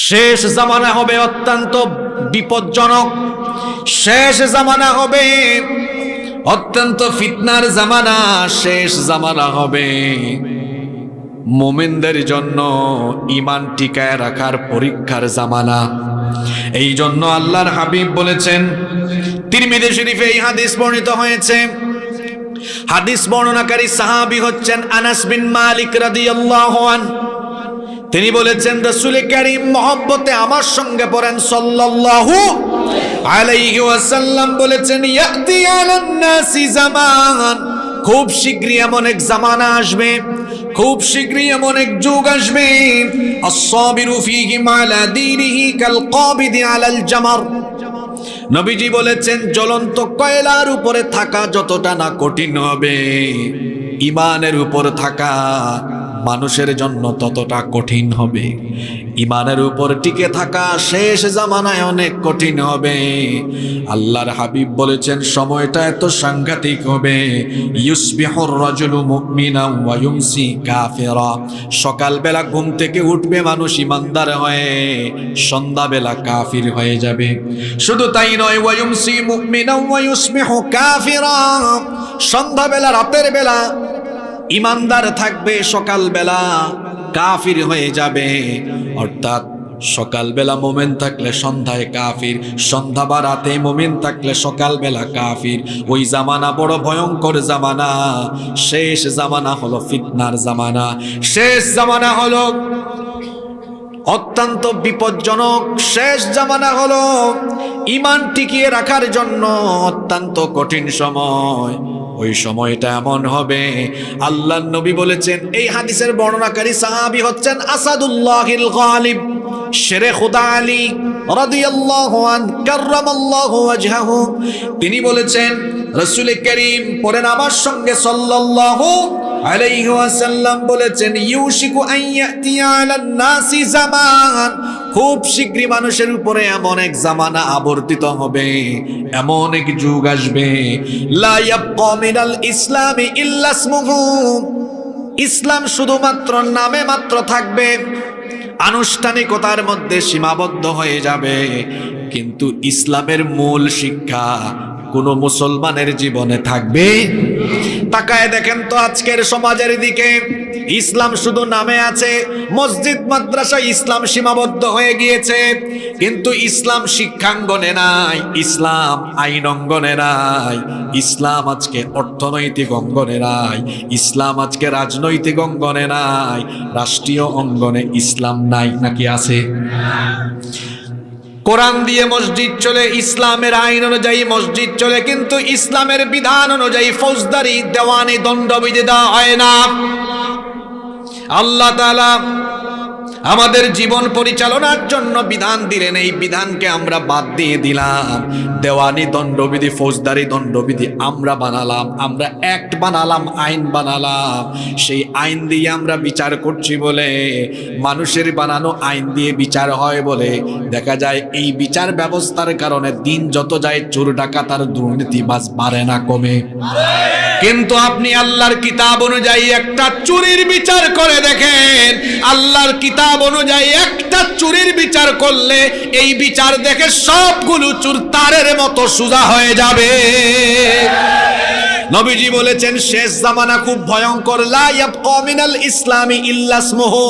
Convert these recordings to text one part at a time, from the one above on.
শেষ জামানা হবে অত্যন্ত বিপজ্জনক, শেষ জামানা হবে অত্যন্ত ফিতনার জামানা, শেষ জামানা হবে মুমিনদের জন্য ঈমান টিকায় রাখার পরীক্ষার জামানা। এই জন্য আল্লাহর হাবিব বলেছেন, তিরমিজি শরীফে এই হাদিস বর্ণিত হয়েছে। হাদিস বর্ণনাকারী সাহাবী হচ্ছেন আনাস বিন মালিক রাদিয়াল্লাহু আনহু। তিনি বলেছেন, রাসূল কারীম মহব্বতে আমার সঙ্গে পড়েন সাল্লাল্লাহু আলাইহি ওয়াসাল্লাম বলেছেন, ইয়াতি আলান নাসি জামান, খুব শীঘ্রই এমন এক জামানা আসবে, খুব শীঘ্রই এমন এক যুগ আসবে, আস-সাবিরু ফীহি আলা দীনিহি কাল কাবিদি আলাল জামার। নবীজি বলেছেন, জ্বলন্ত কয়লার উপরে থাকা যতটা না কঠিন হবে, ঈমানের উপর থাকা মানুষের জন্য ততটা কঠিন হবে। ঈমানের উপর টিকে থাকা শেষ জামানায় অনেক কঠিন হবে। আল্লাহর হাবিব বলেছেন, সময়টা এত সাংঘাতিক হবে, ইউসবিহুর রাজুলু মুমিনান ওয়া ইউমসি কাফিরা। সকালবেলা ঘুম থেকে উঠবে মানুষ ঈমানদার হয়ে, সন্ধ্যাবেলা কাফির হয়ে যাবে। শুধু তাই নয়, ওয়া ইউমসি মুমিনান ওয়া ইউসবিহু কাফিরা, সন্ধ্যাবেলা রাতের বেলা ঈমানদার থাকবে, সকালবেলা কাফির হয়ে যাবে। অর্থাৎ সকালবেলা মুমিন থাকলে সন্ধ্যায় কাফির, সন্ধ্যা বা রাতে মুমিন থাকলে সকালবেলা কাফির। ওই জামানা বড় ভয়ঙ্কর জামানা। শেষ জামানা হলো ফিতনার জামানা, শেষ জামানা হলো অত্যন্ত বিপজ্জনক, শেষ জামানা হলো ঈমান টিকিয়ে রাখার জন্য অত্যন্ত কঠিন সময়। ওই সময়টা এমন হবে, আল্লাহর নবী বলেছেন, এই হাদিসের বর্ণনাকারী সাহাবী হচ্ছেন আসাদুল্লাহিল গালিব শেরে খুদা আলী রাদিয়াল্লাহু আনহু কাররামাল্লাহু ওয়াজহাহু। তিনি বলেছেন, রাসূল কারীম পড়েন আমার সঙ্গে সাল্লাল্লাহু আলাইহি ওয়াসাল্লাম বলেছেন, ইউশিকু আন ইয়াতিয়া আলান নাসি জামান, খুব শীঘ্রই মানুষের উপরে এমন এক জামানা আবর্তিত হবে, এমন এক যুগ আসবে, লা ইয়াবকা মিনাল ইসলামি ইল্লা ইসমুহু, ইসলাম শুধুমাত্র নামে মাত্র থাকবে, আনুষ্ঠানিকতার মধ্যে সীমাবদ্ধ হয়ে যাবে, কিন্তু ইসলামের মূল শিক্ষা কোন মুসলমানের জীবনে থাকবে। তাকায় দেখেন তো আজকের সমাজের দিকে, ইসলাম শুধু নামে আছে, মসজিদ মাদ্রাসা ইসলাম সীমাবদ্ধ হয়ে গিয়েছে, কিন্তু ইসলাম শিক্ষাঙ্গনে নাই, ইসলাম আইন অঙ্গনে নাই, ইসলাম আজকে অর্থনৈতিক অঙ্গনে নাই, ইসলাম আজকে রাজনৈতিক অঙ্গনে নাই, রাষ্ট্রীয় অঙ্গনে ইসলাম নাই। নাকি আছে? কোরআন দিয়ে মসজিদ চলে, ইসলামের আইন অনুযায়ী মসজিদ চলে, কিন্তু ইসলামের বিধান অনুযায়ী ফৌজদারি দেওয়ানি দণ্ডবিধি দেওয়া হয় না। আল্লাহ তাআলা আমাদের জীবন পরিচালনার জন্য বিধান দিলেন, এই বিধানকে আমরা বাদ দিয়ে দিলাম, দেওয়ানি দণ্ডবিধি ফৌজদারি দণ্ডবিধি আমরা বানালাম, আমরা অ্যাক্ট বানালাম, আইন বানালাম, সেই আইন দিয়ে আমরা বিচার করছি বলে, মানুষের বানানো আইন দিয়ে বিচার হয় বলে দেখা যায় এই বিচার ব্যবস্থার কারণে দিন যত যায় চোর ডাকাত আর দুর্নীতিবাজ বাড়ে না, কমে। কিন্তু আপনি আল্লাহর কিতাব অনুযায়ী একটা চুরির বিচার করে দেখেন, আল্লাহর কিতাব অনুযায়ী একটা চুরির বিচার করলে এই বিচার দেখে সবগুলো চুর তারের মতো সোজা হয়ে যাবে। নবীজি বলেছেন, শেষ জামানা খুব ভয়ঙ্কর, লা ইয়াবকা মিনাল ইসলামি ইল্লা ইসমুহু,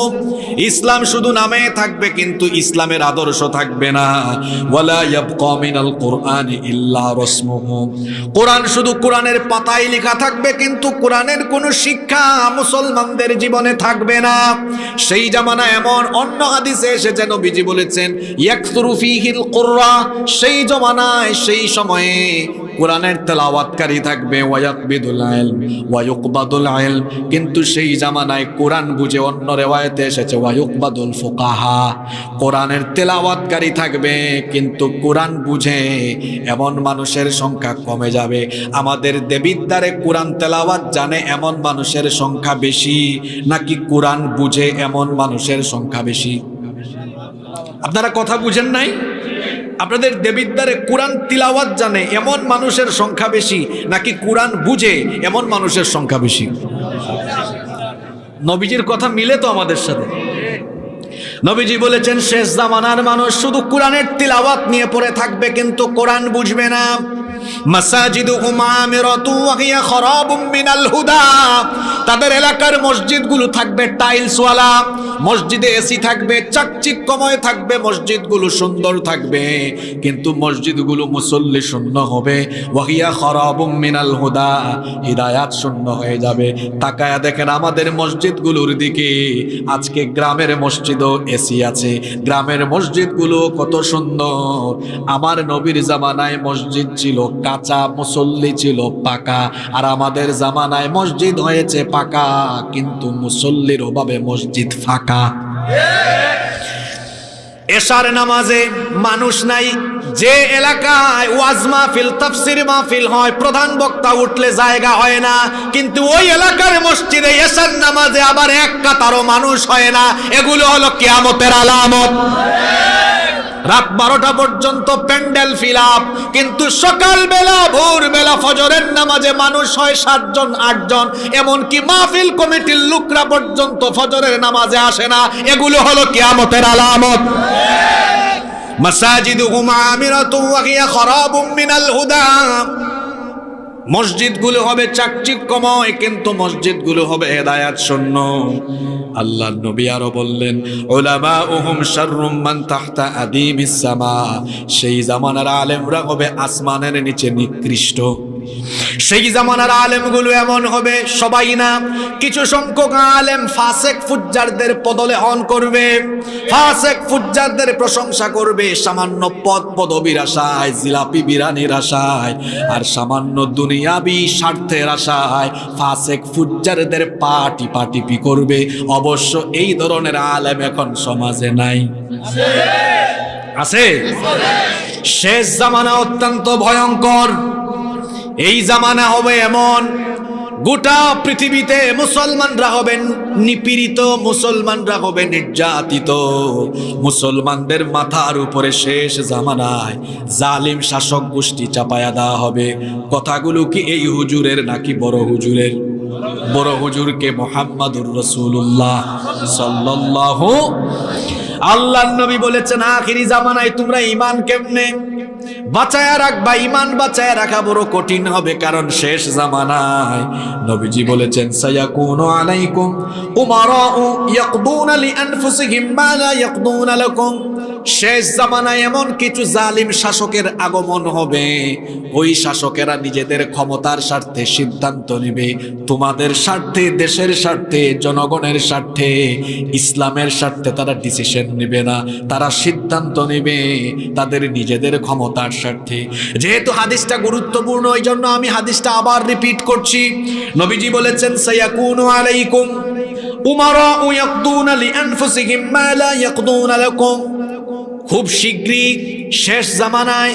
ইসলাম শুধু নামে থাকবে কিন্তু ইসলামের আদর্শ থাকবে না। ওয়ালা ইয়াবকা মিনাল কুরআনি ইল্লা রাসমুহু, কোরআন শুধু কোরআনের পাতায় লেখা থাকবে কিন্তু কোরআনের কোনো শিক্ষা মুসলমানদের জীবনে থাকবে না। সেই জামানা এমন, অন্য হাদিসে এসেছে নবীজি বলেছেন, ইয়াকসুরু ফীহিল কুররা, সেই জামানায় সেই সময়ে কোরআনের তেলাওয়াতকারী থাকবে, ওয়ায়াকবিদুল ইলম ওয়া ইউকবাদুল ইলম, কিন্তু সেই জামানায় কোরআন বুঝে, অন্য রিওয়ায়াতে এসেছে ওয়ায়ুকবাদুল ফুকাহা, কোরআনের তেলাওয়াতকারী থাকবে কিন্তু কোরআন বুঝে এমন মানুষের সংখ্যা কমে যাবে। আমাদের দেবিদ্বারে কোরআন তেলাওয়াত জানে এমন মানুষের সংখ্যা বেশি, নাকি কোরআন বুঝে এমন মানুষের সংখ্যা বেশি? আপনারা কথা বুঝেন নাই? আপনাদের দেবিদ্বারে কোরআন তিলাওয়াত জানে এমন মানুষের সংখ্যা বেশি, নাকি কোরআন বুঝে এমন মানুষের সংখ্যা বেশি? নবীজির কথা মিলে তো আমাদের সাথে। নবীজি বলেছেন শেষ জামানার মানুষ শুধু কোরআনের তিলাওয়াত নিয়ে পড়ে থাকবে কিন্তু কোরআন বুঝবে না। মাসাজিদুহুম আমিরাতু ওয়া হিয়া খারাবুম মিনাল হুদা, তাদের এলাকার মসজিদগুলো থাকবে টাইলসওয়ালা, মসজিদে এসি থাকবে, চাকচিক্যময় থাকবে, মসজিদগুলো সুন্দর থাকবে, কিন্তু মসজিদগুলো মুসল্লি শূন্য হবে। ওয়া হিয়া খারাবুম মিনাল হুদা, হিদায়াত শূন্য হয়ে যাবে। তাকায়া দেখেন আমাদের মসজিদগুলোর দিকে, আজকে গ্রামের মসজিদও এসি আছে, গ্রামের মসজিদগুলো কত সুন্দর। আমার নবীর জামানায় মসজিদ ছিল কাঁচা, মুসল্লি ছিল পাকা, আর আমাদের জামানায় মসজিদ হয়েছে পাকা কিন্তু মুসল্লির অভাবে মসজিদ ফাঁকা। এশার নামাজে মানুষ নাই। যে এলাকায় ওয়াজ মাহফিল, তাফসীর মাহফিল হয়, প্রধান বক্তা উঠলে জায়গা হয় না, কিন্তু ওই এলাকার মসজিদে এশার নামাজে আবার এক কাতারও মানুষ হয় না। এগুলো হলো কিয়ামতের আলামত। রাত 12টা পর্যন্ত প্যান্ডেল ফিল আপ, কিন্তু সকালবেলা ভোরবেলা ফজরের নামাজে মানুষ হয় 7 জন 8 জন, এমনকি মাহফিল কমিটির লোকরা পর্যন্ত ফজরের নামাজে আসে না। এগুলো হলো কিয়ামতের আলামত। মাসাজিদুহুম আমিরাতু ওয়া হিয়া খারাবুম মিনাল হুদা, মসজিদগুলো হবে চাকচিক্যময় কিন্তু মসজিদগুলো হবে হেদায়াত শূন্য। আল্লাহর নবী আরো বললেন উলামাউহুম শাররুম মান তাহতা আদিমিস সামা, সেই জামানার আলেমরা হবে আসমানের নিচে নিকৃষ্ট। সেই জামানার আলেমগুলো এমন হবে, সবাই না, কিছু সংখ্যক আলেম ফাসেক ফুজ্জারদের পদলেহন করবে, ফাসেক ফুজ্জারদের প্রশংসা করবে সামান্য পদ পদবীর আশায়, জিলাপি বিরানির আশায়, আর সামান্য দুনিয়াবি স্বার্থের আশায় ফাসেক ফুজ্জারদের পাটিপি করবে। অবশ্য এই ধরনের আলেম এখন সমাজে নাই, আছে? শেষ জামানা অত্যন্ত ভয়ঙ্কর। এই জামানা হবে এমন, গোটা পৃথিবীতে মুসলমানরা হবেন নিপীড়িত, মুসলমানরা হবে নির্যাতিত, মুসলমানদের মাথার উপরে শেষ জামানায় জালিম শাসক গোষ্ঠী চাপায়া দেওয়া হবে। কথাগুলো কি এই হুজুরের নাকি বড় হুজুরের? বড় হুজুরকে মুহাম্মাদুর রাসূলুল্লাহ সাল্লাল্লাহু। আল্লাহর নবী বলেছেন আখিরি জামানায় তোমরা ঈমান কেমনে বাঁচায়া রাখবা? ঈমান বাঁচায়া রাখা বড় কঠিন হবে, কারণ শেষ জামানায় নবীজি বলেছেন সায়াকুনু আলাইকুম উমারাউ ইয়াকদুনা লিআনফুসিহিম মা লা ইয়াকদুনা লাকুম। শেষ জামানায় এমন কিছু জালিম শাসকের আগমন হবে, ওই শাসকেরা নিজেদের ক্ষমতার স্বার্থে সিদ্ধান্ত নেবে, তোমাদের স্বার্থে, দেশের স্বার্থে, জনগণের স্বার্থে, ইসলামের স্বার্থে তারা ডিসিশন নেবে না, তারা সিদ্ধান্ত নেবে তাদের নিজেদের ক্ষমতার স্বার্থে। যেহেতু হাদিসটা গুরুত্বপূর্ণ, এই জন্য আমি হাদিসটা আবার রিপিট করছি। নবীজি বলেছেন সায়াকুনু আলাইকুম উমারাউ ইয়াকদুনা লিআনফুসিহিম মা লা ইয়াকদুনা লাকুম। খুব শীঘ্রই শেষ জামানায়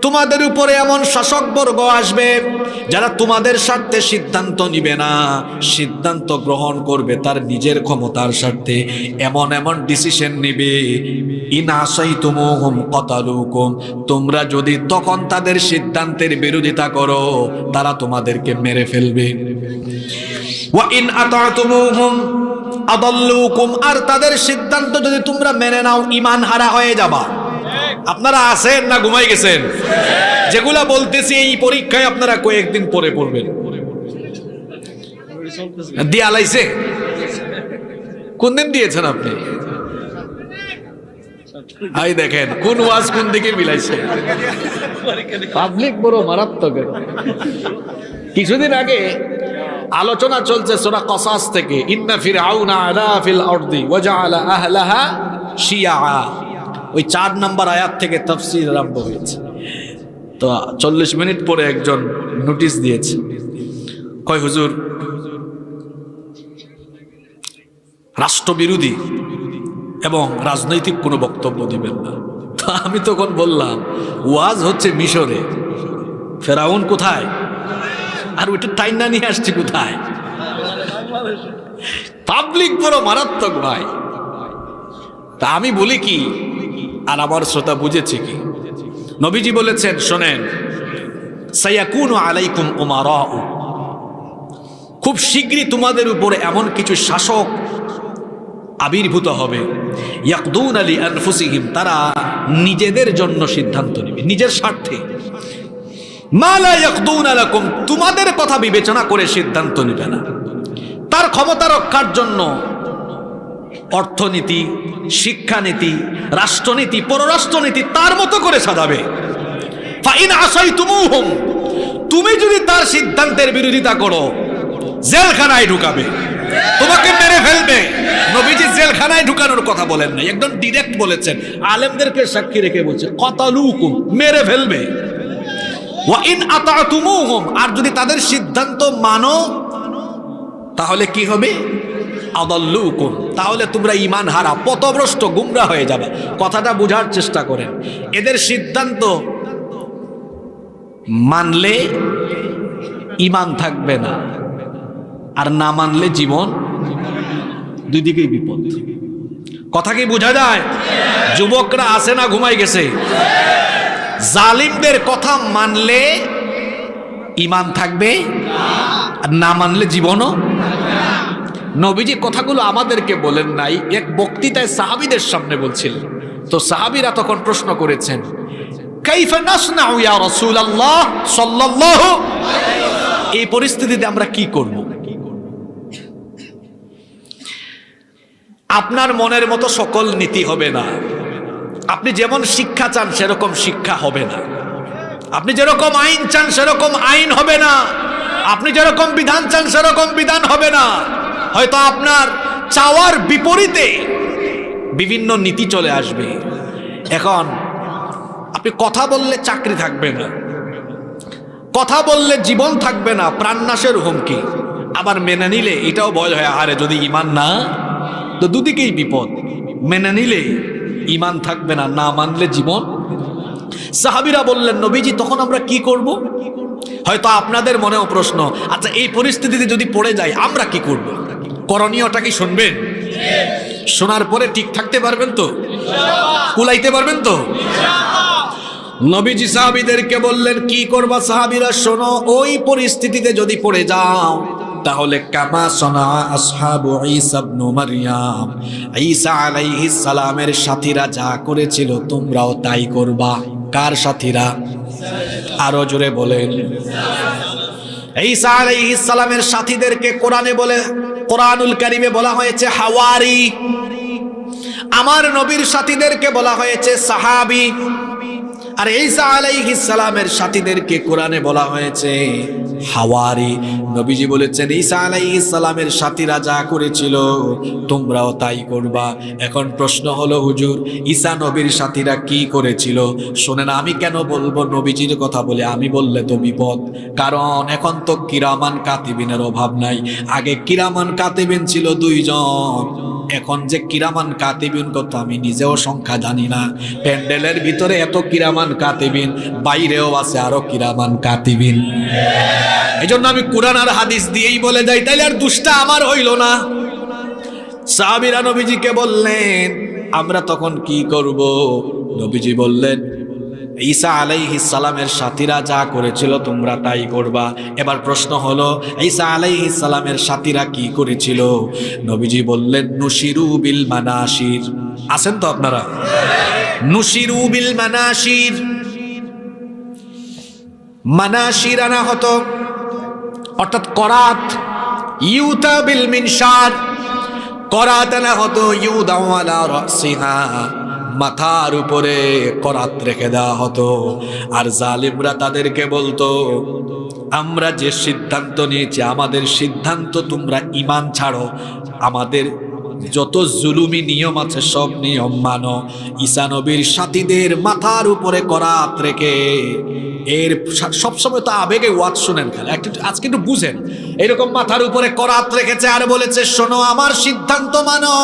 তোমাদের উপরে এমন শাসকবর্গ আসবে যারা তোমাদের স্বার্থে সিদ্ধান্ত নিবে না, সিদ্ধান্ত গ্রহণ করবে তার নিজের ক্ষমতার স্বার্থে। এমন এমন ডিসিশন নিবে, ইন আসাইতুমুহুম কাতালুকুম, তোমরা যদি তখন তাদের সিদ্ধান্তের বিরোধিতা করো তারা তোমাদেরকে মেরে ফেলবে। ওয়া ইন আতাতুমুহুম আদাল্লুকুম, আর তাদের সিদ্ধান্ত যদি তোমরা মেনে নাও ঈমান হারা হয়ে যাবা। আপনারা আছেন না ঘুমাই গেছেন? যেগুলা বলতেছি এই পরীক্ষায় আপনারা কয়েকদিন পরে পড়বেন। দিয়া লাইছে? কোন দিন দিয়েছেন আপনি? আই দেখেন কোন ওয়াজ কোন দিকে মিলাইছে। পাবলিক বড় মারাত্মক। কিছুদিন আগে আলোচনা চলছে সূরা কসাস থেকে, ইন্না ফিরআউনা আলা ফিল আরদি ওয়া জাআলা আহলাহা শিয়া। ওই 4 নম্বর আয়াত থেকে তাফসীর আরম্ভ হয়েছে। তো 40 মিনিট পরে একজন নোটিশ দিয়েছে, কয় হুজুর রাষ্ট্রবিরোধী এবং রাজনৈতিক কোনো বক্তব্য দিবেন না। তো আমি তখন বললাম ওয়াজ হচ্ছে মিশরে, ফেরাউন কোথায়? আর ওইটা টাইনা নিয়ে আসছে কোথায়? পাবলিক বড় মারাত্মক ভাই। তা আমি বলি কি, আর আমার শ্রোতা বুঝেছে কি? নবীজি বলেছেন শোনেন, সায়াকুনু আলাইকুম উমারাউ, খুব শীঘ্রই তোমাদের উপরে এমন কিছু শাসক আবির্ভূত হবে। ইয়াকদুনা লিআনফুসিহিম, তারা নিজেদের জন্য সিদ্ধান্ত নেবে, নিজের স্বার্থে। মা লা ইয়াকদুনা লাকুম, তোমাদের কথা বিবেচনা করে সিদ্ধান্ত নেবে না। তার ক্ষমতা রক্ষার জন্য অর্থনীতি, শিক্ষানীতি, রাষ্ট্রনীতি, পররাষ্ট্রনীতি তার মতো করে সাজাবে। ফাইন আসাইতুমুহুম, তুমি যদি তার সিদ্ধান্তের বিরোধিতা করো জেলখানায় ঢুকাবে, তোমাকে মেরে ফেলবে। নবীজি জেলখানায় ঢুকানোর কথা বলেন না, একদম ডিরেক্ট বলেছেন, আলেমদেরকে সাক্ষী রেখে বলছে কতালুকুম, মেরে ফেলবে। ওয়া ইন আতাতুমুহুম, আর যদি তাদের সিদ্ধান্ত মানো তাহলে কি হবে? আদাল্লুকুম, তাহলে তোমরা ঈমান হারা, পথভ্রষ্ট, গুমরা হয়ে যাবে। কথাটা বোঝার চেষ্টা করেন। এদের সিদ্ধান্ত মানলে ঈমান থাকবে না, আর না মানলে জীবন, দুই দিকেই বিপদ। কথা কি বোঝা যায়? যুবকরা আসে না ঘুমাই গেছে? জালিমদের কথা মানলে ঈমান থাকবে, আর না মানলে জীবনও। নবীজি কথাগুলো আমাদেরকে বলেন নাই, এক বক্তৃতায় সাহাবীদের সামনে বলছিলেন। তো সাহাবীরা তখন প্রশ্ন করেছেন, কাইফা নাসনাউ ইয়া রাসূলুল্লাহ সাল্লাল্লাহু, এই পরিস্থিতিতে আমরা কি করব? আপনার মনের মতো সকল নীতি হবে না, আপনি যেমন শিক্ষা চান সেরকম শিক্ষা হবে না, আপনি যেরকম আইন চান সেরকম আইন হবে না, আপনি যেরকম বিধান চান সেরকম বিধান হবে না। হয়তো আপনার চাওয়ার বিপরীতে বিভিন্ন নীতি চলে আসবে। এখন আপনি কথা বললে চাকরি থাকবে না, কথা বললে জীবন থাকবে না, প্রাণনাশের হুমকি। আবার মেনে নিলে এটাও ভয় হয়, আরে যদি ঈমান না, তো দুদিকেই বিপদ। মেনে নিলে ঈমান থাকবে না, না মানলে জীবন। সাহাবীরা বললেন, নবীজি তখন আমরা কি করব? হয়তো আপনাদের মনেও প্রশ্ন, আচ্ছা এই পরিস্থিতিতে যদি পড়ে যায় আমরা কি করব? করণীয়টা কি শুনবেন? শোনার পরে ঠিক থাকতে পারবেন তো? কুলাইতে পারবেন তো? নবীজি সাহাবীদেরকে বললেন, কি করবা সাহাবীরা? শোনো, ওই পরিস্থিতিতে যদি পড়ে যাও তাহলে কামা সনা আসহাবু ঈসা ইবনে মারইয়াম, ঈসা আলাইহিস সালামের সাথীরা যা করেছিল তোমরাও তাই করবা। কার সাথীরা? আরো জোরে বলেন। ঈসা আলাইহিস সালামের সাথীদেরকে কোরআনুল কারীমে বলা হয়েছে হাওয়ারি। আমার নবীর সাথীদেরকে বলা হয়েছে সাহাবী। আর ঈসা আলাইহিস সালামের সাথীদেরকে কোরআনে বলা হয়েছে হাওয়ারি। নবীজি বলেছেন, ঈসা আলাইহিস সালামের সাথীরা যা করেছিল তোমরাও তাই করবা। এখন প্রশ্ন হলো, হুজুর ঈসা নবীর সাথীরা কি করেছিল? শোনেন, আমি কেন বলবো নবীজির কথা বলে? আমি বললে তো বিপদ। কারণ এখন তো কিরামান কাতিবিনের অভাব নাই। আগে কিরামান কাতিবিন ছিল 2 জন, এখন যে কিরামান কাতিবিন কত আমি নিজেও সংখ্যা জানি না। প্যান্ডেলের ভিতরে এত কিরামান কাতিবিন, বাইরেও আছে আরো কিরামান কাতিবিন। এই জন্য আমি কুরআন আর হাদিস দিয়েই বলে যাই, তাইলে আর দুষ্টা আমার হইল না। সাহাবীরা নবীজিকে বললেন, আমরা তখন কি করব? নবীজি বললেন, ঈসা আলাইহিস সালামের সাথীরা যা করেছিল তোমরা তাই করবা। এবার প্রশ্ন হলো, ঈসা আলাইহিস সালামের সাথীরা কি করেছিল? নবীজি বললেন, নুশিরু বিল মানাশির। আছেন তো আপনারা? নুশিরু বিল মানাশির, মানাশির আনা হতো, অর্থাৎ করাত। ইউতা বিল মিনশার, করাত আনা হতো, ইউদাউ আলা রাসিহা, মাথার উপরে করাত রেখে দেওয়া হতো। আর জালিমরা তাদেরকে বলতো, আমরা যে সিদ্ধান্ত নিয়েছি আমাদের সিদ্ধান্ত তোমরা ঈমান ছাড়ো, আমাদের যত জুলুমি নিয়ম আছে সব নিয়ম মানো। ঈসা নবীর সাথীদের মাথার উপরে করাত রেখে, এর সবসময় তো আবেগে ওয়াজ শুনেন, আজকে একটু বুঝেন। এরকম মাথার উপরে করাত রেখেছে আর বলেছে, শোনো আমার সিদ্ধান্ত মানো।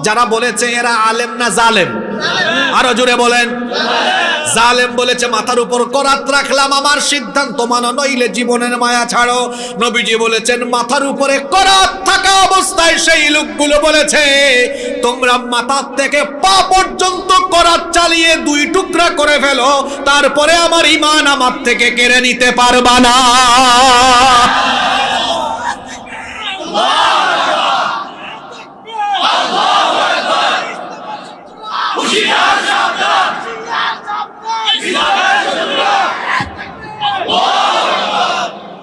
যারা বলেছে এরা আলেম না জালেম? আরো জোরে বলেন। জালেম বলেছে মাথার উপর করাত রাখলাম, আমার সিদ্ধান্ত মানো, নইলে জীবনের মায়া ছাড়ো। নবীজি বলেছেন মাথার উপরে করাত থাকা অবস্থায় সেই লোকগুলো বলেছে, তোমরা মাথা থেকে পা পর্যন্ত করাত চালিয়ে 2 টুকরা করে ফেলো, তারপরে আমার ঈমান আমার থেকে কেড়ে নিতে পারবা না।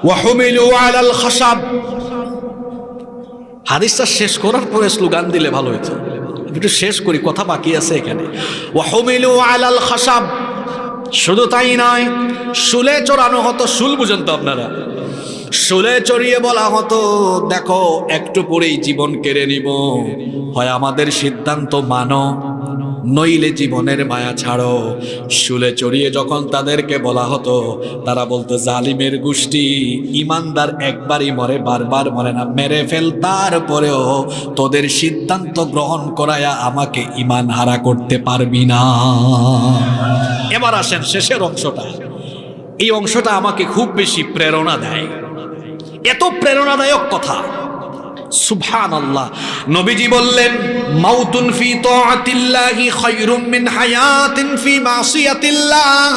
ওয়াহুমিলু আলাল খাসাব। হাদিসটা শেষ করার পরে স্লোগান দিলে ভালো হতো। একটু শেষ করি, কথা বাকি আছে এখানে। ওয়াহুমিলু আলাল খাসাব। শুধু তাই নয়, শুলে চড়ানো হতো। শুল বুঝেন তো আপনারা? শুলে চড়িয়ে বলা হতো, দেখো একটু পরেই জীবন কেড়ে নিব, হয় আমাদের সিদ্ধান্ত মানো, নইলে জীবনের মায়া ছাড়ো। শুলে চড়িয়ে যখন তাদেরকে বলা হতো, তারা বলতো, জালিমের গোষ্ঠী, ইমানদার একবারই মরে, বারবার মরে না, মেরে ফেল, তারপরেও তোদের সিদ্ধান্ত গ্রহণ করায়া আমাকে ইমান হারা করতে পারবি না। এবার আসেন শেষের অংশটা। এই অংশটা আমাকে খুব বেশি প্রেরণা দেয়, এত প্রেরণাদায়ক কথা। সুবহানাল্লাহ। নবীজি বললেন, মাউতুন ফি তাআতিল্লাহি খায়রুম মিন হায়াতিন ফি মাসিয়াতিল্লাহ।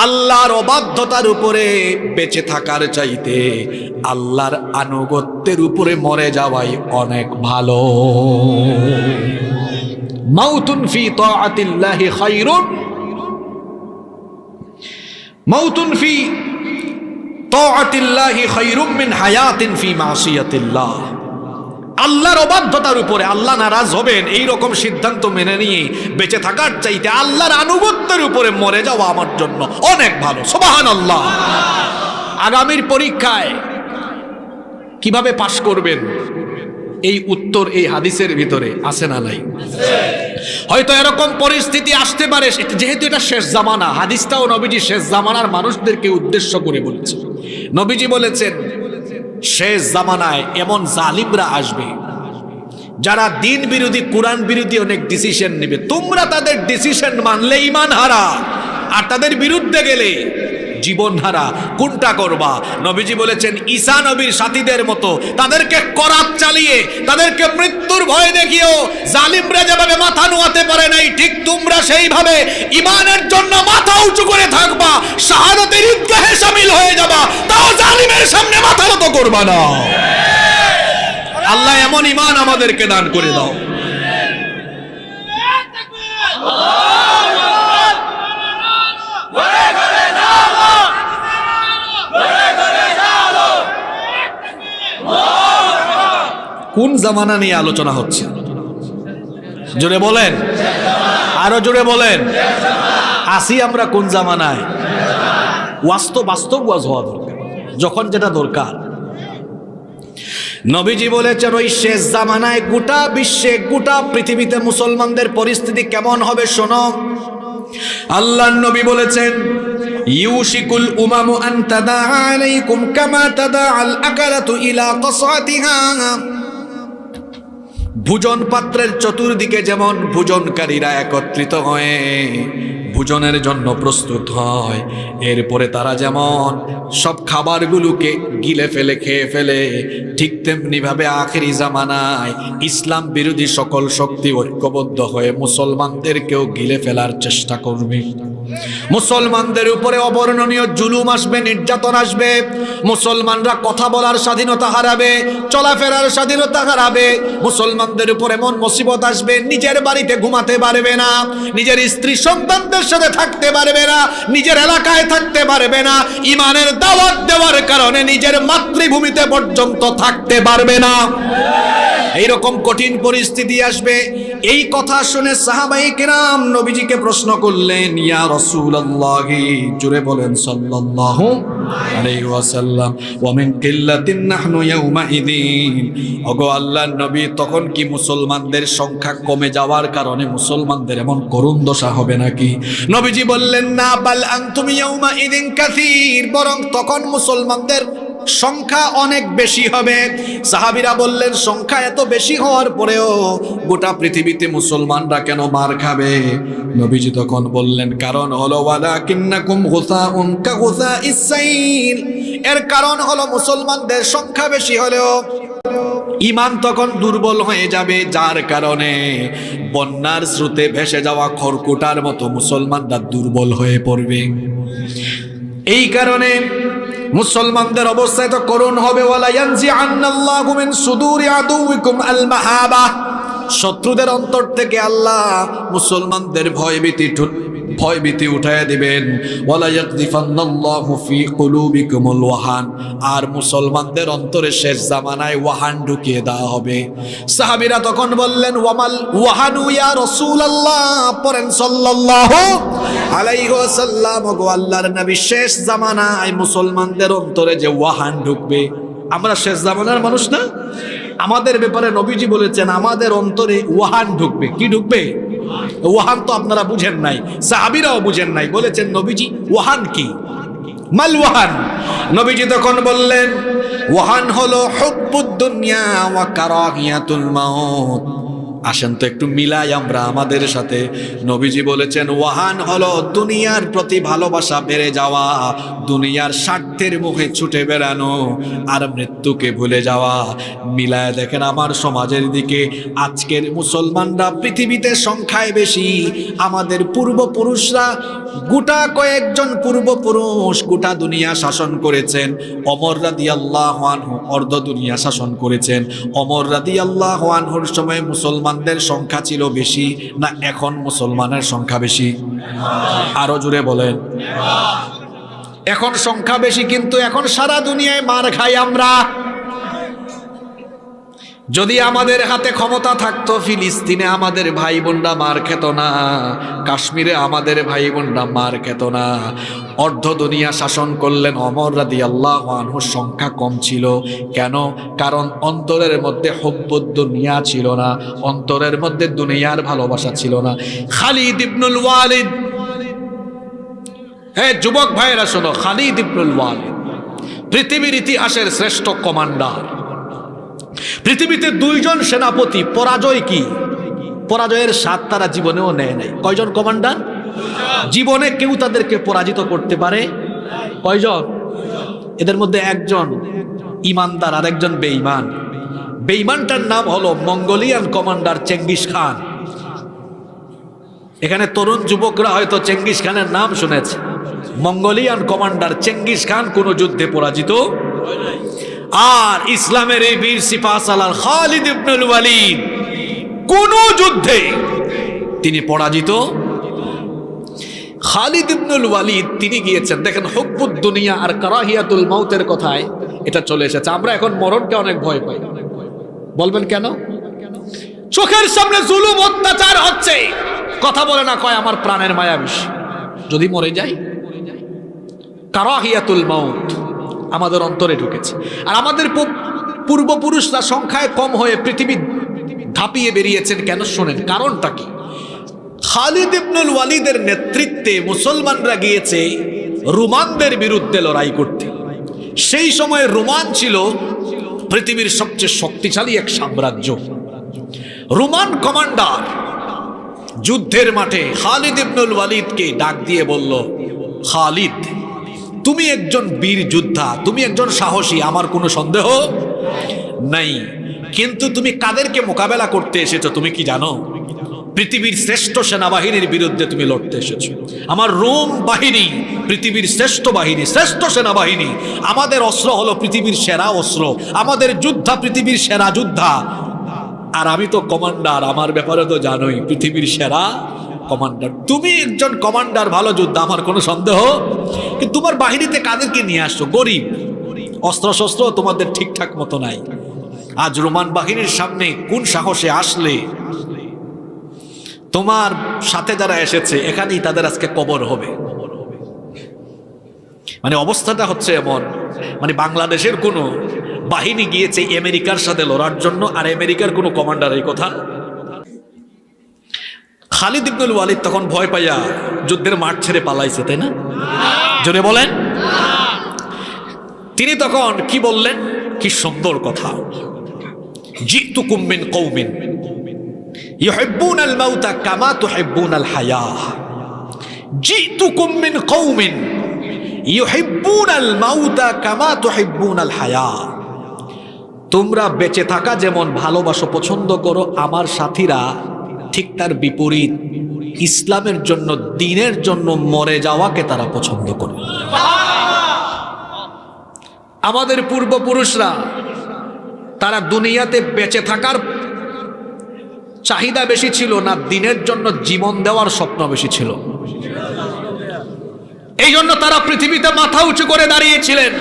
আল্লাহর অবাধ্যতার উপরে বেঁচে থাকার চাইতে আল্লাহর আনুগত্যের উপরে মরে যাওয়াই অনেক ভালো। মাউতুন ফি তাআতিল্লাহি খায়রুন, মাউতুন ফি তাআতিল্লাহি খায়রুম মিন হায়াতিন ফি মাসিয়াতিল্লাহ। আল্লাহর অবাধ্যতার উপরে, আল্লাহ নারাজ হবেন এই রকম সিদ্ধান্ত মেনে নিয়ে বেঁচে থাকার চাইতে আল্লাহর আনুগত্যের উপরে মরে যাওয়া আমার জন্য অনেক ভালো। সুবহানাল্লাহ। আগামীর পরীক্ষায় কিভাবে পাশ করবেন, এই উত্তর এই হাদিসের ভিতরে আছে না নাই? হয়তো এরকম পরিস্থিতি আসতে পারে, যেহেতু এটা শেষ জামানা, হাদিসটাও নবীজি শেষ জামানার মানুষদেরকে উদ্দেশ্য করে বলেছে। নবীজি বলেছেন, শেষ জামানায় এমন জালিমরা আসবে যারা দিন বিরোধী, কোরআন বিরোধী অনেক ডিসিশন নেবে। তোমরা তাদের ডিসিশন মানলে ঈমান হারা, আর তাদের বিরুদ্ধে গেলে জীবন হারা। কোনটা করবা? নবীজি বলেছেন, ঈসা নবীর সাথীদের মতো তাদেরকে করাত চালিয়ে, তাদেরকে মৃত্যুর ভয় দেখিও। জালিমরা যেভাবে মাথা নোয়াতে পারে নাই, ঠিক তোমরা সেইভাবে ঈমানের জন্য মাথা উঁচু করে থাকবা, শাহাদাতের ঈদগাহে শামিল হয়ে যাবা, তাও জালিমের সামনে মাথা নত করবা না। আল্লাহ এমন ঈমান আমাদেরকে দান করে দাও। কোন জামানা নিয়ে আলোচনা হচ্ছে? জোরে বলেন, আরো জোরে বলেন। আসি আমরা কোন জামানায়? বাস্তব ওয়াজ হওয়া দরকার, যখন যেটা দরকার। নবীজি বলেছেন, ওই শেষ জামানায় গোটা বিশ্বে, গোটা পৃথিবীতে মুসলমানদের পরিস্থিতি কেমন হবে শোনো। আল্লাহর নবী বলেছেন, ইউশিকুল উমামু আন তাদা আলাইকুম কামা তাদা আল আকালাতু ইলা কাসাতিহা। ভোজন পাত্রের চতুর্দিকে যেমন ভোজনকারীরা একত্রিত হয়ে ভোজনের জন্য প্রস্তুত হয়, এরপরে তারা যেমন সব খাবারগুলোকে গিলে ফেলে, খেয়ে ফেলে, ঠিক তেমনি ভাবে আখেরি জামানায় ইসলাম বিরোধী সকল শক্তি ঐক্যবদ্ধ হয়ে মুসলমানদেরকেও গিলে ফেলার চেষ্টা করবে। মুসলমানদের উপরে অবর্ণনীয় জুলুম আসবে, নির্যাতন আসবে। মুসলমানরা কথা বলার স্বাধীনতা হারাবে, চলাফেরার স্বাধীনতা হারাবে। মুসলমানদের উপরে এমন মুসিবত আসবে, নিজের বাড়িতে ঘুমাতে পারবে না, নিজের স্ত্রী সন্তানদের সাথে থাকতে পারবে না, নিজের এলাকায় থাকতে পারবে না, ঈমানের দাওয়াত দেওয়ার কারণে নিজের মাতৃভূমিতে পর্যন্ত থাকতে পারবে না। এইরকম কঠিন পরিস্থিতি আসবে। এই কথা শুনে সাহাবায়ে কেরাম নবীজিকে প্রশ্ন করলেন, ইয়া রাসূলুল্লাহ, জোরে বলেন সাল্লাল্লাহু আলাইহি ওয়াসাল্লাম, ওয়া মিন কিল্লাতিন নাহনু ইয়াউমাইদিন। ওগো আল্লাহর নবী, তখন কি মুসলমানদের সংখ্যা কমে যাওয়ার কারণে মুসলমানদের এমন করুণ দশা হবে নাকি? নবীজি বললেন, না, বাল আনতুম ইয়াউমাইদিন কাসীর, বরং তখন মুসলমানদের সংখ্যা অনেক বেশি হবে। সাহাবীরা বললেন, সংখ্যা এত বেশি হওয়ার পরেও গোটা পৃথিবীতে মুসলমানরা কেন মার খাবে? নবীজি তখন বললেন, কারণ হলো ওয়ালাকিন্নাকুম গুসাউন কাগুসাইস সাইল। এর কারণ হলো মুসলমানদের সংখ্যা বেশি হলেও ঈমান তখন দুর্বল হয়ে যাবে, যার কারণে বন্যার স্রোতে ভেসে যাওয়া খড়কুটার মতো মুসলমানরা দুর্বল হয়ে পড়বে। এই কারণে মুসলমানদের অবস্থা তো করুণ হবে। ওয়ালা ইয়ানজি আন্নাল্লাহু মিন সুদুরি আদুইকুম আল মাহাবা। শত্রুদের অন্তর থেকে আল্লাহ মুসলমানদের ভয়ভীতি উঠায় দিবেন। ওয়ালা ইয়াকযিফান্নাল্লাহু ফি কুলুবিকুমুল ওয়াহান, আর মুসলমানদের অন্তরে শেষ জামানায় ওয়াহান ঢুকিয়ে দেওয়া হবে। সাহাবীরা তখন বললেন, ওয়ামাল ওয়াহানু ইয়া রাসূলুল্লাহ, পড়েন সাল্লাল্লাহু আলাইহি ওয়াসাল্লাম, গো আল্লাহর নবী, শেষ জামানায় মুসলমানদের অন্তরে যে ওয়াহান ঢুকবে। আমরা শেষ জামানার মানুষ না? আমাদের ব্যাপারে নবীজি বলেছেন আমাদের অন্তরে ওয়াহান ঢুকবে। কি ঢুকবে? ওয়াহান তো আপনারা বুঝেন নাই, সাহাবীরাও বুঝেন নাই। বলেছেন নবীজি ওয়াহান কি? মাল ওয়াহান? নবীজি তখন বললেন ওয়াহান হলো হুব্বুদ দুনিয়া ওয়া কারাহিয়াতুল মাউত। আসেন তো একটু মিলাই আমরা আমাদের সাথে। নবীজি বলেছেন ওয়াহান হলো দুনিয়ার প্রতি ভালোবাসা বেড়ে যাওয়া, দুনিয়ার স্বার্থের মুখে ছুটে বেড়ানো, আর মৃত্যুকে ভুলে যাওয়া। মিলায় দেখেন আমার সমাজের দিকে আজকের মুসলমানরা পৃথিবীতে সংখ্যায় বেশি। আমাদের পূর্বপুরুষরা, গোটা কয়েকজন পূর্বপুরুষ গোটা দুনিয়া শাসন করেছেন। ওমর রাদিয়াল্লাহু আনহু অর্ধ দুনিয়া শাসন করেছেন। ওমর রাদিয়াল্লাহু আনহুর সময় মুসলমানদের সংখ্যা ছিল বেশি না এখন মুসলমানের সংখ্যা বেশি? আরো জোরে বলেন। এখন সংখ্যা বেশি, কিন্তু এখন সারা দুনিয়ায় মার খাই আমরা। যদি আমাদের হাতে ক্ষমতা থাকতো, ফিলিস্তিনে আমাদের ভাই বোনরা মার খেত না, কাশ্মীরে আমাদের ভাই বোনরা মার খেত না। অর্ধ দুনিয়া শাসন করলেন ওমর রাদিয়াল্লাহু আনহুর সংখ্যা কম ছিল। কেন? কারণ অন্তরের মধ্যে হুব্বুদ দুনিয়া ছিল না, অন্তরের মধ্যে দুনিয়ার ভালোবাসা ছিল না। খালিদ ইবনুল ওয়ালিদ, হ্যাঁ যুবক ভাইয়েরা শোনো, খালিদ ইবনুল ওয়ালিদ পৃথিবীর ইতিহাসের শ্রেষ্ঠ কমান্ডার। পৃথিবীতে দুইজন সেনাপতি পরাজয় কি, পরাজয়ের স্বাদ তারা জীবনেও নেয় নাই। কয়জন কমান্ডার? জীবনে কেউ তাদেরকে পরাজিত করতে পারে? কয়জন? এদের মধ্যে একজন ইমানদার আর একজন বেঈমান। বেঈমানটার নাম হলো মঙ্গোলিয়ান কমান্ডার চেঙ্গিস খান। এখানে তরুণ যুবকরা হয়তো চেঙ্গিস খানের নাম শুনেছে। মঙ্গোলিয়ান কমান্ডার চেঙ্গিস খান কোন যুদ্ধে পরাজিত, আর ইসলামের এই বীর সিপাহসালার খালিদ ইবনুল ওয়ালিদ কোন যুদ্ধে তিনি পরাজিত। খালিদ ইবনুল ওয়ালিদ তিনি গিয়েছেন, দেখেন হুব্বুদ দুনিয়া আর কারাহিয়াতুল মাউতের কথায় এটা চলে এসেছে। আমরা এখন মরণকে অনেক ভয় পাই। বলবেন কেন? চোখের সামনে জুলুম অত্যাচার হচ্ছে, কথা বলে না, কয় আমার প্রাণের মায়া বেশি, যদি মরে যাই। কারাহিয়াতুল মাউত আমাদের অন্তরে ঢুকেছে। আর আমাদের পূর্বপুরুষরা সংখ্যায় কম হয়ে পৃথিবী ধাপিয়ে বেরিয়েছেন কেন? শোনেন কারণটা কি। খালিদ ইবনুল ওয়ালিদের নেতৃত্বে মুসলমানরা গিয়েছে রোমানদের বিরুদ্ধে লড়াই করতে। সেই সময় রোমান ছিল পৃথিবীর সবচেয়ে শক্তিশালী এক সাম্রাজ্য। রোমান কমান্ডার যুদ্ধের মাঠে খালিদ ইবনুল ওয়ালিদকে ডাক দিয়ে বলল, খালিদ তুমি একজন বীর যোদ্ধা, তুমি একজন সাহসী, আমার কোনো সন্দেহ নাই, কিন্তু তুমি কাদেরকে মোকাবেলা করতে এসেছো তুমি কি জানো? পৃথিবীর শ্রেষ্ঠ সেনাবাহিনীর বিরুদ্ধে তুমি লড়তে এসেছো। আমার রোম বাহিনী পৃথিবীর শ্রেষ্ঠ বাহিনী, শ্রেষ্ঠ সেনাবাহিনী। আমাদের অস্ত্র হলো পৃথিবীর সেরা অস্ত্র, আমাদের যোদ্ধা পৃথিবীর সেরা যোদ্ধা। আর আমি তো কমান্ডার, আমার ব্যাপারে তো জানোই, পৃথিবীর সেরা কমান্ডার। তুমি একজন কমান্ডার, ভালো যোদ্ধা, আমার কোনো সন্দেহ, কিন্তু তোমার বাহিনীতে কাদেরকে নিয়ে আসছো? গরিব, অস্ত্রশস্ত্র তোমাদের ঠিকঠাক মতো নাই। আজ রোমান বাহিনীর সামনে কোন সাহসে আসলে? তোমার সাথে যারা এসেছে এখানেই তাদের আজকে কবর হবে। মানে অবস্থাটা হচ্ছে এমন, মানে বাংলাদেশের কোনো বাহিনী গিয়েছে আমেরিকার সাথে লড়ার জন্য, আর আমেরিকার কোনো কমান্ডার এই কথা। খালিদ ইবনুল ওয়ালিদ তখন ভয় পাইয়া যুদ্ধের মাঠ ছেড়ে পালাইছে, তাই না? জোরে বলেন। তিনি তখন কি বললেন? কি সুন্দর কথা, জিতুকুম মিন কওমিন ইউহিব্বুনাল মাউতা কামা তুহিব্বুনাল হায়া। জিতুকুম মিন কওমিন ইউহিব্বুনাল মাউতা কামা তুহিব্বুনাল হায়া। তোমরা বেঁচে থাকা যেমন ভালোবাসো, পছন্দ করো, আমার সাথীরা ঠিক তার বিপরীত, ইসলামের জন্য, দ্বীনের জন্য মরে যাওয়াকে তারা পছন্দ করে। আমাদের পূর্বপুরুষরা তারা দুনিয়াতে বেঁচে থাকার চাহিদা বেশি ছিল, না দিনের জন্য জীবন দেওয়ার স্বপ্ন বেশি ছিল? এই জন্য তারা পৃথিবীতে মাথা উঁচু করে দাঁড়িয়েছিলেন।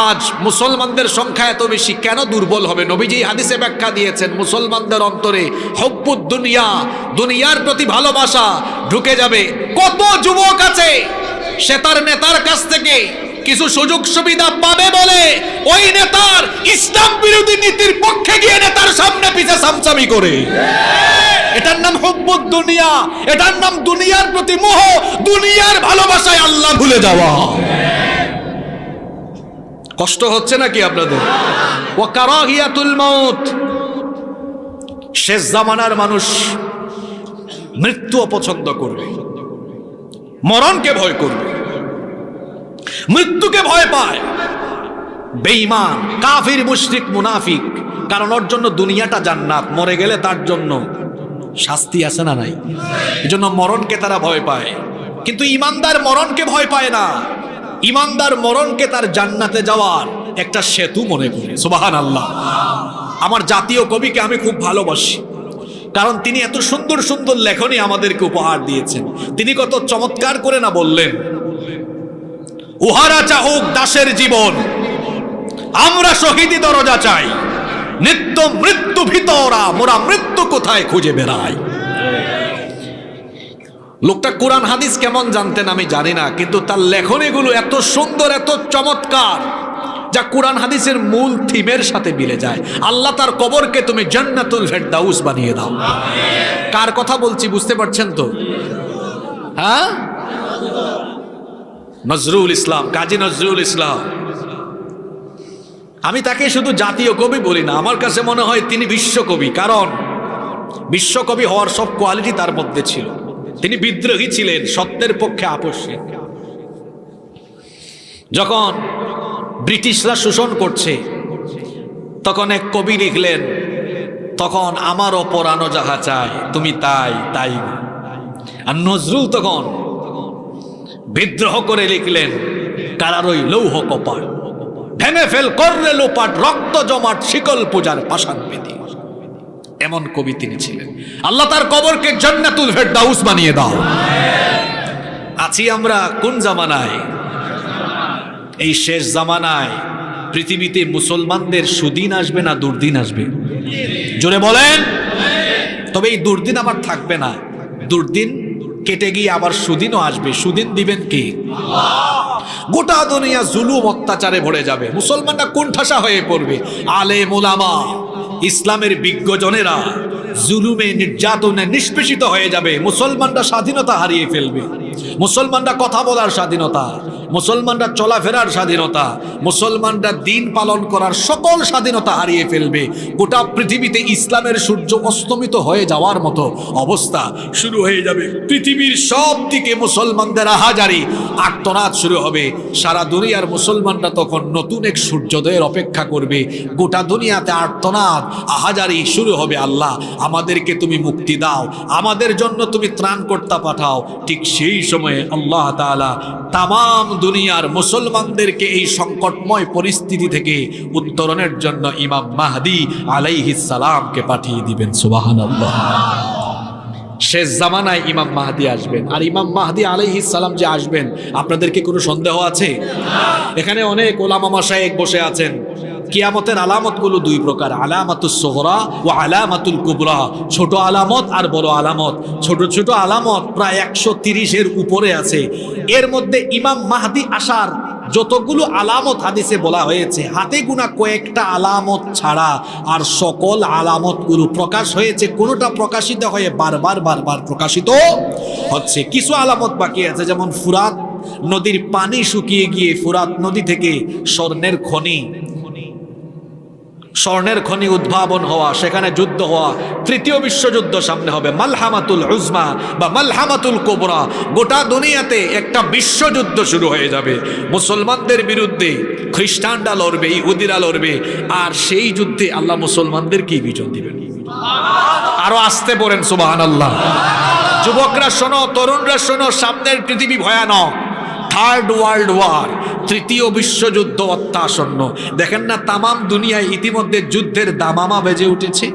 আজ মুসলমানদের সংখ্যা এত বেশি কেন দুর্বল হবে? নবীজি হাদিসে ব্যাখ্যা দিয়েছেন, মুসলমানদের অন্তরে হুব্বুদ দুনিয়া, দুনিয়ার প্রতি ভালোবাসা ঢুকে যাবে। কত যুবক আছে সে তার নেতার কাছ থেকে কিছু সুযোগ সুবিধা পাবে বলে ওই নেতার ইসলাম বিরোধী নীতির পক্ষে গিয়ে নেতার সামনে পিছে সামসামি করে। এটার নাম হুব্বুদ দুনিয়া, এটার নাম দুনিয়ার প্রতি মোহ, দুনিয়ার ভালোবাসায় আল্লাহ ভুলে যাওয়া। কষ্ট হচ্ছে নাকি আপনাদের? ওয়া কারাহিয়াতুল মাউত, শেষ জামানার মানুষ মৃত্যু অপছন্দ করবে, মরণকে ভয় করবে, মৃত্যুকে ভয় পায়। বেঈমান, কাফির, মুশরিক, মুনাফিক, কারণ ওর জন্য দুনিয়াটা জান্নাত, মরে গেলে তার জন্য শাস্তি আছে না নাই? এজন্য মরণকে তারা ভয় পায়। কিন্তু ঈমানদার মরণকে ভয় পায় না, ঈমানদার মরণকে তার জান্নাতে যাওয়ার একটা সেতু মনে করে। সুবহানাল্লাহ। আমার জাতীয় কবিকে আমি খুব ভালোবাসি, কারণ তিনি এত সুন্দর সুন্দর লেখনী আমাদেরকে উপহার দিয়েছেন। তিনি কত চমৎকার করে না বললেন, উহারা চাহুক দাসের জীবন, আমরা শহীদি দরজা চাই, নিত্য মৃত্যু ভিতরা, মোরা মৃত্যু কোথায় খুঁজে বেড়াই। লোকটা কোরআন হাদিস কেমন জানতেন আমি জানি না, কিন্তু তার লেখনীগুলো এত সুন্দর, এত চমৎকার, যা কোরআন হাদিসের মূল থিমের সাথে মিলে যায়। আল্লাহ তার কবরকে তুমি জান্নাতুল ফেরদাউস বানিয়ে দাও। কার কথা বলছি বুঝতে পারছেন তো? হ্যাঁ, নজরুল ইসলাম, কাজী নজরুল ইসলাম। আমি তাকে শুধু জাতীয় কবি বলি না, আমার কাছে মনে হয় তিনি বিশ্বকবি, কারণ বিশ্বকবি হওয়ার সব কোয়ালিটি তার মধ্যে ছিল। তিনি বিদ্রোহী ছিলেন, সত্যের পক্ষে আপোষহীন। যখন ব্রিটিশরা শোষণ করছে তখন এক কবি লিখলেন, তখন আমারও পরানো যাহা চাই তুমি তাই তাই। আর নজরুল তখন বিদ্রোহ করে লিখলেন, কারারই লৌহ কপাট, ভেঙে ফেল করলে লোপাট, রক্ত জমাট শিকল পূজার পাষাণ বেদী। এমন কবি তিনি ছিলেন। আল্লাহ তার কবরকে জান্নাতুল ফেরদাউস বানিয়ে দাও। আছি আমরা কোন জামানায়? এই শেষ জামানায় পৃথিবীতে মুসলমানদের সুদিন আসবে না দুর্দিন আসবে? জোরে বলেন। তবে এই দুর্দিন আবার থাকবে না, দুর্দিন কেটে গিয়ে আবার সুদিনও আসবে। সুদিন দিবেন কে? গোটা দুনিয়া জুলুম অত্যাচারে ভরে যাবে, মুসলমানরা কোণঠাসা হয়ে পড়বে। আলেম ওলামা, ইসলামের বিজ্ঞজনেরা জুলুমে নির্যাতনে নিষ্পেষিত হয়ে যাবে। মুসলমানরা স্বাধীনতা হারিয়ে ফেলবে, মুসলমানরা কথা বলার স্বাধীনতা, মুসলমানরা চলাফেরার স্বাধীনতা, মুসলমানরা দিন পালন করার সকল স্বাধীনতা হারিয়ে ফেলবে। গোটা পৃথিবীতে ইসলামের সূর্য অস্তমিত হয়ে যাওয়ার মতো অবস্থা শুরু হয়ে যাবে। পৃথিবীর সব দিকে মুসলমানদের আহাজারি, আর্তনাদ শুরু হবে। সারা দুনিয়ার মুসলমানরা তখন নতুন এক সূর্যোদয়ের অপেক্ষা করবে। গোটা দুনিয়াতে আর্তনাদ, আহাজারি শুরু হবে। আল্লাহ আমাদেরকে তুমি মুক্তি দাও, আমাদের জন্য তুমি ত্রাণকর্তা পাঠাও। ঠিক সেই সময়ে আল্লাহ তাআলা তামাম দুনিয়ার মুসলমানদেরকে এই সংকটময় পরিস্থিতি থেকে উত্তরণের জন্য ইমাম মাহদী আলাইহিস সালামকে পাঠিয়ে দিবেন। সুবহানাল্লাহ। শেষ জামানায় ইমাম মাহদী আসবেন। আর ইমাম মাহদী আলাইহিস সালাম যে আসবেন, আপনাদেরকে কোনো সন্দেহ আছে? এখানে অনেক ওলামা মাশায়েখ বসে আছেন। কিয়ামতের আলামতগুলো দুই প্রকার, আলামাতুস সুগরা ও আলামাতুল কুবরা। ছোট আলামত আর বড় আলামত। ছোট ছোট আলামত প্রায় 130-এর উপরে আছে। এর মধ্যে ইমাম মাহদী আসার যতগুলো আলামত হাদিসে বলা হয়েছে, হাতে গোনা কয়েকটা আলামত ছাড়া আর সকল আলামতগুলো প্রকাশ হয়েছে। কোনোটা প্রকাশিত হয়ে বারবার প্রকাশিত হচ্ছে। কিছু আলামত বাকি আছে, যেমন ফুরাত নদীর পানি শুকিয়ে গিয়ে ফুরাত নদী থেকে স্বর্ণের খনি উদ্ভাবন হওয়া, সেখানে যুদ্ধ হওয়া। তৃতীয় বিশ্বযুদ্ধ সামনে হবে, মালহামাতুল উজমা বা মালহামাতুল কুবরা। গোটা দুনিয়াতে একটা বিশ্বযুদ্ধ শুরু হয়ে যাবে। মুসলমানদের বিরুদ্ধে খ্রিস্টানরা লড়বে, ইহুদিরা লড়বে, আর সেই যুদ্ধে আল্লাহ মুসলমানদেরকেই বিজয় দিবেন। আরো আসতে পড়েন সুবহানাল্লাহ। যুবকরা শোনো, তরুণরা শোনো, সামনের পৃথিবী ভয়ানক। থার্ড ওয়ার্ল্ড ওয়ার, তৃতীয় বিশ্বযুদ্ধ অত্যাসন্ন। দেখেন না, তামাম দুনিয়ায় ইতিমধ্যে যুদ্ধের দামামা বেজে উঠেছে।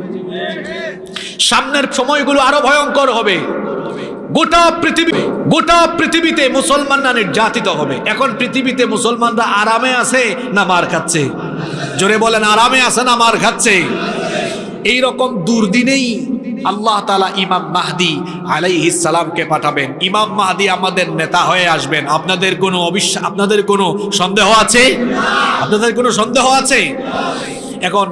সামনের সময়গুলো আরো ভয়ঙ্কর হবে। গোটা পৃথিবীতে মুসলমানরা নির্যাতিত হবে। এখন পৃথিবীতে মুসলমানরা আরামে আছে না মার খাচ্ছে? জোরে বলেন, আরামে আছে না মার খাচ্ছে? এইরকম দুর্দিনেই আল্লাহ তাআলা ইমাম মাহদি আলাইহিস সালামকে পাঠাবেন। ইমাম মাহদি আমাদের নেতা হয়ে আসবেন। আপনাদের কোনো সন্দেহ আছে? আপনাদের কোনো সন্দেহ আছে? এখন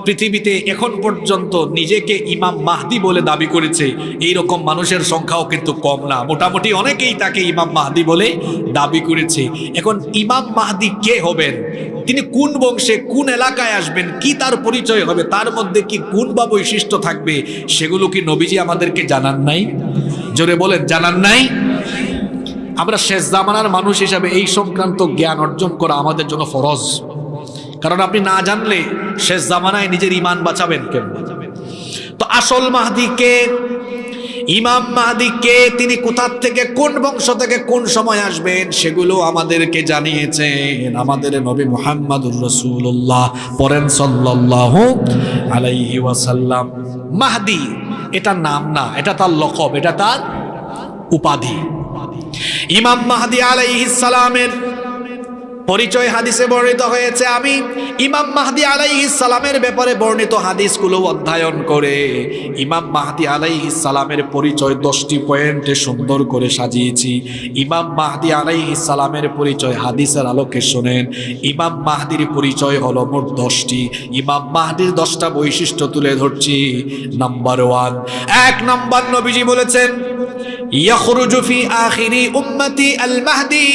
পৃথিবীতে এখন পর্যন্ত নিজেকে ইমাম মাহদি বলে দাবি করেছে এইরকম মানুষের সংখ্যাও কিন্তু কম না। মোটামুটি অনেকেই তাকে ইমাম মাহদি বলে দাবি করেছে। এখন ইমাম মাহদি কে হবেন, তিনি কোন বংশে, কোন এলাকায় আসবেন, কি তার পরিচয় হবে, তার মধ্যে কি গুণ বা বৈশিষ্ট্য থাকবে, সেগুলো কি নবীজি আমাদেরকে জানান নাই? জোরে বলেন, জানান নাই? আমরা শেষ জামানার মানুষ হিসাবে এই সংক্রান্ত জ্ঞান অর্জন করা আমাদের জন্য ফরজ। কারণ আপনি না জানলে শেষ জামানায় নিজের ঈমান বাঁচাবেন কেমন? তো আসল মাহদি কে, ইমাম মাহদি কে, তিনি কোথা থেকে, কোন বংশ থেকে, কোন সময় আসবেন, সেগুলো আমাদেরকে জানিয়েছেন আমাদের নবী মুহাম্মদুর রাসূলুল্লাহ। পড়েন সাল্লাল্লাহু আলাইহি ওয়াসাল্লাম। মাহদি এটা নাম না, এটা তার লকব, এটা তার উপাধি। ইমাম মাহদি আলাইহিস সালামের পরিচয় হাদিসে বর্ণিত হয়েছে। আমি ইমাম মাহদি আলাইহিস সালামের ব্যাপারে বর্ণিত হাদিসগুলো অধ্যয়ন করে ইমাম মাহদি আলাইহিস সালামের পরিচয় 10টি পয়েন্টে সুন্দর করে সাজিয়েছি। ইমাম মাহদি আলাইহিস সালামের পরিচয় হাদিসের আলোকে শোনেন। ইমাম মাহদির পরিচয় হলো মোট 10টি। ইমাম মাহদির 10টা বৈশিষ্ট্য তুলে ধরছি। নাম্বার 1, 1 নম্বর, নবীজি বলেছেন ইয়াখরুজু ফি আখিরি উম্মতি আল মাহদি,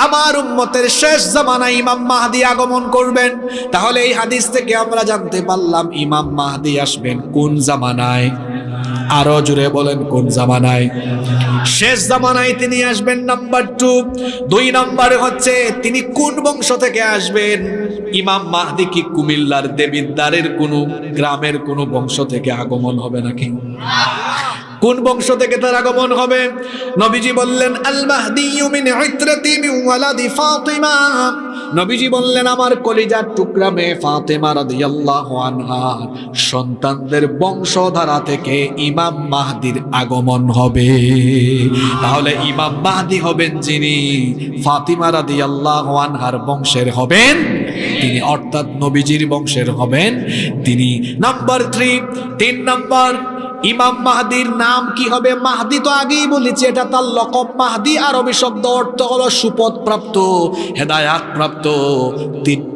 আমার উম্মতের শেষ জামানায় ইমাম মাহদি আগমন করবেন। তাহলে এই হাদিস থেকে আমরা জানতে পারলাম ইমাম মাহদি আসবেন কোন জামানায়? আরো জোরে বলেন, কোন জামানায়? শেষ জামানায় তিনি আসবেন। নাম্বার 2, 2 নম্বর হচ্ছে তিনি কোন বংশ থেকে আসবেন? ইমাম মাহদি কি কুমিল্লার দেবিদ্বারের কোন গ্রামের কোন বংশ থেকে আগমন হবে নাকি? কোন বংশ থেকে তার আগমন হবে? নবীজি বললেন আল মাহদিয়্যু মিন ইত্রাতি মিন ওয়ালাদি ফাতিমা। নবীজি বললেন আমার কলিজার টুকরা মেয়ে ফাতেমা রাদিয়াল্লাহু আনহা সন্তানদের বংশধারা থেকে ইমাম মাহদির আগমন হবে। তাহলে ইমাম মাহদি হবেন যিনি ফাতিমা রাদিয়াল্লাহু আনহার বংশের হবেন তিনি, অর্থাৎ নবীজির বংশের হবেন তিনি। নাম্বার 3, 3 নম্বর, ইমাম মাহদির নাম কি হবে? মাহদি তো আগেই বলেছি, এটা তার লকব। মাহদি আরবি শব্দ, অর্থ হলো সুপথ প্রাপ্ত, হেদায়াত প্রাপ্ত।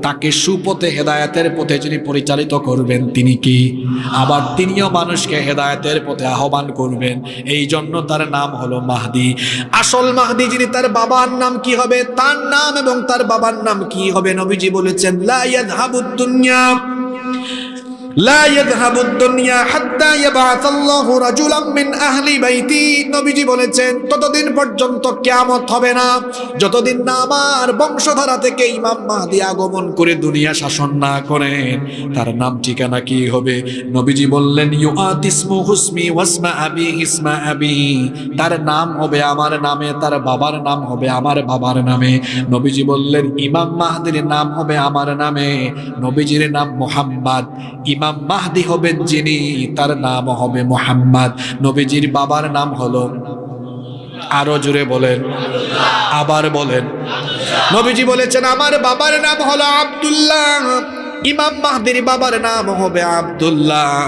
তাকে সুপথে, হেদায়াতের পথে যিনি পরিচালিত করবেন তিনি কি? আবার তিনিও মানুষকে হেদায়াতের পথে আহ্বান করবেন, এই জন্য তার নাম হলো মাহদি। আসল মাহদি যিনি, তার বাবার নাম কি হবে? তার নাম এবং তার বাবার নাম কি হবে? নবীজি বলেছেন লা ইয়াযহাবুদ দুনিয়া লা ইয়াযহাবুদ দুনিয়া হাত্তা ইয়াবআসাল্লাহু রাজুলাম মিন আহলি বাইতি। নবীজি বলেছেন ততদিন পর্যন্ত কিয়ামত হবে না যতদিন না আমার বংশধারা থেকে ইমাম মাহদি আগমন করে দুনিয়া শাসন না করেন। তার নাম ঠিকানা কি হবে? নবীজি বললেন ইউআতিসমু হুসমি ওয়াসমা আবি ইসমা আবি, তার নাম হবে আমার নামে, তার বাবার নাম হবে আমার বাবার নামে। নবীজি বললেন ইমাম মাহদির নাম হবে আমার নামে, নবীজির নাম মুহাম্মদ। ইমাম মাহদি হবেন যিনি, তার নাম হবে মুহাম্মদ। নবীজির বাবার নাম হলো, আরো জোরে বলেন, আবার বলেন। নবীজি বলেছেন আমার বাবার নাম হলো আব্দুল্লাহ, ইমাম মাহদির বাবার নাম হবে আব্দুল্লাহ।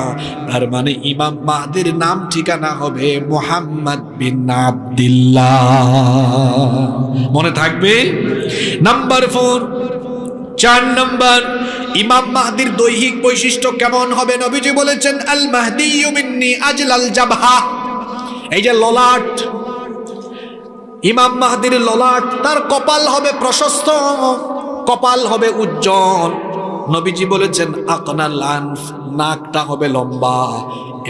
তার মানে ইমাম মাহদির নাম ঠিকানা হবে মুহাম্মদ বিন আব্দুল্লাহ। মনে থাকবে? নাম্বার 4, 4 নম্বর, ইমাম মাহদির দৈহিক বৈশিষ্ট্য কেমন হবে? নবীজি বলেছেন আল মাহদিয়্যু মিন্নি আজলাল জাবহা, এই যে ললাট, ইমাম মাহদির ললাট, তার কপাল হবে প্রশস্ত, কপাল হবে উজ্জ্বল। নবীজি বলেছেন আকনাল আনফ, নাকটা হবে লম্বা।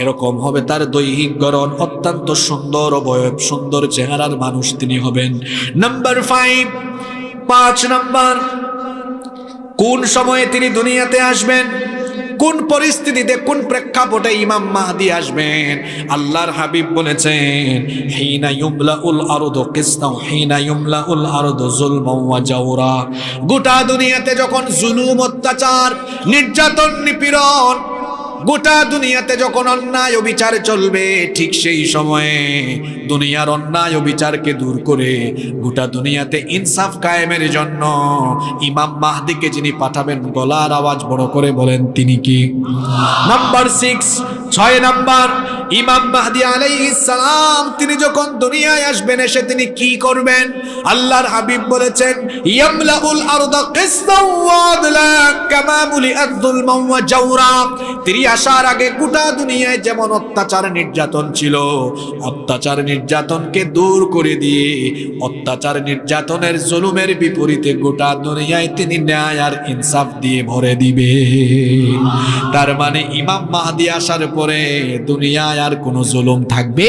এরকম হবে তার দৈহিক গড়ন, অত্যন্ত সুন্দর অবয়ব, সুন্দর চেহারার মানুষ তিনি হবেন। নাম্বার 5, 5 নম্বর, কোন সময়ে তিনি দুনিয়াতে আসবেন, কোন পরিস্থিতিতে, কোন প্রেক্ষাপটে ইমাম মাহদি আসবেন? আল্লাহর হাবিব বলেছেন হিনা ইউমলাউল আরদু কিসতাও হিনা ইউমলাউল আরদু যুলমান ওয়া জাওরা, গোটা দুনিয়াতে যখন জুলুম, অত্যাচার, নির্যাতন, নিপীড়ন গোটা দুনিয়াতে যখন অন্যায় ও বিচার চলবে, ঠিক সেই সময়ে দুনিয়ার অন্যায় ও বিচারকে দূর করে গোটা দুনিয়াতে ইনসাফ কায়েমের জন্য ইমাম মাহদিকে যিনি পাঠাবেন, গলার আওয়াজ বড় করে বলেন তিনি কি? নাম্বার 6, 6 নাম্বার, ইমাম মাহদি আলাইহিস সালাম তিনি যখন দুনিয়ায় আসবেন, এসে তিনি কি করবেন? আল্লাহর হাবিব বলেছেন, ইয়ামলাউল আরদা কিসতাও ওয়া আদলা কামা মুলিআত যুলমান ওয়া জাওরা। তিনি আসার আগে গোটা দুনিয়ায় যেমন অত্যাচার নির্যাতন ছিল, অত্যাচার নির্যাতনকে দূর করে দিয়ে অত্যাচার নির্যাতনের জুলুমের বিপরীতে গোটা দুনিয়ায় তিনি ন্যায় আর ইনসাফ দিয়ে ভরে দিবে। তার মানে ইমাম মাহদি আসার পরে দুনিয়ায় আর কোনো জুলুম থাকবে।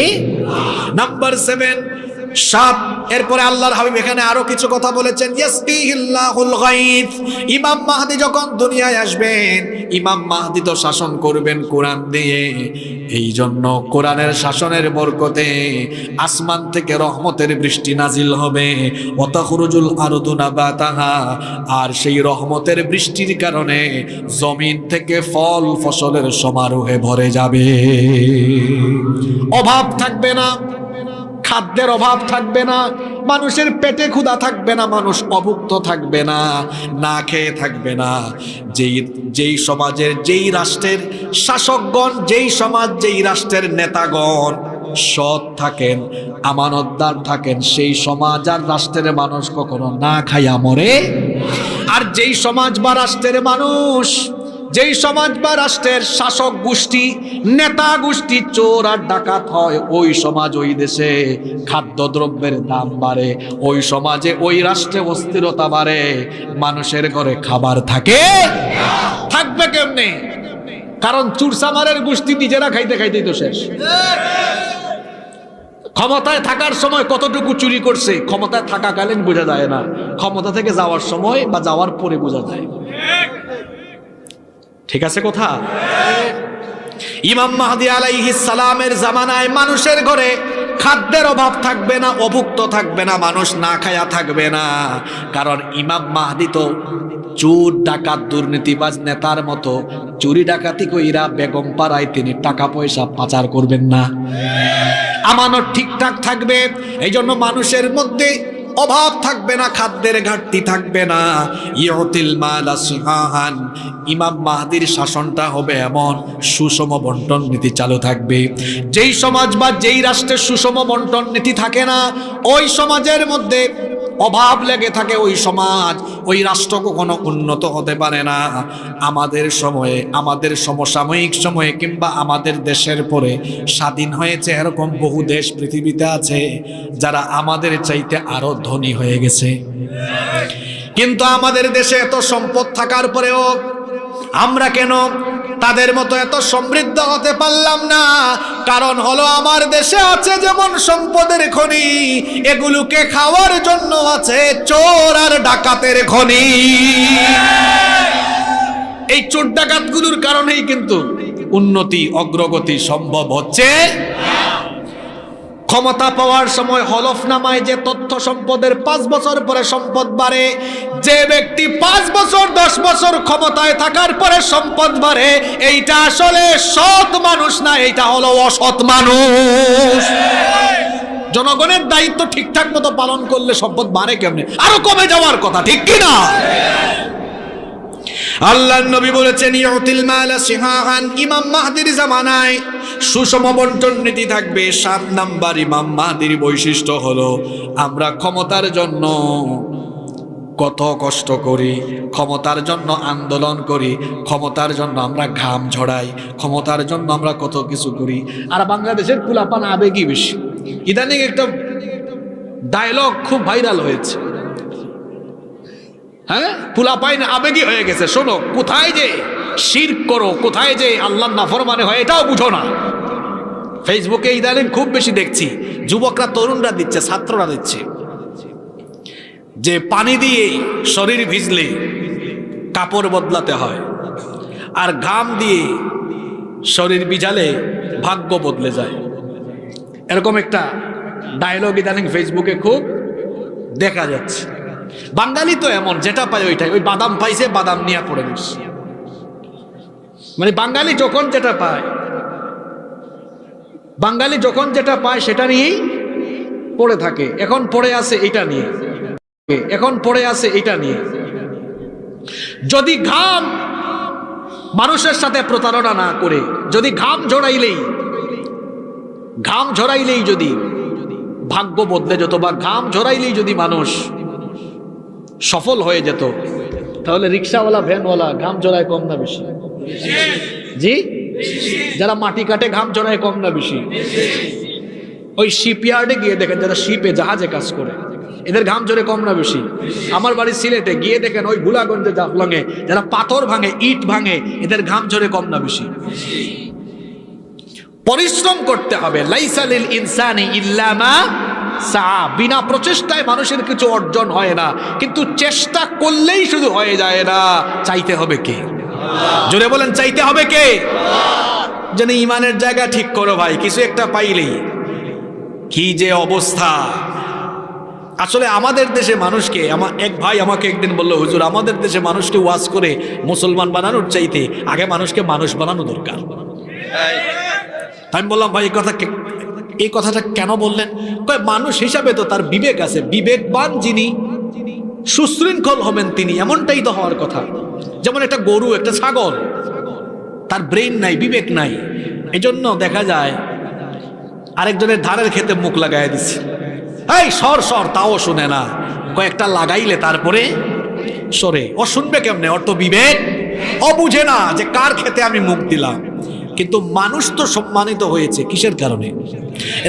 নাম্বার 7, 7, এরপরে আল্লাহর হাবিব এখানে আরো কিছু কথা বলেছেন, ইয়াসকিহিল্লাহুল গায়থ। ইমাম মাহদি যখন দুনিয়ায় আসবেন, ইমাম মাহদি তো শাসন করবেন কোরআন দিয়ে। এই জন্য কোরআনের শাসনের বরকতে আসমান থেকে রহমতের বৃষ্টি নাজিল হবে, ওয়াতাখরুজুল আরদু নাবাতাহা, আর সেই রহমতের বৃষ্টির কারণে জমিন থেকে ফল ফসলের সমারোহে ভরে যাবে। অভাব থাকবে না, খাদ্যের অভাব থাকবে না, মানুষের পেটে ক্ষুধা থাকবে না, মানুষ অভুক্ত থাকবে না, না খেয়ে থাকবে না। যেই সমাজের, যেই রাষ্ট্রের শাসকগণ, যেই সমাজ, যেই রাষ্ট্রের নেতাগণ সৎ থাকেন, আমানতদার থাকেন, সেই সমাজ আর রাষ্ট্রের মানুষ কখনো না খাইয়া মরে। আর যেই সমাজ বা রাষ্ট্রের মানুষ, যেই সমাজ বা রাষ্ট্রের শাসক গোষ্ঠী, নেতা গোষ্ঠী চোর আর ডাকাত হয়, ওই সমাজ, ওই দেশে খাদ্যদ্রব্যের দাম বাড়ে, ওই সমাজে, ওই রাষ্ট্রে অস্থিরতা বাড়ে, মানুষের ঘরে খাবার থাকবে কেমনে? কারণ চুরসামারের গোষ্ঠী নিজেরা খাইতে খাইতেই তো শেষ। ক্ষমতায় থাকার সময় কতটুকু চুরি করছে ক্ষমতায় থাকাকালীন বোঝা যায় না, ক্ষমতা থেকে যাওয়ার সময় বা যাওয়ার পরে বোঝা যায়। ঠিক আছে কথা? ইমাম মাহদি আলাইহিস সালামের জামানায় মানুষের ঘরে খাদ্যের অভাব থাকবে না, অভুক্ত থাকবে না, মানুষ না খায়া থাকবে না। কারণ ইমাম মাহদি তো চোর ডাকাত দুর্নীতিবাজ নেতার মতো চুরি ডাকাতি কইরা বেগম পাড়ায় তিনি টাকা পয়সা পাচার করবেন না। আমানত ঠিকঠাক থাকবে, এই জন্য মানুষের মধ্যে অভাব থাকবে না, খাদ্যের ঘাটতি থাকবে না। ইউতিল মালা সিহাহান, ইমাম মাহদির শাসনটা হবে এমন, সুষম বন্টন নীতি চালু থাকবে। যেই সমাজ বা যেই রাষ্ট্রের সুষম বন্টন নীতি থাকে না, ওই সমাজের মধ্যে অভাব লেগে থাকে, ওই সমাজ, ওই রাষ্ট্র কখনো উন্নত হতে পারে না। আমাদের সময়ে, আমাদের সমসাময়িক সময়ে কিংবা আমাদের দেশের পরে স্বাধীন হয়েছে এরকম বহু দেশ পৃথিবীতে আছে যারা আমাদের চাইতে আরো ধনী হয়ে গেছে। কিন্তু আমাদের দেশে এত সম্পদ থাকার পরেও আমরা কেন তাদের মতো এত সমৃদ্ধ হতে পারলাম না? কারণ হলো আমার দেশে আছে যেমন সম্পদের খনি, এগুলোকে খাওয়ার জন্য আছে চোর আর ডাকাতের খনি। এই চোর ডাকাতগুলোর কারণেই কিন্তু উন্নতি, অগ্রগতি সম্ভব হচ্ছে। ক্ষমতা পাওয়ার সময় হলফনামায় যে তথ্য সম্পদের 5 বছর পরে সম্পদ বাড়ে, যে ব্যক্তি 5 বছর 10 বছর ক্ষমতায় থাকার পরে সম্পদ বাড়ে, এইটা আসলে সৎ মানুষ না, এইটা হলো অসৎ মানুষ। জনগণের দায়িত্ব ঠিকঠাক মতো পালন করলে সম্পদ বাড়ে কেমনে? আরো কমে যাওয়ার কথা, ঠিক কিনা? আল্লাহর নবী বলেছেন, ইউতিল মালা সিহাহান, ইমাম মাহদির জামানায় সুষম বন্টন নীতি থাকবে। 7 নাম্বার ইমাম মাহদির বৈশিষ্ট্য হলো, আমরা ক্ষমতার জন্য কত কষ্ট করি, ক্ষমতার জন্য আন্দোলন করি, ক্ষমতার জন্য আমরা ঘাম ঝরাই, ক্ষমতার জন্য আমরা কত কিছু করি। আর বাংলাদেশের কুলাপান আবেগই বেশি। ইদানিং একটা ডায়লগ খুব ভাইরাল হয়েছে, হ্যাঁ, পোলাপাইন আবেগী হয়ে গেছে। শোনো, কোথায় যে শিরক করো, কোথায় যে আল্লাহর নাফরমানি হয়, এটাও বুঝো না। ফেসবুকে ইদানিং খুব বেশি দেখছি, যুবকরা, তরুণরা দিচ্ছে, ছাত্ররা দিচ্ছে যে পানি দিয়ে শরীর ভিজলে কাপড় বদলাতে হয়, আর ঘাম দিয়ে শরীর ভিজালে ভাগ্য বদলে যায়। এরকম একটা ডায়লগ ইদানিং ফেসবুকে খুব দেখা যাচ্ছে। বাঙালি তো এমন, যেটা পায় ওইটাই, ওই বাদাম পাইছে, বাদাম নিয়ে পড়ে গেছে। মানে বাঙালি যখন যেটা পায় সেটা নিয়েই পড়ে থাকে। এখন পড়ে আছে এটা নিয়ে যদি ঘাম মানুষের সাথে প্রতারণা না করে, যদি ঘাম ঝরাইলেই যদি ভাগ্য বদলে যেত, বা ঘাম ঝরাইলেই যদি মানুষ সফল হয়ে যেত, তাহলে রিক্সাওয়ালা ভ্যানওয়ালা ঘাম ঝরায় কম না বেশি? জি, যারা মাটি কাটে ঘাম ঝরায় কম না বেশি? ওই শিপইয়ার্ডে গিয়ে দেখেন, যারা শিপে জাহাজে কাজ করে, এদের ঘাম ঝরে কম না বেশি? আমার বাড়ি সিলেটে গিয়ে দেখেন, ওই ভুলাগঞ্জে জাফলংয়ে যারা পাথর ভাঙে, ইট ভাঙে, এদের ঘাম ঝরে কম না বেশি? পরিশ্রম করতে হবে। লাইসা লিল ইনসানি ইল্লা মা সা। বিনা প্রচেষ্টায় মানুষের কিছু অর্জন হয় না, কিন্তু চেষ্টা করলেই শুধু হয়ে যায় না। চাইতে হবে কে? জোরে বলেন, চাইতে হবে কে? যেন ইমানের জায়গা ঠিক করো ভাই, কিছু একটা পাইলেই। কি যে অবস্থা! আসলে আমাদের দেশে মানুষকে, আমার এক ভাই আমাকে একদিন বললো, হুজুর আমাদের দেশে মানুষকে ওয়াজ করে মুসলমান বানানোর চাইতে আগে মানুষকে মানুষ বানানো দরকার। আমি বললাম, ভাই এই কথাটা কেন বললেন? কয়, মানুষ হিসাবে তো তার বিবেক আছে, বিবেকবান যিনি সুশৃঙ্খল হবেন তিনি, এমনটাই তো হওয়ার কথা। যেমন একটা গরু, একটা ছাগল, তার ব্রেন নাই, বিবেক নাই, এজন্য দেখা যায় আরেকজনের ধারের খেতে মুখ লাগাই দিচ্ছে, এই সর, তাও শুনে না। কয়েকটা লাগাইলে তারপরে সরে। ও শুনবে কেমনে? ওর তো বিবেক, ও বুঝে না যে কার খেতে আমি মুখ দিলাম। কিন্তু মানুষ তো সম্মানিত হয়েছে কিসের কারণে?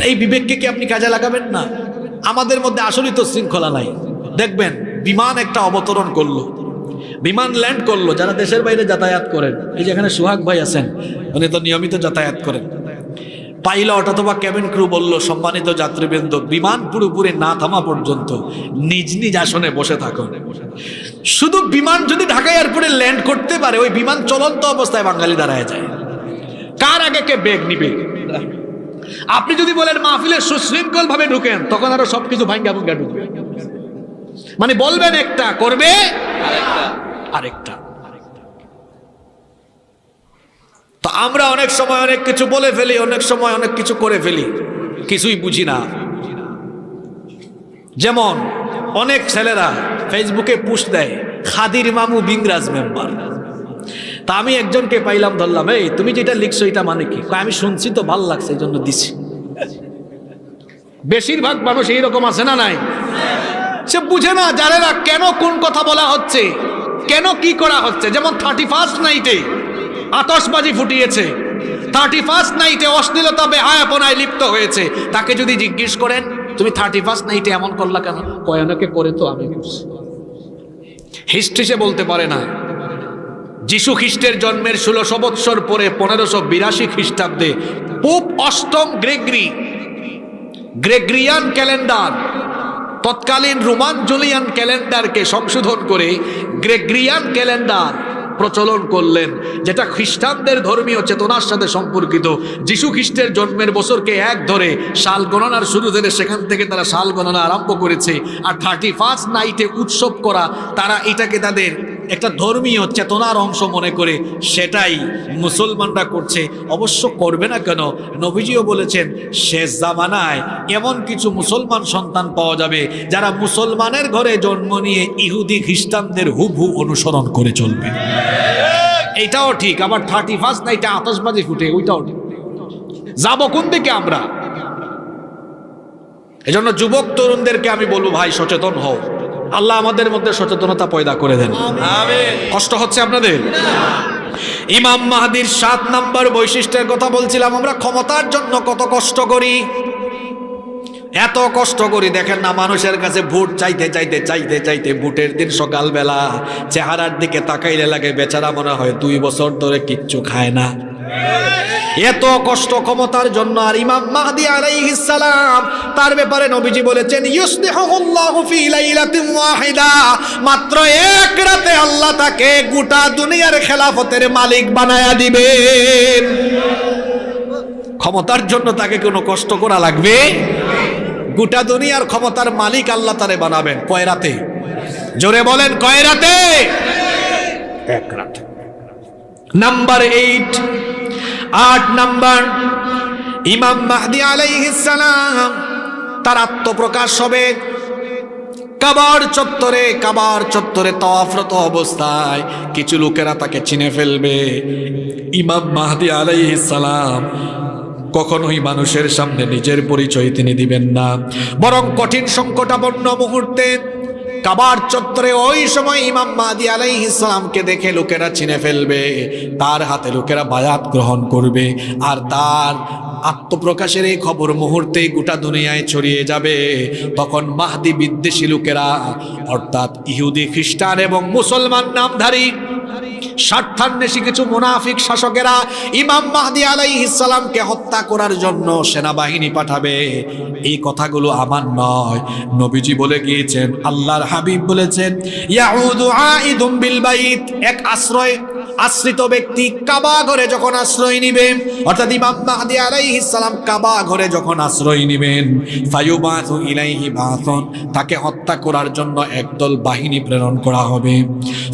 এই বিবেককে কি আপনি কাজে লাগাবেন না? আমাদের মধ্যে আসলেই তো শৃঙ্খলা নাই। দেখবেন বিমান একটা অবতরণ করলো, বিমান ল্যান্ড করলো, যারা দেশের বাইরে যাতায়াত করেন, এই যেখানে সোহাগ ভাই আছেন, উনি তো নিয়মিত যাতায়াত করেন, পাইলট অথবা ক্যাবিন ক্রু বলল, সম্মানিত যাত্রীবৃন্দ, বিমান পুরোপুরি না থামা পর্যন্ত নিজ নিজ আসনে বসে থাকুন। শুধু বিমান যদি ঢাকা এয়ারপোর্টে ল্যান্ড করতে পারে, ওই বিমান চলন্ত অবস্থায় বাঙালি দাঁড়ায় যায়। কার আগে কে বেগ নিবে? আপনি যদি বলেন মাহফিলে সুশৃঙ্খল ভাবে ঢুকেন, তখন আরো সবকিছু ভাঙ্গা ভাঙ্গা ঢুকবে। মানে বলবেন একটা, করবে আরেকটা। তো আমরা অনেক সময় অনেক কিছু বলে ফেলি, অনেক সময় অনেক কিছু করে ফেলি, কিছুই বুঝি না। যেমন অনেক ছেলেরা ফেসবুকে পোস্ট দেয়, খাদির মামু বিংরাজ মেম্বার। তা আমি একজনকে পাইলাম, ধরলাম, এই তুমি যেটা লিখছো এটা মানে কি? আমি শুনছি তো ভাল লাগছে, এই জন্য দিছি। বেশিরভাগ মানুষ এইরকম আছে না নাই? সে বুঝে না, জানে না কেন কোন কথা বলা হচ্ছে, কেন কি করা হচ্ছে। যেমন 31st নাইটে আতশবাজি ফুটিয়েছে, 31st নাইটে অশ্লীলতা বেহায়াপনায় লিপ্ত হয়েছে। তাকে যদি জিজ্ঞেস করেন, তুমি 31st নাইটে এমন করলা কেন? কয়, অনেকে করে তো আমি করছি। হিস্ট্রি সে বলতে পারে না। যিশু খ্রিস্টের জন্মের 1600 বৎসর পরে 1582 খ্রিস্টাব্দে পোপ অষ্টম গ্রেগরিয়ান ক্যালেন্ডার, তৎকালীন রোমান জুলিয়ান ক্যালেন্ডারকে সংশোধন করে গ্রেগরিয়ান ক্যালেন্ডার প্রচলন করলেন, যেটা খ্রিস্টানদের ধর্মীয় চেতনার সাথে সম্পর্কিত। যিশু খ্রিস্টের জন্মের বছরকে এক ধরে সাল গণনার শুরু থেকে সেখান থেকে তারা সাল গণনা আরম্ভ করেছে। আর 31st নাইটে উৎসব করা, তারা এটাকে তাদের একটা ধর্মীয় চেতনার অংশ মনে করে সেটাই মুসলমানরা করছে। অবশ্য করবে না কেন? নবীজিও বলেছেন, শেষ জামানায় এমন কিছু মুসলমান সন্তান পাওয়া যাবে যারা মুসলমানের ঘরে জন্ম নিয়ে ইহুদি খ্রিস্টানদের হুবহু অনুসরণ করে চলবে। এটাও ঠিক। আবার 31st নাইটে আতশবাজি ফুটে, ওইটাও ঠিক। যাবো কোন দিকে আমরা? এজন্য যুবক তরুণদেরকে আমি বলবো, ভাই সচেতন হও। আল্লাহ আমাদের মধ্যে সচেতনতা পয়দা করে দেন। কষ্ট হচ্ছে আপনাদের? ইমাম মাহদির 7 নম্বর বৈশিষ্ট্যের কথা বলছিলাম। আমরা ক্ষমতার জন্য কত কষ্ট করি, এত কষ্ট করি। দেখেন না, মানুষের কাছে ভোট চাইতে চাইতে চাইতে চাইতে ভোটের দিন সকালবেলা চেহারার দিকে তাকাইলে লাগে বেচারা মনে হয় 2 বছর ধরে কিচ্ছু খায় না। এত কষ্ট ক্ষমতার জন্য। আর ইমাম মাহদি আলাইহিস সালাম, তার ব্যাপারে নবীজি বলেছেন, ইউসলিহুল্লাহু ফি লাইলাতিন ওয়াহিদা, মাত্র এক রাতে আল্লাহ তাকে গোটা দুনিয়ার খেলাফতের মালিক বানায়া দিবেন। ক্ষমতার জন্য তাকে কোনো কষ্ট করা লাগবে? গোটা দুনিয়ার ক্ষমতার মালিক আল্লাহ তারে বানাবেন কয় রাতে? জোরে বলেন, কয় রাতে? এক রাতে। নাম্বার 8, 8 নাম্বার, ইমাম মাহদী আলাইহিস সালাম তার আত্মপ্রকাশ হবে কাবার চত্বরে তাওয়াফরত অবস্থায়। কিছু লোকেরা তাকে চিনে ফেলবে। ইমাম মাহদী আলাইহিস সালাম কখনোই মানুষের সামনে নিজের পরিচয় তিনি দিবেন না, বরং কঠিন সংকটাপন্ন মুহূর্তে কাবার চত্বরে ওই সময় ইমাম মাহদী আলাইহিস সালামকে দেখে লোকেরা চিনে ফেলবে, তার হাতে লোকেরা বায়াত গ্রহণ করবে, আর তার আত্মপ্রকাশের এই খবর মুহূর্তেই গোটা দুনিয়ায় ছড়িয়ে যাবে। তখন মাহদী বিদ্বেষী লোকেরা, অর্থাৎ ইহুদি, খ্রিস্টান এবং মুসলমান নামধারী স্বার্থান্বেষী কিছু মুনাফিক শাসকেরা ইমাম মাহদী আলাইহিস সালামকে হত্যা করার জন্য সেনাবাহিনী পাঠাবে। এই কথাগুলো আমার নয়, নবীজি বলে গিয়েছেন, আল্লাহর হাবিব বলেছেন, ইয়াউদু আইদুম বিল বাইত, এক আশ্রিত ব্যক্তি কাবা ঘরে যখন আশ্রয় নিবে, অর্থাৎ ইমাম মাহদী আলাইহিস সালাম কাবা ঘরে যখন আশ্রয় নিবেন, ফায়ুবাসু ইলাইহি বাসুন, তাকে হত্যা করার জন্য একদল বাহিনী প্রেরণ করা হবে।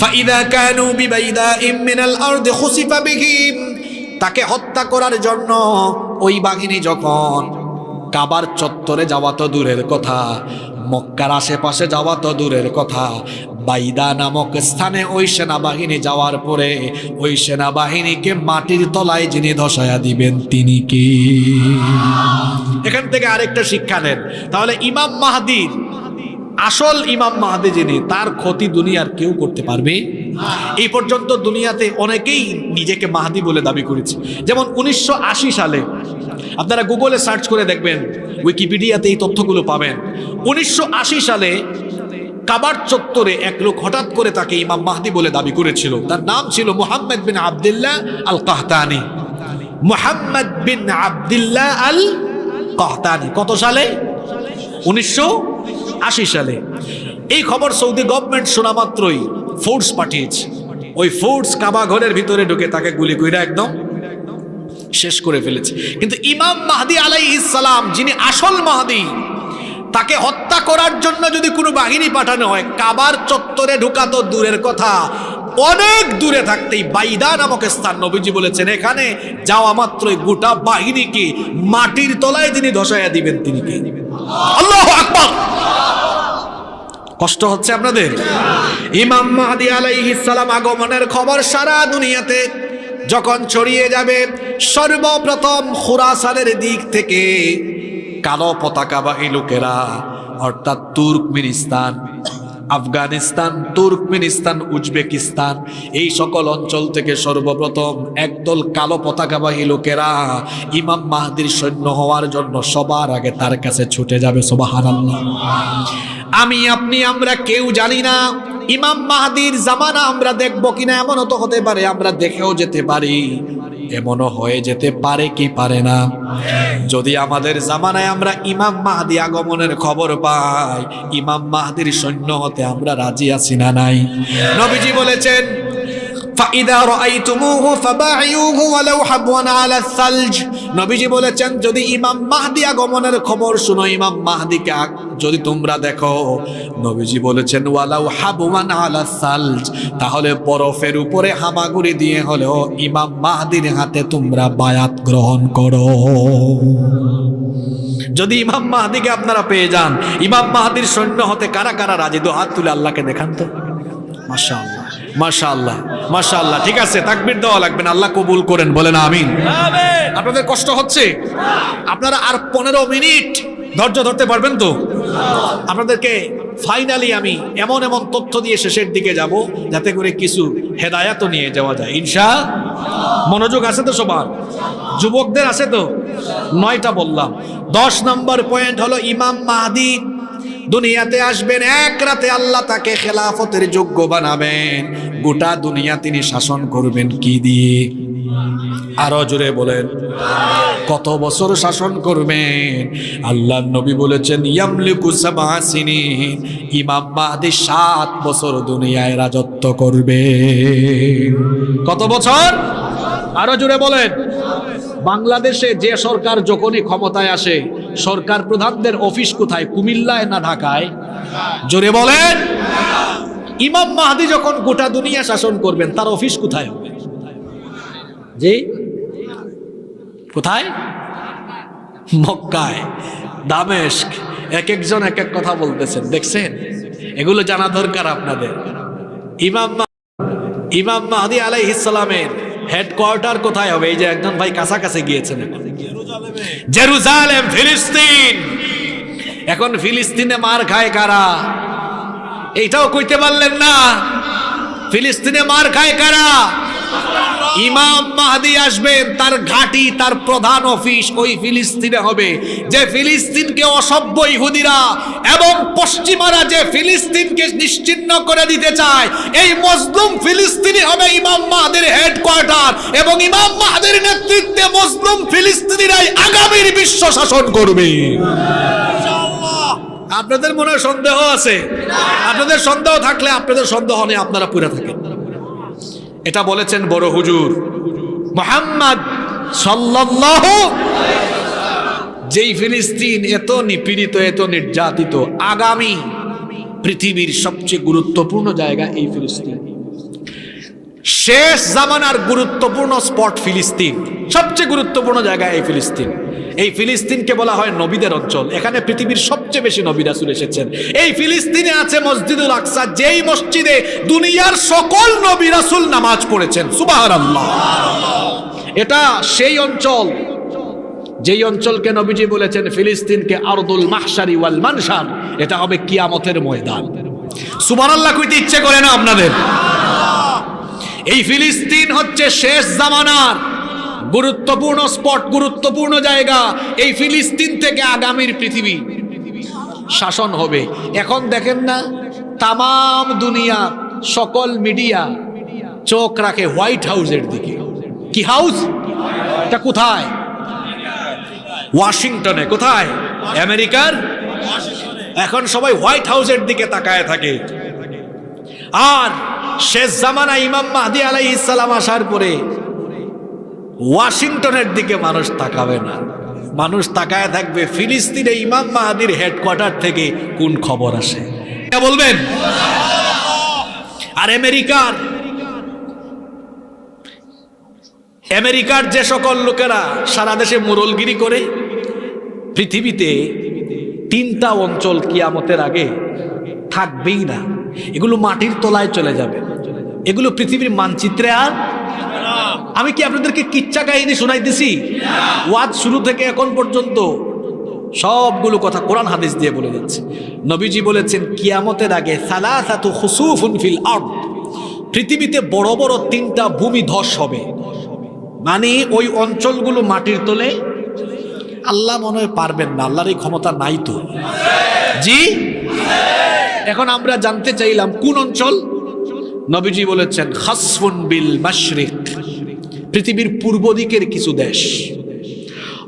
ফাইদা কানু বিবাইদাইম মিনাল আরদি খুসিফা বিহিম, তাকে হত্যা করার জন্য ওই বাহিনী যখন কাবার চত্বরে যাওয়া তো দূরের কথা, মক্কার আশেপাশে যাওয়া তো দূরের কথা, বাইদা নামক স্থানে ওই সেনাবাহিনী যাওয়ার পরে ওই সেনাবাহিনীকে মাটির তলায় যিনি ধসায়া দিবেন তিনি কি? এখান থেকে আরেকটা শিক্ষা নেন, তাহলে ইমাম মাহদীর আসল ইমাম মাহদী যিনি, তার ক্ষতি দুনিয়ার কেউ করতে পারবে। এই পর্যন্ত দুনিয়াতে অনেকেই নিজেকে মাহদী বলে দাবি করেছে। যেমন 1980 সালে, আপনারা গুগলে সার্চ করে দেখবেন, উইকিপিডিয়াতে এই তথ্যগুলো পাবেন। 1980 সালে কাবার চত্বরে এক লোক হঠাৎ করে তাকে ইমাম মাহদী বলে দাবি করেছিল। তার নাম ছিল মুহাম্মদ বিন আব্দুল্লাহ আল কাহতানি। মুহাম্মদ বিন আব্দুল্লাহ আল কাহতানি কত সালে? 1980 সালে। এই খবর সৌদি গভর্নমেন্ট শোনা মাত্রই ফোর্স পাঠিয়েছে। ওই ফোর্স কাবা ঘরের ভিতরে ঢুকে তাকে গুলি কইরা একদম শেষ করে ফেলেছে। কিন্তু ইমাম মাহদী আলাইহিস সালাম, যিনি আসল মাহদী, তাকে হত্যা করার জন্য যদি কোনো বাহিনী পাঠানো হয়, কাবার চত্বরে ঢোকা তো দূরের কথা, অনেক দূরে থাকতেই বাইদা নামক স্থান, নবীজি বলেছেন, এখানে যাওয়া মাত্রই গোটা বাহিনীকে মাটির তলায় যিনি ধসাইয়া দিবেন তিনি কে? আল্লাহু আকবার। কষ্ট হচ্ছে আপনাদের? ইমাম মাহদী আলাইহিস সালাম আগমনের খবর সারা দুনিয়াতে যখন ছড়িয়ে যাবে, সর্বপ্রথম খুরাসানের দিক থেকে কালো পতাকাবাহী লোকেরা, অর্থাৎ তুর্কমেনিস্তান, আফগানিস্তান, তুর্কমেনিস্তান, উজবেকিস্তান, এই সকল অঞ্চল থেকে সর্বপ্রথম একদল কালো পতাকাবাহী লোকেরা ইমাম মাহদীর সৈন্য হওয়ার জন্য সবার আগে তার কাছে ছুটে যাবে। সুবহানাল্লাহ। আমি, আপনি, আমরা কেউ জানি না ইমাম মাহদীর জামানা আমরা দেখবো কিনা। এমনও তো হতে পারে আমরা দেখেও যেতে পারি, এমনও হয়ে যেতে পারে কি পারে না। যদি আমাদের জামানায় আমরা ইমাম মাহদী আগমনের খবর পাই, ইমাম মাহদীর সৈন্য হতে আমরা রাজি আছি না নাই? নবীজি বলেছেন, ফাইদা রাআইতুমুহু ফাবাইউহু ওয়ালাউ হাবওয়ান আলা সালজ। নবীজি বলেছেন, যদি ইমাম মাহদী আগমনের খবর শুনো, ইমাম মাহদীকে যদি তোমরা দেখো, নবীজি বলেছেন ওয়ালাউ হাবওয়ান আলা সালজ, তাহলে বরফের উপরে হামাগুড়ি দিয়ে হলেও ইমাম মাহদীর হাতে তোমরা বায়াত গ্রহণ করো। যদি ইমাম মাহদীকে আপনারা পেয়ে যান, ইমাম মাহদীর সৈন্য হতে কারা কারা রাজি? দু হাত তুলে আল্লাহকে দেখান তো। মাশাআল্লাহ, মাশাআল্লাহ, মাশাআল্লাহ। ঠিক আছে, তাকবীর দেওয়া লাগবে না, আল্লাহ কবুল করেন, বলেন আমিন। আপনাদের কষ্ট হচ্ছে? আপনারা আর 15 মিনিট ধৈর্য ধরতে পারবেন তো? আপনাদেরকে ফাইনালি আমি এমন এমন তথ্য দিয়ে শেষের দিকে যাব, যাতে করে কিছু হেদায়াত নিয়ে যাওয়া যায় ইনশাআল্লাহ। মনোযোগ আছে তো সবার? যুবকদের আছে তো? 9টা বললাম। 10 নম্বর পয়েন্ট হলো, ইমাম মাহদী দুনিয়াতে আসবেন, এক রাতে আল্লাহ তাকে খেলাফতের যোগ্য বানাবেন, গোটা দুনিয়া তিনি শাসন করবেন কি দিয়ে? আরো জোরে বলেন, কত বছর শাসন করবেন? আল্লাহর নবী বলেছেন, ইয়ামলিকু সাবআ সিনিন, ইমাম মাহদী 7 বছর দুনিয়ায় রাজত্ব করবে। কত বছর? আরো জোরে বলেন। বাংলাদেশে যে সরকার যখনই ক্ষমতায় আসে, সরকার প্রধানদের অফিস কোথায়? কুমিল্লায় না ঢাকায়? জোরে বলেন। ইমাম মাহদী যখন গোটা দুনিয়া শাসন করবেন, তার অফিস কোথায় হবে? জি, কোথায়? মক্কায়, দামেস্ক। এক একজন এক এক কথা বলতেছেন, দেখছেন? এগুলো জানা দরকার আপনাদের। ইমাম মাহদী আলাইহিস সালামের হেডকোয়ার্টার কোথায় হবে? এই যে একজন ভাই কাছাকাছি গিয়েছেন, জেরুজালেম, ফিলিস্তিন। এখন ফিলিস্তিনে মার খায় কারা? এইটাও কইতে পারলেন না। ফিলিস্তিনে মার খায় কারা? ইমাম মাহদী আসবেন, তার ঘাঁটি, তার প্রধান অফিস ওই ফিলিস্তিনে হবে। যে ফিলিস্তিনকে অসভ্য ইহুদিরা এবং পশ্চিমারা যে ফিলিস্তিনকে নিশ্চিহ্ন করে দিতে চায়, এই মজলুম ফিলিস্তিনি হবে ইমাম মাহদীর হেডকোয়ার্টার, এবং ইমাম মাহদীর নেতৃত্বে মজলুম ফিলিস্তিনিরাই আগামীর বিশ্ব শাসন করবে। আপনাদের মনে সন্দেহ আছে? আপনাদের সন্দেহ থাকলে আপনাদের সন্দেহ নেই, আপনারা পুরা থাকেন। এটা বলেছেন বড় হুজুর মুহাম্মদ সাল্লাল্লাহু আলাইহি ওয়াসাল্লাম। যেই ফিলিস্তিন এত নিপীড়িত, এত নির্যাতিত, আগামী পৃথিবীর সবচেয়ে গুরুত্বপূর্ণ জায়গা এই ফিলিস্তিন। শেষ জামানার গুরুত্বপূর্ণ স্পট ফিলিস্তিন, সবচেয়ে গুরুত্বপূর্ণ জায়গা এই ফিলিস্তিন। এই ফিলিস্তিনকে বলা হয় নবীদের অঞ্চল। এখানে পৃথিবীর সবচেয়ে বেশি নবী রাসূল এসেছেন। এই ফিলিস্তিনে আছে মসজিদুল আকসা, যেই মসজিদে দুনিয়ার সকল নবী রাসূল নামাজ পড়েছেন। সুবহানাল্লাহ। এটা সেই অঞ্চল, যেই অঞ্চলকে নবীজি বলেছেন ফিলিস্তিনকে আরদুল মাহশারি ওয়াল মানশার। এটা হবে কিয়ামতের ময়দান। সুবহানাল্লাহ কইতে ইচ্ছে করে না আপনাদের? এই ফিলিস্তিন হচ্ছে শেষ জামানার গুরুত্বপূর্ণ স্পট, গুরুত্বপূর্ণ জায়গা। এই ফিলিস্তিন থেকে আগামীর পৃথিবী শাসন হবে। এখন দেখেন না, তামাম দুনিয়া, সকল মিডিয়া চোখ রাখে হোয়াইট হাউসের দিকে। কি হাউস? এটা কোথায়? ওয়াশিংটনে। কোথায়? আমেরিকার। এখন সবাই হোয়াইট হাউসের দিকে তাকায় থাকে। আর শেষ জামানা ইমাম মাহদী আলাইহিস সালাম আসার পরে ওয়াশিংটনের দিকে মানুষ তাকাবে না, মানুষ তাকায় থাকবে ফিলিস্তিনে ইমাম মাহদীর হেডকোয়ার্টার থেকে কোন খবর আসে। বলবেন? আর আমেরিকার যে সকল লোকেরা সারা দেশে মোড়লগিরি করে, পৃথিবীতে 3টা অঞ্চল কিয়ামতের আগে থাকবেই না। এগুলো মাটির তলায় চলে যাবে, এগুলো পৃথিবীর মানচিত্রে আর। আমি কি আপনাদেরকে কিচ্ছা কাহিনী শোনাইতেছি? ওয়াজ শুরু থেকে এখন পর্যন্ত সবগুলো কথা কোরআন হাদিস দিয়ে বলে যাচ্ছে। নবীজি বলেছেন কিয়ামতের আগে সালাসাতু খুসুফুন ফিল আরদ, পৃথিবীতে বড় বড় 3টা ভূমি ধস হবে। মানে ওই অঞ্চলগুলো মাটির তলে। আল্লাহ মনে হয় পারবেন না, আল্লাহর এই ক্ষমতা নাই তো। জি, এখন আমরা জানতে চাইলাম কোন অঞ্চল? নবীজি বলেছেন খাসফুন বিল মাশরিক, পৃথিবীর পূর্ব দিকের কিছু দেশ।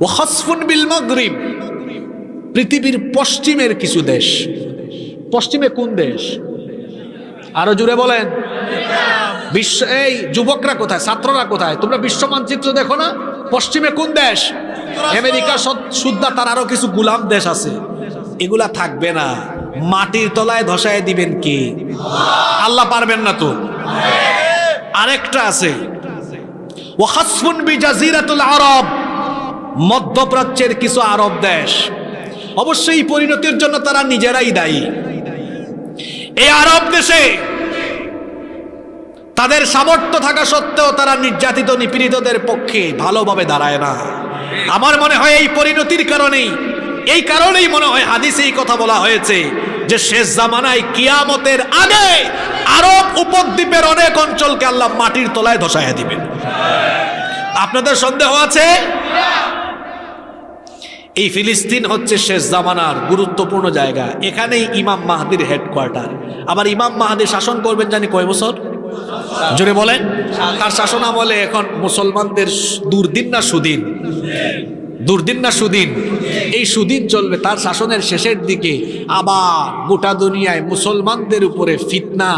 ও খাসফুন বিল মাগরিব, পৃথিবীর পশ্চিমের কিছু দেশ। পশ্চিমে কোন দেশ? আরো জুড়ে বলেন। বিশ্ব, এই যুবকরা কোথায়, ছাত্ররা কোথায়? তোমরা বিশ্ব মানচিত্র দেখো না? পশ্চিমে কোন দেশ? আমেরিকা সুদ্ধা, তার আরো কিছু গোলাম দেশ আছে। এগুলা থাকবে না, মাটির তলায় ধসায় দিবেন কি? আল্লাহ পারবেন না তো? আরেকটা আছে ওয়া খাসফুন বিজাজিরাতুল আরব, মধ্যপ্রাচ্যের কিছু আরব দেশ। অবশ্যই পরিণতির জন্য তারা নিজেরাই দায়ী। এই আরব দেশে তাদের সামর্থ্য থাকা সত্ত্বেও তারা নির্যাতিত নিপীড়িতদের পক্ষে ভালোভাবে দাঁড়ায় না। আমার মনে হয় এই পরিণতির কারণেই, এই কারণেই মনে হয় হাদিসে এই কথা বলা হয়েছে যে শেষ জামানায় কিয়ামতের আগে আরব উপদ্বীপের অনেক অঞ্চলকে আল্লাহ মাটির তলায় ধসাইয়া দিবেন। আপনাদের সন্দেহ আছে? এই ফিলিস্তিন হচ্ছে শেষ জামানার গুরুত্বপূর্ণ জায়গা। এখানেই ইমাম মাহদীর হেডকোয়ার্টার। আবার ইমাম মাহদী শাসন করবেন জানি কয় বছর? জোরে বলেন। তার শাসন আমলে এখন মুসলমানদের দুর্দিন না সুদিন? দুর্দিন না সুদিন? এই সুদিন চলবে। তার শাসনের শেষের দিকে আবার গোটা দুনিয়ায় মুসলমানদের উপরে ফিতনা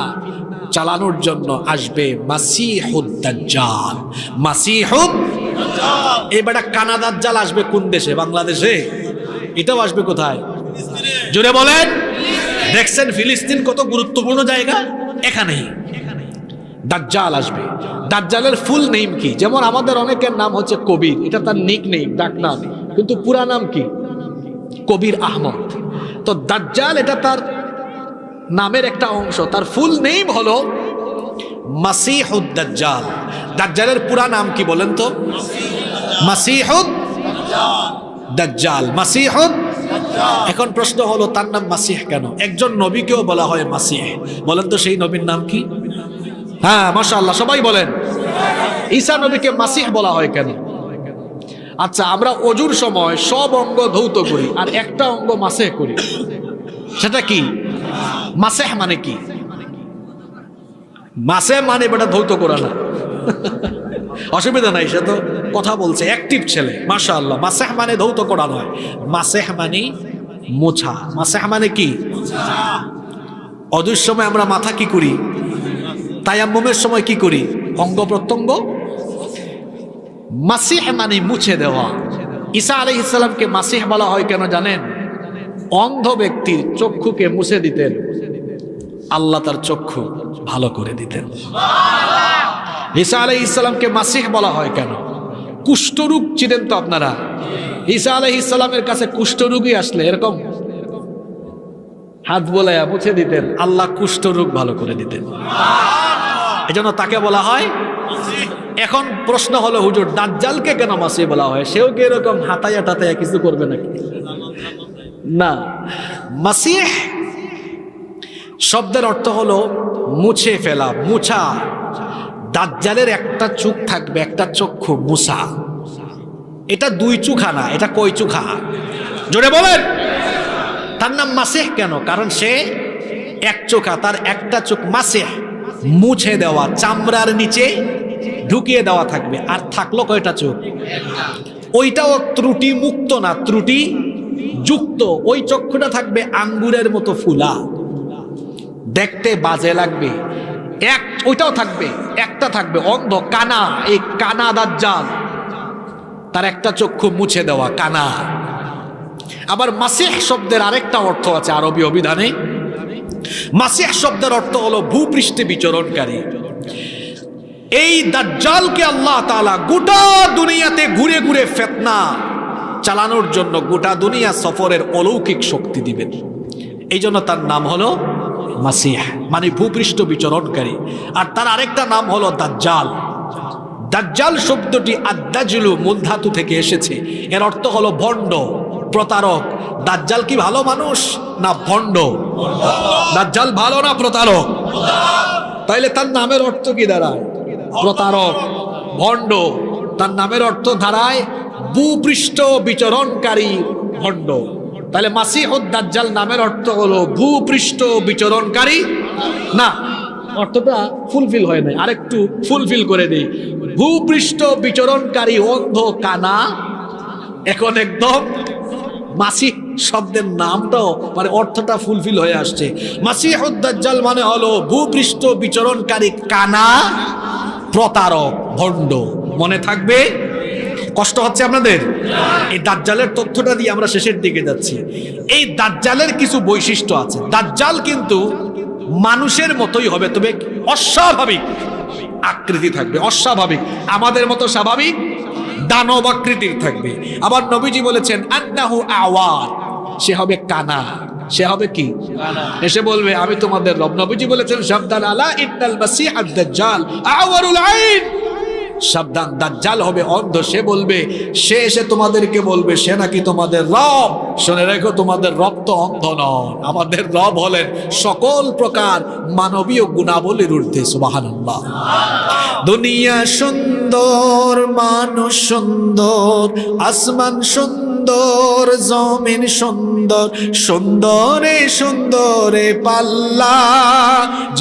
চালানোর জন্য আসবে মাসিহুদ দাজ্জাল। মাসিহুদ দাজ্জাল। এবারে কানা দাজ্জাল আসবে কোন দেশে? বাংলাদেশে। এটাও আসবে কোথায়? জোরে বলেন। দেখছেন ফিলিস্তিন কত গুরুত্বপূর্ণ জায়গা? এখানেই দাজ্জাল আসবে। দাজ্জালের ফুল নেম কি? যেমন আমাদের অনেকের নাম হচ্ছে কবির, এটা তার নিক নেম, ডাক নাম, কিন্তু পুরা নাম কি? কবির আহমদ। তো দাজ্জাল এটা তার নামের একটা অংশ, তার ফুল নেম হলো মাসিহুদ দাজ্জাল। দাজ্জালের পুরা নাম কি বলেন তো? মাসিহুদ দাজ্জাল, মাসিহুদ। এখন প্রশ্ন হলো তার নাম মাসিহ কেন? একজন নবীকেও বলা হয় মাসিহ, বলেন তো সেই নবীর নাম কি? হ্যাঁ মাশাআল্লাহ, সবাই বলেন। ঈসা নবীকে মাসিহ বলা হয় কেন? আচ্ছা, আমরা অজুর সময় সব অঙ্গ ধৌত করি আর একটা অঙ্গ মাসেহ করি, সেটা কি? মাসেহ মানে কি? মাসে মানে বেটা ধৌত করা না। অসুবিধা নাই, সে তো কথা বলছে, অ্যাক্টিভ ছেলে মাশাআল্লাহ। মাসেহ মানে ধৌত করা নয়, মাসেহ মানে মোছা। মাসেহ মানে কি? অজুর সময় আমরা মাথা কি করি? তায়াম্মুমের সময় কি করি? অঙ্গ প্রত্যঙ্গ। মাসিহ মানে মুছে দেওয়া। ঈসা আলাইহিস সালামকে মাসিহ বলা হয় কেন জানেন? অন্ধ ব্যক্তির চক্ষুকে মুছে দিতেন, আল্লাহ তার চক্ষু ভালো করে দিতেন। ঈসা আলাইহিস সালামকে মাসিহ বলা হয় কেন? কুষ্ঠরোগ চিনেন তো আপনারা? ঈসা আলাইহিস সালামের কাছে কুষ্ঠরোগী আসলে এরকম হাত বোলায়া মুছে দিতেন, আল্লাহ কুষ্ঠরোগ ভালো করে দিতেন। এজন্য তাকে বলা হয়। এখন প্রশ্ন হলো, হুজুর দাজ্জালকে কেন মাসিহ বলা হয়? সেও কি এরকম হাতায়া টাতায়া কিছু করবে নাকি? না, মাসিহ শব্দের অর্থ হলো মুছে ফেলা, মুছা। দাজ্জালের একটা চোখ থাকবে, একটা চক্ষু মুসা। এটা দুই চোখা না, এটা কয় চোখা? জোরে বলেন। তার নাম মাসিহ কেন? কারণ সে এক চোখা, তার একটা চোখ মাসিহ, মুছে দেওয়া, চামড়ার নিচে ঢুকিয়ে দেওয়া থাকবে। আর থাকলো কয়টা চোখ? ওইটাও ত্রুটি মুক্ত না, ত্রুটি যুক্ত। ওই চক্ষুটা থাকবে আঙ্গুরের মতো ফুলা, দেখতে বাজে লাগবে। ওইটাও থাকবে, একটা থাকবে অন্ধ, কানা। এই কানা দাজ্জাল, তার একটা চক্ষু মুছে দেওয়া, কানা। আবার মাসিহ শব্দের আরেকটা অর্থ আছে আরবি অভিধানে। মাসিহ শব্দের অর্থ হলো ভূপৃষ্ঠে বিচরণকারী। এই দাজ্জালকে আল্লাহ তাআলা গোটা দুনিয়াতে ঘুরে ঘুরে ফিতনা চালানোর জন্য গোটা দুনিয়া সফরের অলৌকিক শক্তি দিবেন। এই জন্য তার নাম হলো মাসিহ, মানে ভূপৃষ্ঠ বিচরণকারী। আর তার আরেকটা নাম হলো দাজ্জাল। দাজ্জাল শব্দটি আদ-দাজলু মূল ধাতু থেকে এসেছে। এর অর্থ হলো ভণ্ড, প্রতারক। দাজ্জাল কি ভালো মানুষ না ভণ্ড? দাজ্জাল ভালো না প্রতারক? তাইলে তার নামের অর্থ কি দাঁড়ায়? প্রতারক, ভণ্ড। তার নামের অর্থ দাঁড়ায় ভূপৃষ্ঠ বিচরণকারী ভণ্ড। তাহলে মাসিহুদ দাজ্জাল নামের অর্থ হলো ভূপৃষ্ঠ বিচরণকারী। না, অর্থটা ফুলফিল হয় নাই, আরেকটু ফুলফিল করে দেই। ভূপৃষ্ঠ বিচরণকারী অন্ধ কানা। এখন একদম মাসিহ শব্দের নামটাও মানে অর্থটা ফুলফিল হয়ে আসছে। মাসিহুদ দাজ্জাল মানে হলো ভূপৃষ্ঠ বিচরণকারী কানা, প্রতারক, ভণ্ড। মনে থাকবে? কষ্ট হচ্ছে আপনাদের? এই দাজ্জালের তথ্যটা দিয়ে আমরা শেষের দিকে যাচ্ছি। এই দাজ্জালের কিছু বৈশিষ্ট্য আছে। দাজ্জাল কিন্তু মানুষের মতোই হবে, তবে অস্বাভাবিক আকৃতি থাকবে, অস্বাভাবিক। আমাদের মতো স্বাভাবিক দানব আকৃতির থাকবে। আবার নবীজি বলেছেন আন্নাহু আওয়ার, সে হবে কানা। সে হবে কি? এসে বলবে আমি তোমাদের রব। নবীজি বলেছেন সাবধান, আলা ইন্নাল মাসিহ আদ-দাজ্জাল আওয়ারুল আইন, সাবধান, দাজ্জাল হবে অন্ধ। সে বলবে, সে এসে তোমাদেরকে বলবে সে নাকি তোমাদের রব। শুনে রেখো, তোমাদের রব তো অন্ধ নন, আমাদের রব হলেন সকল প্রকার মানবীয় গুণাবলীর ঊর্ধ্বে। সুবহানাল্লাহ। দুনিয়া সুন্দর, মানুষ সুন্দর, আসমান সুন্দর, জমিন সুন্দর, সুন্দরে সুন্দরে পাল্লা,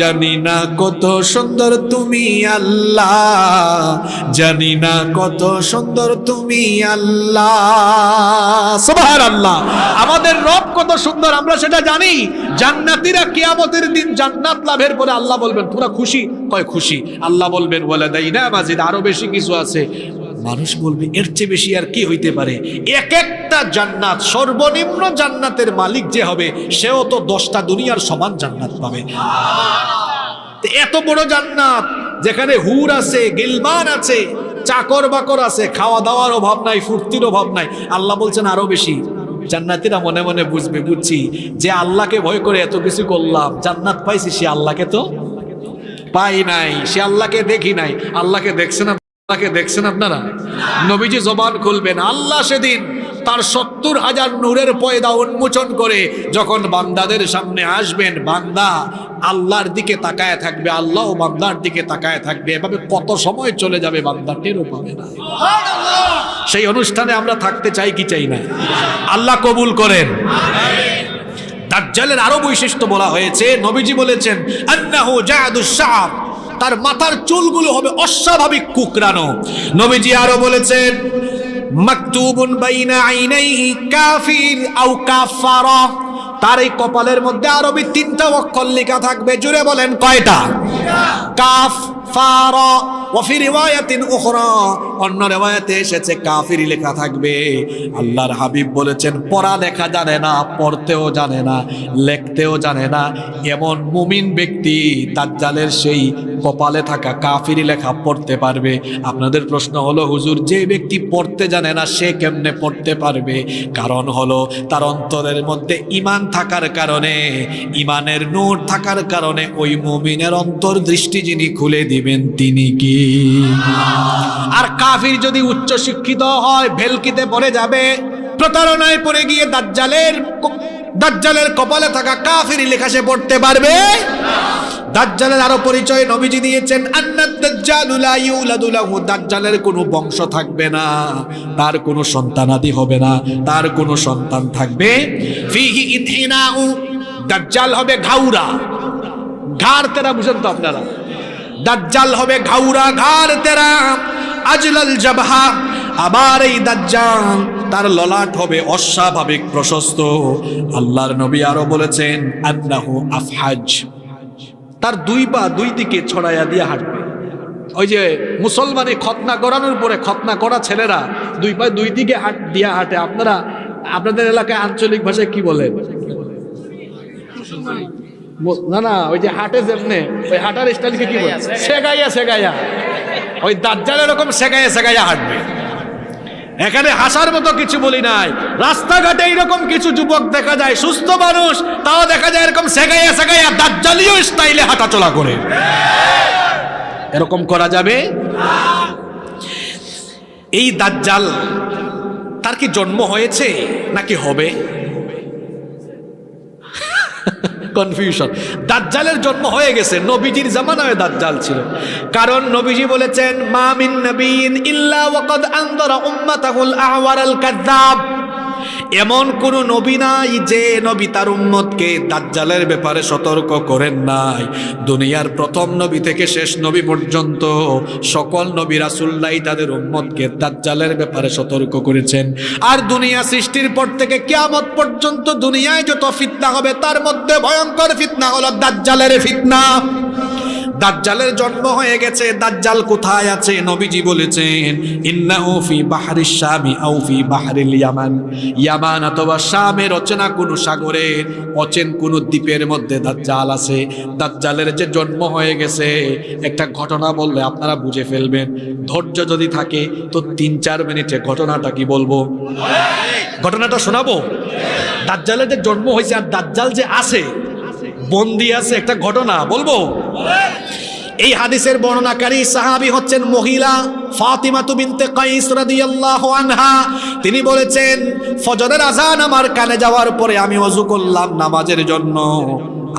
জানি না কত সুন্দর তুমি আল্লাহ, জানি না কত সুন্দর তুমি আল্লাহ। সুবহানাল্লাহ। আমাদের রব কত সুন্দর আমরা সেটা জানি। জান্নাতীরা কিয়ামতের দিন জান্নাত লাভের পরে আল্লাহ বলবেন তোমরা খুশি? কয় খুশি। আল্লাহ বলবেন ওয়ালাদাইনা মাজিদ, আরো বেশি কিছু আছে। মানুষ বলবে এর চেয়ে বেশি আর কি হইতে পারে? এক একটা জান্নাত, সর্বনিম্ন জান্নাতের মালিক যে হবে সেও তো 10টা দুনিয়ার সমান জান্নাত পাবে। এত বড় জান্নাত যেখানে হুর আছে, গিলমান আছে, চাকর বাকর আছে, খাওয়া দাওয়ার অভাব নাই, ফুর্তির অভাব নাই। আল্লাহ বলছেন আরো বেশি। জান্নাতীরা মনে মনে বুঝবে, বুঝছি যে আল্লাহকে ভয় করে এত কিছু করলাম, জান্নাত পাইছি, সে আল্লাহকে তো পাই নাই, সে আল্লাহকে দেখি নাই। আল্লাহকে দেখছেন, আল্লাহকে দেখছেন আপনারা? নবীজি জবান খুলবেন, আল্লাহ সেদিন তার 70,000 নূরের পয়দা উন্মোচন করে যখন বান্দাদের সামনে আসবেন, বান্দা আল্লাহর দিকে তাকায় থাকবে, আল্লাহ বান্দার দিকে তাকায় থাকবে, এভাবে কত সময় চলে যাবে বান্দা টেরও পাবে না। সেই অনুষ্ঠানে আমরা থাকতে চাই কি চাই না? আল্লাহ কবুল করেন। দাজ্জালের আরো বৈশিষ্ট্য বলা হয়েছে, নবীজি বলেছেন আন্নাহু জাদুস শাআর, তার মাথার চুলগুলো হবে অস্বাভাবিক কুকরানো। নবীজি আরো বলেছেন মাকতুবুন বাইনা আইনাইহি কাফির আও কাফারা, তার এই কপালের মধ্যে আরবি 3টা অক্ষর লেখা থাকবে। জুড়ে বলেন কয়টা? কাফ ফারা। ওয়াফি রিওয়ায়াতিন উখরা, অন্য রিওয়ায়াতে এসেছে কাফির লেখা থাকবে। আল্লাহর হাবিব বলেছেন পড়া লেখা জানে না, পড়তেও জানে না, লিখতেও জানে না, এমন মুমিন ব্যক্তি দাজ্জালের সেই কপালে থাকা কাফিরি লেখা পড়তে পারবে। আপনাদের প্রশ্ন হলো, হুজুর যে ব্যক্তি পড়তে জানে না সে কেমনে পড়তে পারবে? কারণ হলো তার অন্তরের মধ্যে ঈমান থাকার কারণে, ঈমানের নূর থাকার কারণে ওই মুমিনের অন্তর্দৃষ্টি যিনি খুলে দিবেন তিনি কি? আর কাফির যদি উচ্চ শিক্ষিত হয়, ভেলকিতে পড়ে যাবে, প্রতারণায় পড়ে গিয়ে দাজ্জালের কপালে থাকা কাফিরি লেখা সে পড়তে পারবে? দাজ্জালের আরো পরিচয় নবীজি দিয়েছেন, আন্নাদ দাজ্জালু লা ইউলাদু লাহু, দাজ্জালের কোনো বংশ থাকবে না, তার কোনো সন্তানাদি হবে না, তার কোনো সন্তান থাকবে। ফিহি ইনহিনাউ, দাজ্জাল হবে ঘাউরা, ঘাড় তেরা, বুঝেন তো আপনারা? দাজ্জাল হবে ঘাউরা, ঘাড় তেরা। আজলাল জাবহা, আবার এই দাজ্জাল তার ললাট হবে অস্বাভাবিক প্রশস্ত। আল্লাহর নবী আরো বলেছেন আন্নাহু আফহাজ, তার 2 পা 2 দিকে ছড়াইয়া দিয়ে হাঁটবে। ওই যে মুসলমানে খতনা করানোর পরে খতনা করা ছেলেরা 2 পা 2 দিকে দিয়া হাঁটে। আপনারা আপনাদের এলাকায় আঞ্চলিক ভাষায় কি বলেন? না না, ওই যে হাঁটে যেমনে, ওই হাঁটার স্টাইলকে কি বলে? সেগাইয়া সেগাইয়া। ওই দাজ্জাল এরকম সেগাইয়া সেগাইয়া হাঁটবে। এখানে হাসার মতো কিছু বলি নাই, রাস্তাঘাটে এরকম কিছু যুবক দেখা যায়, সুস্থ মানুষ, তাও দেখা যায় এরকম সেগাইয়া সেগাইয়া দাজ্জালীয় স্টাইলে হাঁটাচলা করে। এরকম করা যাবে? এই দাজ্জাল তার কি জন্ম হয়েছে নাকি হবে? কনফিউশন। দাজ্জালের জন্ম হয়ে গেছে, নবীজির জামানায় দাজ্জাল ছিল। কারণ নবীজি বলেছেন মা মিন নাবিয়্যিন ইল্লা ওয়াকাদ আনযারা উম্মাতাহুল আ'ওয়ারাল কাযযাব, এমন কোন নবী নাই যে নবী তার উম্মতকে দাজ্জালের ব্যাপারে সতর্ক করেন নাই। দুনিয়ার প্রথম নবী থেকে শেষ নবী পর্যন্ত সকল নবী রাসূলরাই তাদের উম্মতকে দাজ্জালের ব্যাপারে সতর্ক করেছেন। আর দুনিয়া সৃষ্টির পর থেকে কিয়ামত পর্যন্ত দুনিয়ায় যত ফিতনা হবে তার মধ্যে ভয়ঙ্কর ফিতনা হলো দাজ্জালের ফিতনা। দাজ্জালের জন্ম হয়ে গেছে। দাজ্জাল কোথায় আছে? নবীজি বলেছেন ইন্নাহু ফি বাহরিশ শামি আও ফি বাহরিল ইয়ামান, ইয়ামান অথবা শামের অচেনা কোন সাগরের অচেন কোন দ্বীপের মধ্যে দাজ্জাল আছে। দাজ্জালের যে জন্ম হয়ে গেছে, একটা ঘটনা বললে আপনারা বুঝে ফেলবেন। ধৈর্য যদি থাকে তো 3-4 মিনিটে ঘটনাটা কি বলবো, ঘটনাটা শোনাবো। দাজ্জালের যে জন্ম হয়েছে আর দাজ্জাল যে আছে, বন্দি আছে, একটা ঘটনা বলবো। এই হাদিসের বর্ণনাকারী সাহাবী হচ্ছেন মহিলা ফাতিমা বিনতে কাইস রাদিয়াল্লাহু আনহা। তিনি বলেছেন ফজরের আযান আমার কানে যাওয়ার পরে আমি ওযু করলাম নামাজের জন্য।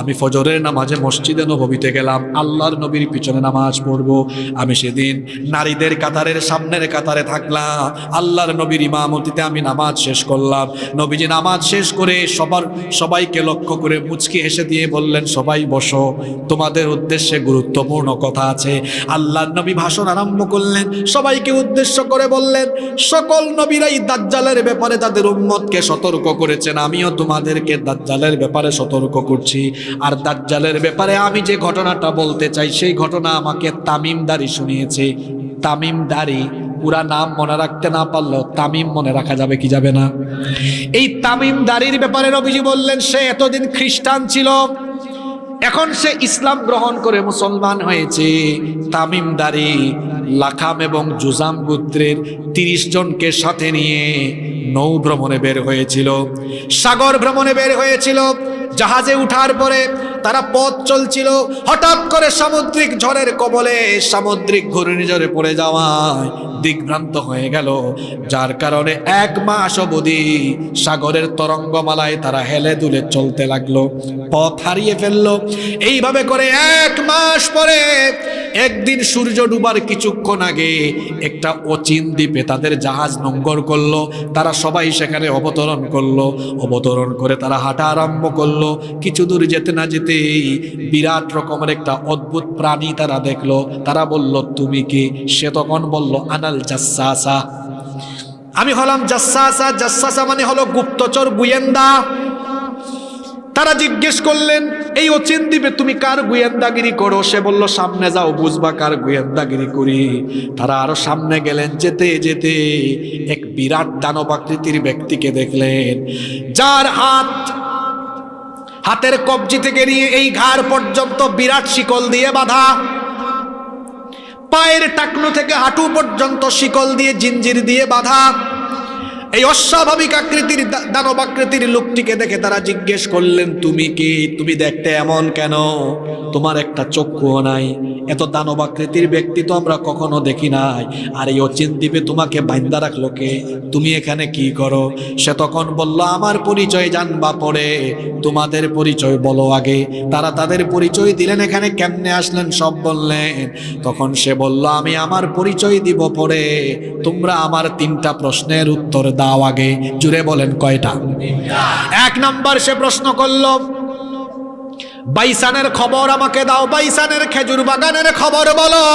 আমি ফজরের নামাজে মসজিদে নববীতে গেলাম, আল্লাহর নবীর পিছনে নামাজ পড়বো। আমি সেদিন নারীদের কাতারের সামনের কাতারে থাকলাম, আল্লাহর নবীর ইমামতিতে আমি নামাজ শেষ করলাম। নবীজি নামাজ শেষ করে সবাইকে লক্ষ্য করে মুচকি হেসে দিয়ে বললেন, সবাই বসো, তোমাদের উদ্দেশ্যে গুরুত্বপূর্ণ কথা আছে। আল্লাহর নবী ভাষণ আরম্ভ করলেন, সবাইকে উদ্দেশ্য করে বললেন, সকল নবীরাই দাজ্জালের ব্যাপারে তাদের উম্মতকে সতর্ক করেছেন, আমিও তোমাদেরকে দাজ্জালের ব্যাপারে সতর্ক করছি। আর দাজ্জালের ব্যাপারে আমি যে ঘটনাটা বলতে চাই সেই ঘটনা আমাকে তামিমদারি শুনিয়েছে। তামিমদারি পুরা নাম মনে রাখতে না পারলেও তামিম মনে রাখা যাবে কি যাবে না? এই তামিমদারির ব্যাপারে নবীজি বললেন সে এতদিন খ্রিস্টান ছিল, এখন সে ইসলাম গ্রহণ করে মুসলমান হয়েছে। তামিমদারি লাখাম এবং জুজাম গোত্রের 30 জনকে সাথে নিয়ে নৌ ভ্রমণে বের হয়েছিল, সাগর ভ্রমণে বের হয়েছিল। জাহাজে উঠার পরে তারা পথ চলছিল, হঠাৎ করে সামুদ্রিক ঝড়ের কবলে, সামুদ্রিক ঘূর্ণিঝড়ে পড়ে যাওয়ায় দিগ্ভ্রান্ত হয়ে গেল, যার কারণে 1 মাস অবধি সাগরের তরঙ্গমালায় তারা হেলে দুলে চলতে লাগলো, পথ হারিয়ে ফেললো। এইভাবে করে 1 মাস পরে একদিন সূর্য ডুবার কিছুক্ষণ আগে একটা অচিন দ্বীপে তাদের জাহাজ নোঙ্গর করলো। তারা সবাই সেখানে অবতরণ করলো। অবতরণ করে তারা হাঁটা আরম্ভ করলো। কিছু দূর যেতে না যেতেই বিরাট রকমের একটা অদ্ভুত প্রাণী তারা দেখলো। তারা বলল, তুমি কি? সে তখন বলল, আনাল জাসসাসা, আমি হলাম জাসসাসা। জাসসাসা মানে হলো গুপ্তচর, গোয়েন্দা। তারা জিজ্ঞেস করলেন, এই অচিন দ্বীপে তুমি কার গোয়েন্দাগিরি করো? সে বলল, সামনে যাও, বুঝবা কার গোয়েন্দাগিরি করি। তারা আরো সামনে গেলেন। যেতে যেতে এক বিরাট দানবাকৃতির ব্যক্তিকে দেখলেন, যার হাতের কবজি থেকে নিয়ে এই ঘাড় পর্যন্ত বিরাট শিকল দিয়ে বাঁধা, পায়ের টাকনো থেকে হাঁটু পর্যন্ত শিকল দিয়ে, জিঞ্জির দিয়ে বাঁধা। এই অস্বাভাবিক আকৃতির দানব আকৃতির লোকটিকে দেখে তারা জিজ্ঞেস করলেন, তুমি কি? তুমি দেখতে এমন কেন? তোমার একটা চক্ষুও নাই। এত দানব আকৃতির ব্যক্তি তো আমরা কখনো দেখি নাই। আর এই অচিন দ্বীপে তোমাকে বাইন্দা রাখলো কে? তুমি এখানে কি করো? সে তখন বলল, আমার পরিচয় জানবা পরে, তোমাদের পরিচয় বলো আগে। তারা তাদের পরিচয় দিলেন, এখানে কেমনে আসলেন সব বললেন। তখন সে বলল, আমি আমার পরিচয় দিব পরে, তোমরা আমার 3টা প্রশ্নের উত্তর দাও আগে। জুড়ে বলেন, কয়টা? 1 নাম্বার সে প্রশ্ন করল, বাইসানের খবর আমাকে দাও, বাইসানের খেজুর বাগানের খবর বলো।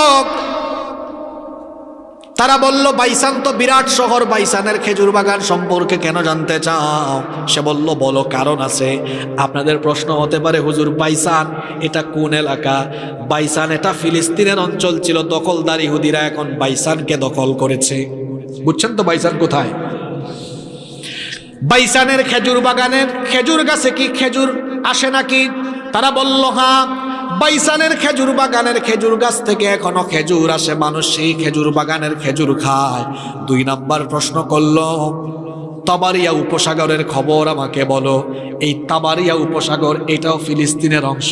তারা বলল, বাইসান তো বিরাট শহর, বাইসানের খেজুর বাগান সম্পর্কে কেন জানতে চাও? সে বলল, বলো, কারণ আছে। আপনাদের প্রশ্ন হতে পারে, হুজুর বাইসান এটা কোন এলাকা? বাইসান এটা ফিলিস্তিনের অঞ্চল ছিল, দখলদার ইহুদিরা এখন বাইসানকে দখল করেছে। বুঝছেন তো বাইসান কোথায়? বাইসানের খেজুর বাগানের খেজুর গাছে কি খেজুর আসে নাকি? তারা বলল, হ্যাঁ, বাইসানের খেজুর বাগানের খেজুর গাছ থেকে এখনো খেজুর আসে, মানুষ সেই খেজুর বাগানের খেজুর খায়। 2 নাম্বার প্রশ্ন করল, তাবারিয়া উপসাগরের খবর আমাকে বলো। এই তাবারিয়া উপসাগর এটাও ফিলিস্তিনের অংশ।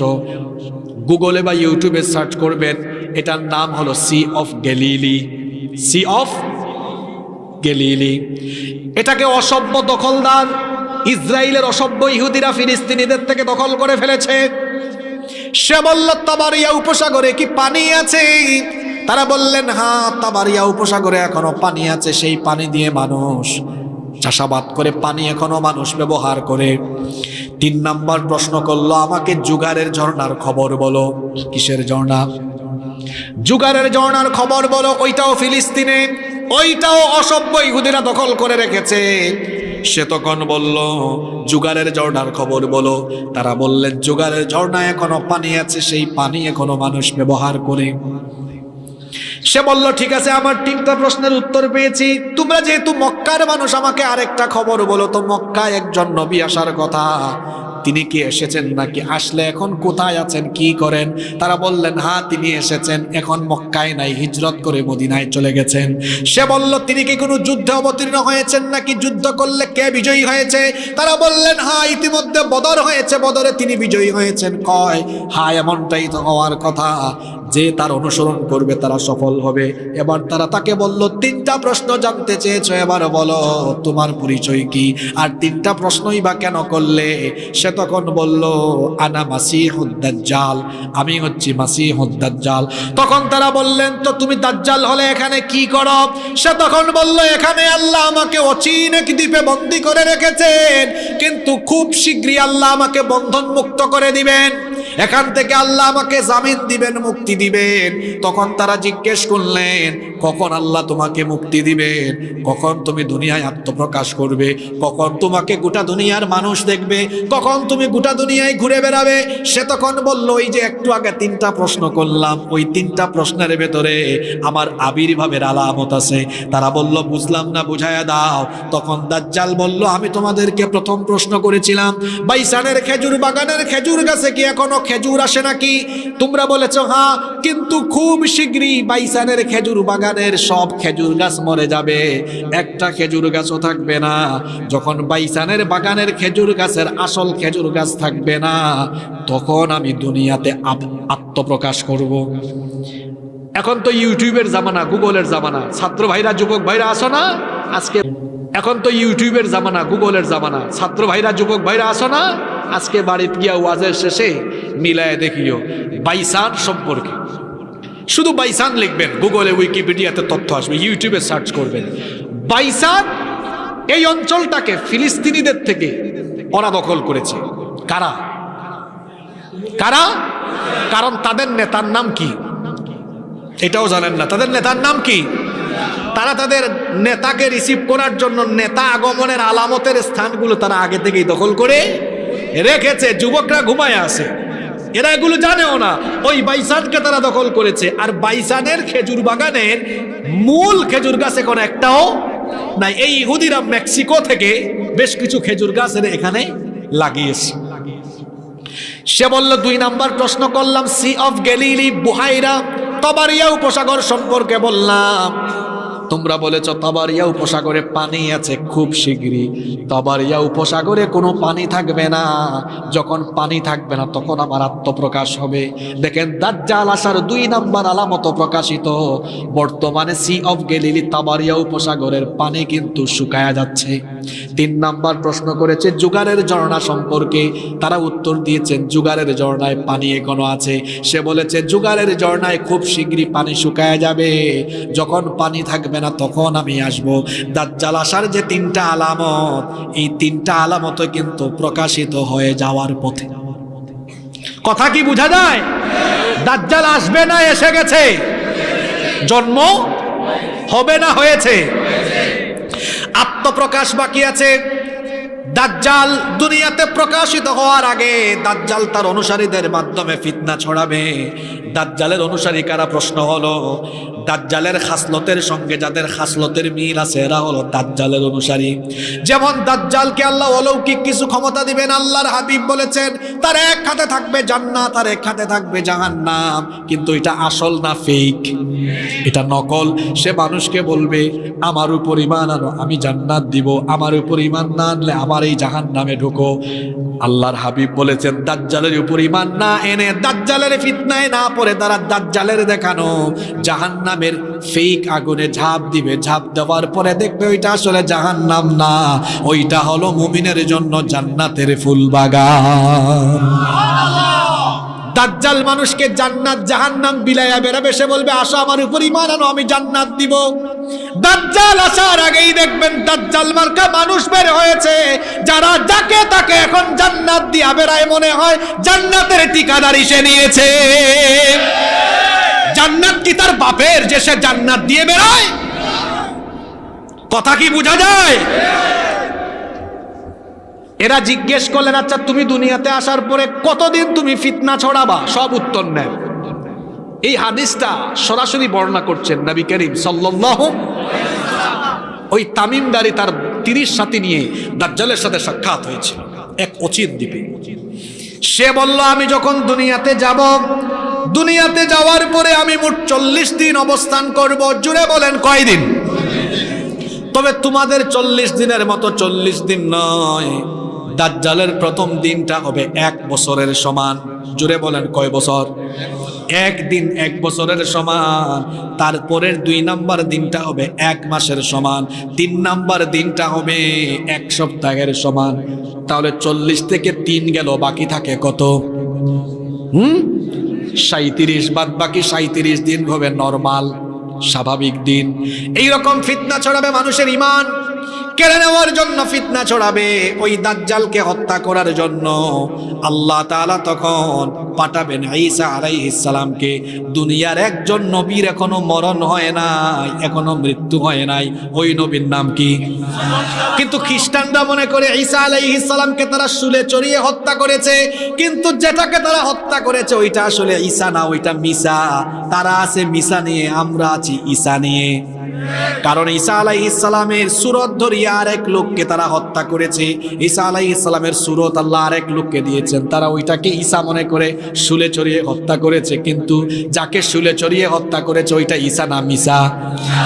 গুগলে বা ইউটিউবে সার্চ করবেন, এটার নাম হলো sea of Galilee. Sea of Galilee. এটাকে অসভ্য দখলদার ইসরায়েলের অসভ্য ইহুদিরা ফিলিস্তিনিদের থেকে দখল করে ফেলেছে। সে বলল, তাবারিয়া উপসাগরে কি পানি আছে? তারা বললেন, হ্যাঁ, তাবারিয়া উপসাগরে এখনো পানি আছে, সেই পানি দিয়ে মানুষ চাষাবাদ করে, পানি এখনো মানুষ ব্যবহার করে। 3 নাম্বার প্রশ্ন করলো, আমাকে জুগারের ঝর্ণার খবর বলো। কিসের ঝর্ণা? জুগারের ঝর্ণার খবর বলো। ওইটাও ফিলিস্তিনে, ওইটাও অসভ্য ইহুদিরা দখল করে রেখেছে। সে তখন বলল, জুগারের ঝর্ণার খবর বলো। তারা বললেন, জুগারের ঝর্ণায় এখনো পানি আছে, সেই পানি এখনো মানুষ ব্যবহার করে। সে বলল, ঠিক আছে, আমার 3টা প্রশ্নের উত্তর পেয়েছি। তোমরা যেহেতু মক্কার মানুষ, আমাকে আরেকটা খবর বলো তো। মক্কায় একজন নবী আসার কথা, তিনি কি এসেছেন নাকি? আসলে এখন কোথায় আছেন, কি করেন? তারা বললেন, হ্যাঁ, তিনি এসেছেন, এখন মক্কায় নাই, হিজরত করে মদিনায় চলে গেছেন। সে বলল, তিনি কি কোনো যুদ্ধে অবতীর্ণ হয়েছেন নাকি? যুদ্ধ করলে কে বিজয়ী হয়েছে? তারা বললেন, হ্যাঁ, ইতিমধ্যে বদর হয়েছে, বদরে তিনি বিজয়ী হয়েছেন। কয়, হ্যাঁ, এমনটাই তো হওয়ার কথা, যে তার অনুসরণ করবে তারা সফল হবে। এবার তারা তাকে বলল, 3টা প্রশ্ন জানতে চেয়েছো, এবার বলো তোমার পরিচয় কি? আর 3টা প্রশ্নই বা কেন করলে? সে তখন বলল, আনা মাসিহুদ দাজ্জাল, আমি হচ্ছি মাসিহুদ দাজ্জাল। তখন তারা বললেন, তো তুমি দাজ্জাল হলে এখানে কি করো? সে তখন বলল, এখানে আল্লাহ আমাকে অচিন এক দ্বীপে বন্দী করে রেখেছেন, কিন্তু খুব শীঘ্রই আল্লাহ আমাকে বন্ধন মুক্ত করে দিবেন। এখান থেকে আল্লাহ আমাকে জামিন দিবেন, মুক্তি দিবেন। তখন তারা জিজ্ঞেস করলেন, কখন আল্লাহ তোমাকে মুক্তি দিবেন? কখন তুমি দুনিয়ায় আত্মপ্রকাশ করবে? কখন তোমাকে গোটা দুনিয়ার মানুষ দেখবে? কখন তুমি গোটা দুনিয়ায় ঘুরে বেড়াবে? সে তখন বলল, ওই যে একটু আগে 3টা প্রশ্ন করলাম, ওই 3টা প্রশ্নের ভেতরে আমার আবির্ভাবের আলামত আছে। তারা বলল, বুঝলাম না, বুঝায়া দাও। তখন দাজ্জাল বলল, আমি তোমাদেরকে প্রথম প্রশ্ন করেছিলাম, বাইসানের খেজুর বাগানের খেজুর গাছে কি এখনো খেজুর আসে নাকি? তোমরা বলেছো হ্যাঁ, কিন্তু খুব শীঘ্রই বাইসানের খেজুর বাগানের সব খেজুর গাছ মরে যাবে, একটা খেজুর গাছও থাকবে না। যখন বাইসানের বাগানের খেজুর গাছের আসল খেজুর গাছ থাকবে না, তখন আমি দুনিয়াতে আত্মপ্রকাশ করব। এখন তো ইউটিউবের জামানা, গুগলের জামানা। ছাত্র ভাইরা, যুবক ভাইরা আসো না আজকে? এখন তো ইউটিউবের জামানা, গুগলের জামানা। ছাত্র ভাইরা, যুবক ভাইরা আসো না আজকে? বাড়িতে গিয়া ওয়াজের শেষে মিলায় দেখিও বাইসান সম্পর্কে। শুধু বাইসান লিখবেন, গুগলে উইকিপিডিয়াতে তথ্য আসবে, ইউটিউবে সার্চ করবেন। বাইসান এই অঞ্চলটাকে ফিলিস্তিনিদের থেকে ওরা দখল করেছে। কারা? কারা? কারণ তাদের নেতার নাম কি এটাও জানেন না। তাদের নেতার নাম কি? তারা তাদের নেতাকে রিসিভ করার জন্য নেতা আগমনের আলামতের স্থানগুলো তারা আগে থেকেই দখল করে রেখেছে। যুবকরা ঘুমায় আছে, এরা এগুলো জানেও না। ওই বাইসানকে তারা দখল করেছে। আর বাইসানের খেজুর বাগানের মূল খেজুর গাছ এখন একটাও নাই। এই ইহুদিরা মেক্সিকো থেকে বেশ কিছু খেজুর গাছ এখানে লাগিয়েছে। সে বলল, 2 নাম্বার প্রশ্ন করলাম, সি অফ গ্যালিলি, বুহাইরা, তাবারিয়া উপসাগর সম্পর্কে বললাম। তোমরা বলেছ তাবারিয়া উপসাগরে পানি আছে। খুব শীঘ্রই তাবারিয়া উপসাগরে কোনো পানি থাকবে না। যখন পানি থাকবে না, তখন আমার আত্মপ্রকাশ হবে। দেখেন, দাজ্জাল আসার 2 নাম্বার আলামত প্রকাশিত। বর্তমানে সি অফ গ্যালিলি, তাবারিয়া উপসাগরের পানি কিন্তু শুকায়া যাচ্ছে। 3 নাম্বার প্রশ্ন করেছে জুগারের ঝর্ণা সম্পর্কে। তারা উত্তর দিয়েছেন জুগারের ঝর্ণায় পানি এখনো আছে। সে বলেছে জুগারের ঝর্ণায় খুব শীঘ্রই পানি শুকায়া যাবে। যখন পানি থাকবে না, তখন আমি আসব। দাজ্জাল আসার যে 3টা আলামত, এই 3টা আলামত কিন্তু প্রকাশিত হয়ে যাওয়ার পথে। কথা কি বোঝা যায়? দাজ্জাল আসবে না এসে গেছে? জন্ম হবে না হয়েছে? আত্মপ্রকাশ বাকি আছে। দাজ্জাল দুনিয়াতে প্রকাশিত হওয়ার আগে দাজ্জাল তার অনুসারীদের মাধ্যমে ফিতনা ছড়াবে। দাজ্জালের অনুসারী কারা? প্রশ্ন হলো, দাজ্জালের খাসলতের সঙ্গে যাদের খাসলতের মিল আছে এরা হলো দাজ্জালের অনুসারী। যেমন দাজ্জালকে আল্লাহ অলৌকিক কিছু ক্ষমতা দিবেন। আল্লাহর হাবিব বলেছেন তার এক হাতে থাকবে জান্নাত আর এক হাতে থাকবে জাহান্নাম। কিন্তু এটা আসল না ফেক, এটা নকল। সে মানুষকে বলবে আমার উপর ঈমান আনো, আমি জান্নাত দিব। আমার উপর ঈমান না আনলে আমার এই জাহান্নামে ঢুকো। আল্লাহর হাবিব বলেছেন দাজ্জালের উপর ঈমান না এনে, দাজ্জালের ফিতনায় না পড়ে তারা দাজ্জালের দেখানো জাহান্নামের ফেক আগুনে ঝাঁপ দিবে। ঝাঁপ দেওয়ার পরে দেখবে ওইটা আসলে জাহান্নাম না, ওইটা হলো মুমিনের জন্য জান্নাতের ফুল বাগান। দাজ্জাল মানুষকে জান্নাত জাহান্নাম বিলাইয়া বেরাবে। সে বলবে আসো আমার উপর ঈমান আনো, আমি জান্নাত দিব। দাজ্জাল আসার আগেই দেখবেন দাজ্জাল মার্কা মানুষ বের হয়েছে, যারা যাকে তাকে এখন জান্নাত দিয়া বেড়ায়। মনে হয় জান্নাতের ঠিকাদারি সে নিয়েছে। জান্নাত কি তার বাপের যে সে জান্নাত দিয়ে বেড়ায়? কথা কি বোঝা যায়? এরা জিজ্ঞেস করলেন আচ্ছা তুমি দুনিয়াতে আসার পরে কতদিন তুমি ফিতনা ছড়াবা? সব উত্তর নেন। এই হাদিসটা সরাসরি বর্ণনা করছেন নবী করিম সাল্লাল্লাহু আলাইহি ওয়াসাল্লাম। ওই তামিমদারি তার 30 সাথী নিয়ে দাজ্জালের সাথে সাক্ষাৎ হয়েছিল এক অচিত দ্বীপে। সে বলল আমি যখন দুনিয়াতে যাব, দুনিয়াতে যাওয়ার পরে আমি মোট 40 দিন অবস্থান করব। জুড়ে বলেন কয়দিন? তবে তোমাদের 40 দিনের মতো 40 দিন নয়। দাজ্জালের প্রথম দিনটা হবে 1 বছরের সমান। জুড়ে বলেন কয় বছর? 1 দিন 1 বছরের সমান। তারপরের 2 নাম্বার দিনটা হবে 1 মাসের সমান। 3 নাম্বার দিনটা হবে 1 সপ্তাহের সমান। তাহলে 40 থেকে 3 গেল, বাকি থাকে কত? 37। বাদ বাকি 37 দিন হবে নরমাল স্বাভাবিক দিন। এইরকম ফিতনা ছড়াবে মানুষের ঈমান কেড়ে নেওয়ার জন্য, ফিতনা ছড়াবে ওই দাজ্জালকে হত্যা করার জন্য। আল্লাহ তাআলা তখন পাঠাবেন ঈসা আলাইহিস সালামকে। দুনিয়ার একজন নবীর এখনো মরণ হয় নাই, এখনো মৃত্যু হয় নাই। ওই নবীর নাম কি? কিন্তু খ্রিস্টানরা মনে করে ঈসা আলাইহিস সালামকে তারা শুলে চড়িয়ে হত্যা করেছে, কিন্তু যেটাকে তারা হত্যা করেছে ওইটা আসলে ঈসা না, ওইটা মিসা। তারা আছে মিসা নিয়ে, আমরা আছি ঈসা নিয়ে। কারণ ঈসা আলাইহিস সালামের সুরত ধরিয়ে আরেক লোককে তারা হত্যা করেছে। ঈসা আলাইহিস সালামের সুরত আল্লাহ আরেক লোককে দিয়েছেন, তারা ওইটাকে ঈসা মনে করে শুলে চড়িয়ে হত্যা করেছে। কিন্তু যাকে শুলে চড়িয়ে হত্যা করেছে ওইটা ঈসা না মিসা,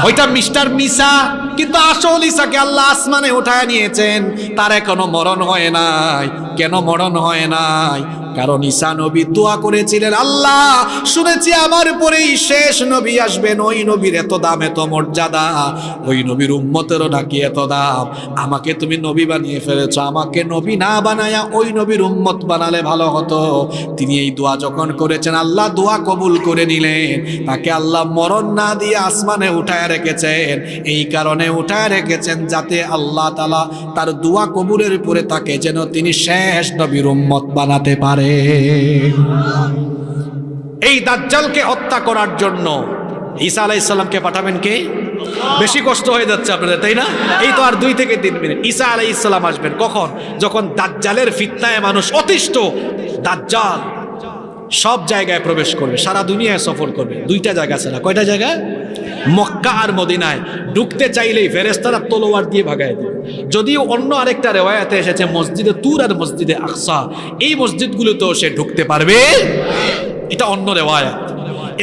ওইটা মিস্টার মিসা। কিন্তু আসল ঈসাকে আল্লাহ আসমানে উঠায় নিয়েছেন, তার এখনো মরণ হয় নাই। কেন মরণ হয় নাই? কারণ ঈসা নবী দোয়া করেছিলেন, আল্লাহ শুনেছি আমার পরেই শেষ নবী আসবেন, ওই নবীর এত দাম এত মর্যাদা, ওই নবীর উম্মতেরও নাকি এত দাম, আমাকে তুমি নবী বানিয়ে ফেলেছো, আমাকে নবী না বানায়া ওই নবীর উম্মত বানালে ভালো হতো। তিনি এই দোয়া যখন করেছেন আল্লাহ দোয়া কবুল করে নিলেন, তাকে আল্লাহ মরণ না দিয়ে আসমানে উঠায় রেখেছেন। এই কারণে উঠায় রেখেছেন যাতে আল্লাহ তাআলা তার দোয়া কবুলের পরে তাকে যেন তিনি শেষ নবীর উম্মত বানাতে পারে। এই দাজ্জালকে হত্যা করার জন্য ঈসা আলাইহিস সালামকে পাঠাবেন কে? বেশি কষ্ট হয়ে যাচ্ছে আপনাদের, তাই না? এই তো আর 2 থেকে 3 মিনিট। ঈসা আলাইহিস সালাম আসবেন কখন? যখন দাজ্জালের ফিতনায় মানুষ অতিষ্ঠ। দাজ্জাল সব জায়গায় প্রবেশ করবে, সারা দুনিয়ায় সফর করবে। 2টা জায়গা ছাড়া। কয়টা জায়গা? মক্কা আর মদিনায় ঢুকতে চাইলেই ফেরেশতারা তলোয়ার দিয়ে ভাগায় দেবে। যদিও অন্য আরেকটা রিওয়ায়াতে এসেছে মসজিদে তুর আর মসজিদে আকসা, এই মসজিদগুলোতেও সে ঢুকতে পারবে, এটা অন্য রিওয়ায়াত।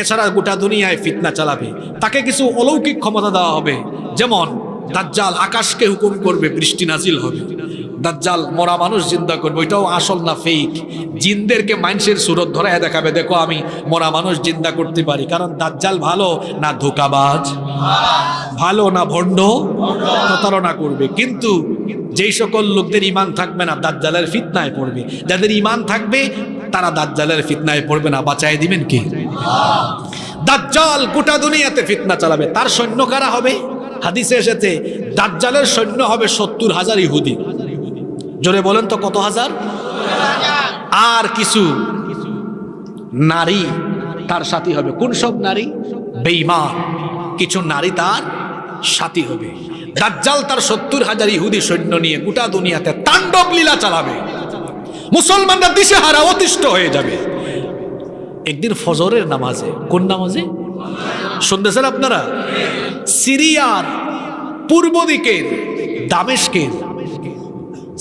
এছাড়া গোটা দুনিয়ায় ফিতনা চালাবে, তাকে কিছু অলৌকিক ক্ষমতা দেওয়া হবে। যেমন দাজ্জাল আকাশকে হুকুম করবে, বৃষ্টি নাজিল হবে। দাজ্জাল মরা মানুষ জিন্দা করবে, ওইটাও আসল না ফেক। জিনদেরকে মানুষের সুরত ধরায় দেখাবে, দেখো আমি মরা মানুষ জিন্দা করতে পারি। কারণ দাজ্জাল ভালো না ধোঁকাবাজ, ভালো না ভণ্ড, প্রতারণা করবে। কিন্তু যেই সকল লোকদের ঈমান থাকবে না দাজ্জালের ফিতনায় পড়বে, যাদের ঈমান থাকবে তারা দাজ্জালের ফিতনায় পড়বে না। বাঁচায় দিবেন কি? দাজ্জাল গোটা দুনিয়াতে ফিতনা চালাবে। তার সৈন্য কারা হবে? হাদিসে এসেছে দাজ্জালের সৈন্য হবে 70,000 ইহুদি। জোরে বলেন তো কত হাজার? আর কিছু নারী তার সাথী হবে। কোন সব নারী? বেঈমান কিছু নারী তার সাথী হবে। দাজ্জাল তার 70,000 ইহুদি সৈন্য নিয়ে গোটা দুনিয়াতে তাণ্ডব লীলা চালাবে। মুসলমানরা দিশেহারা অতিষ্ঠ হয়ে যাবে। একদিন ফজরের নামাজে, কোন নামাজে শুনতেছেন আপনারা? সিরিয়ার পূর্ব দিকের দামেস্কের,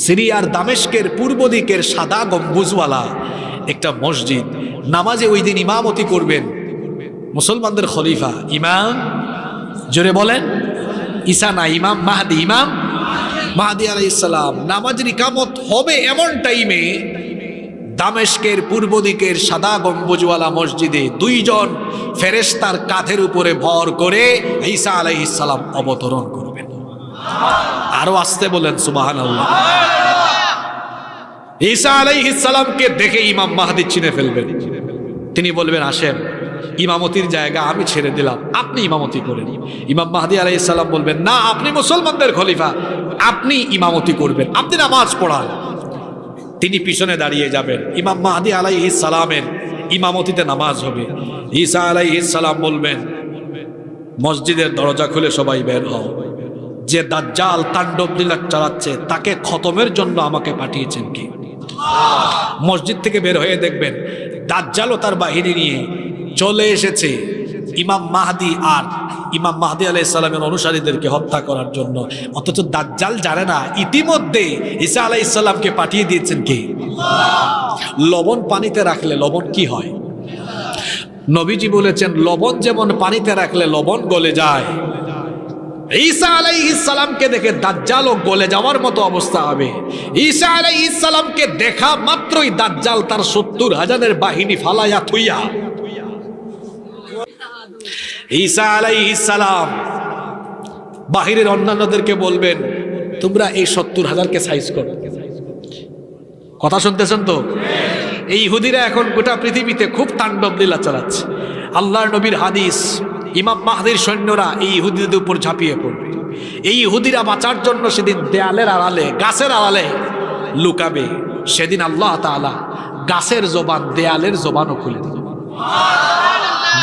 সিরিয়ার দামেস্কের পূর্ব দিকের সাদা গম্বুজওয়ালা একটা মসজিদ, নামাজে ওই দিন ইমামতি করবেন মুসলমানদের খলিফা ইমাম, জোরে বলেন, ঈসা না, ইমাম মাহদি, ইমাম মাহদি আলাইহিস সালাম। নামাজের ইকামত হবে এমন টাইমে দামেস্কের পূর্ব দিকের সাদা গম্বুজওয়ালা মসজিদে 2 জন ফেরেশতার কাঁধের উপরে ভর করে ঈসা আলাইহিস সালাম অবতরণ করবেন। আরো আসতে বলেন সুবহানাল্লাহ। ঈসা আলাইহিস সালামকে দেখে ইমাম মাহদি চিনে ফেলবেন। তিনি বলবেন, আসেন, ইমামতির জায়গা আমি ছেড়ে দিলাম, আপনি ইমামতি করেন। ইমাম মাহদি আলাইহিস সালাম বলবেন, না, আপনি মুসলমানদের খলিফা, আপনি ইমামতি করবেন, আপনি নামাজ পড়ান। তিনি পিছনে দাঁড়িয়ে যাবেন। ইমাম মাহদি আলাইহিস সালামের ইমামতিতে নামাজ হবে। ঈসা আলাইহিস সালাম বলবেন, মসজিদের দরজা খুলে সবাই বের হও, যে দাজ্জাল তাণ্ডব লীলা চালাচ্ছে তাকে খতমের জন্য আমাকে পাঠিয়েছেন কি? মসজিদ থেকে বের হয়ে দেখবেন দাজ্জালও তার বাহিনী নিয়ে চলে এসেছে ইমাম মাহদি আর ইমাম মাহদি আলাইহিস সালামের অনুসারীদেরকে হত্যা করার জন্য। অথচ দাজ্জাল জানে না ইতিমধ্যে ঈসা আলাইহিস সালামকে পাঠিয়ে দিয়েছেন কে? লবণ পানিতে রাখলে লবণ কি হয়? নবীজি বলেছেন, লবণ যেমন পানিতে রাখলে লবণ গলে যায়, ঈসা আলাইহিস সালামকে দেখে দাজ্জালও গলে যাওয়ার মতো অবস্থা হবে। ঈসা আলাইহিস সালামকে দেখা মাত্রই দাজ্জাল তার 70,000 বাহিনী ফালাইয়া থুইয়া ঈসা আলাইহিস সালাম বাহিরের অন্যান্যদেরকে বলবেন, তোমরা এই 70,000কে সাইজ করো। কথা শুনতেছেন তো? এই ইহুদিরা এখন গোটা পৃথিবীতে খুব তাণ্ডব লীলা চালাচ্ছে। আল্লাহর নবীর হাদিস, ইমাম মাহদির সৈন্যরা এই ইহুদিদের উপর ঝাঁপিয়ে পড়বে। এই ইহুদিরা বাঁচার জন্য সেদিন দেয়ালের আড়ালে, গাছের আড়ালে লুকাবে। সেদিন আল্লাহ তাআলা গাছের জবান, দেয়ালের জবানও খুলে দিল।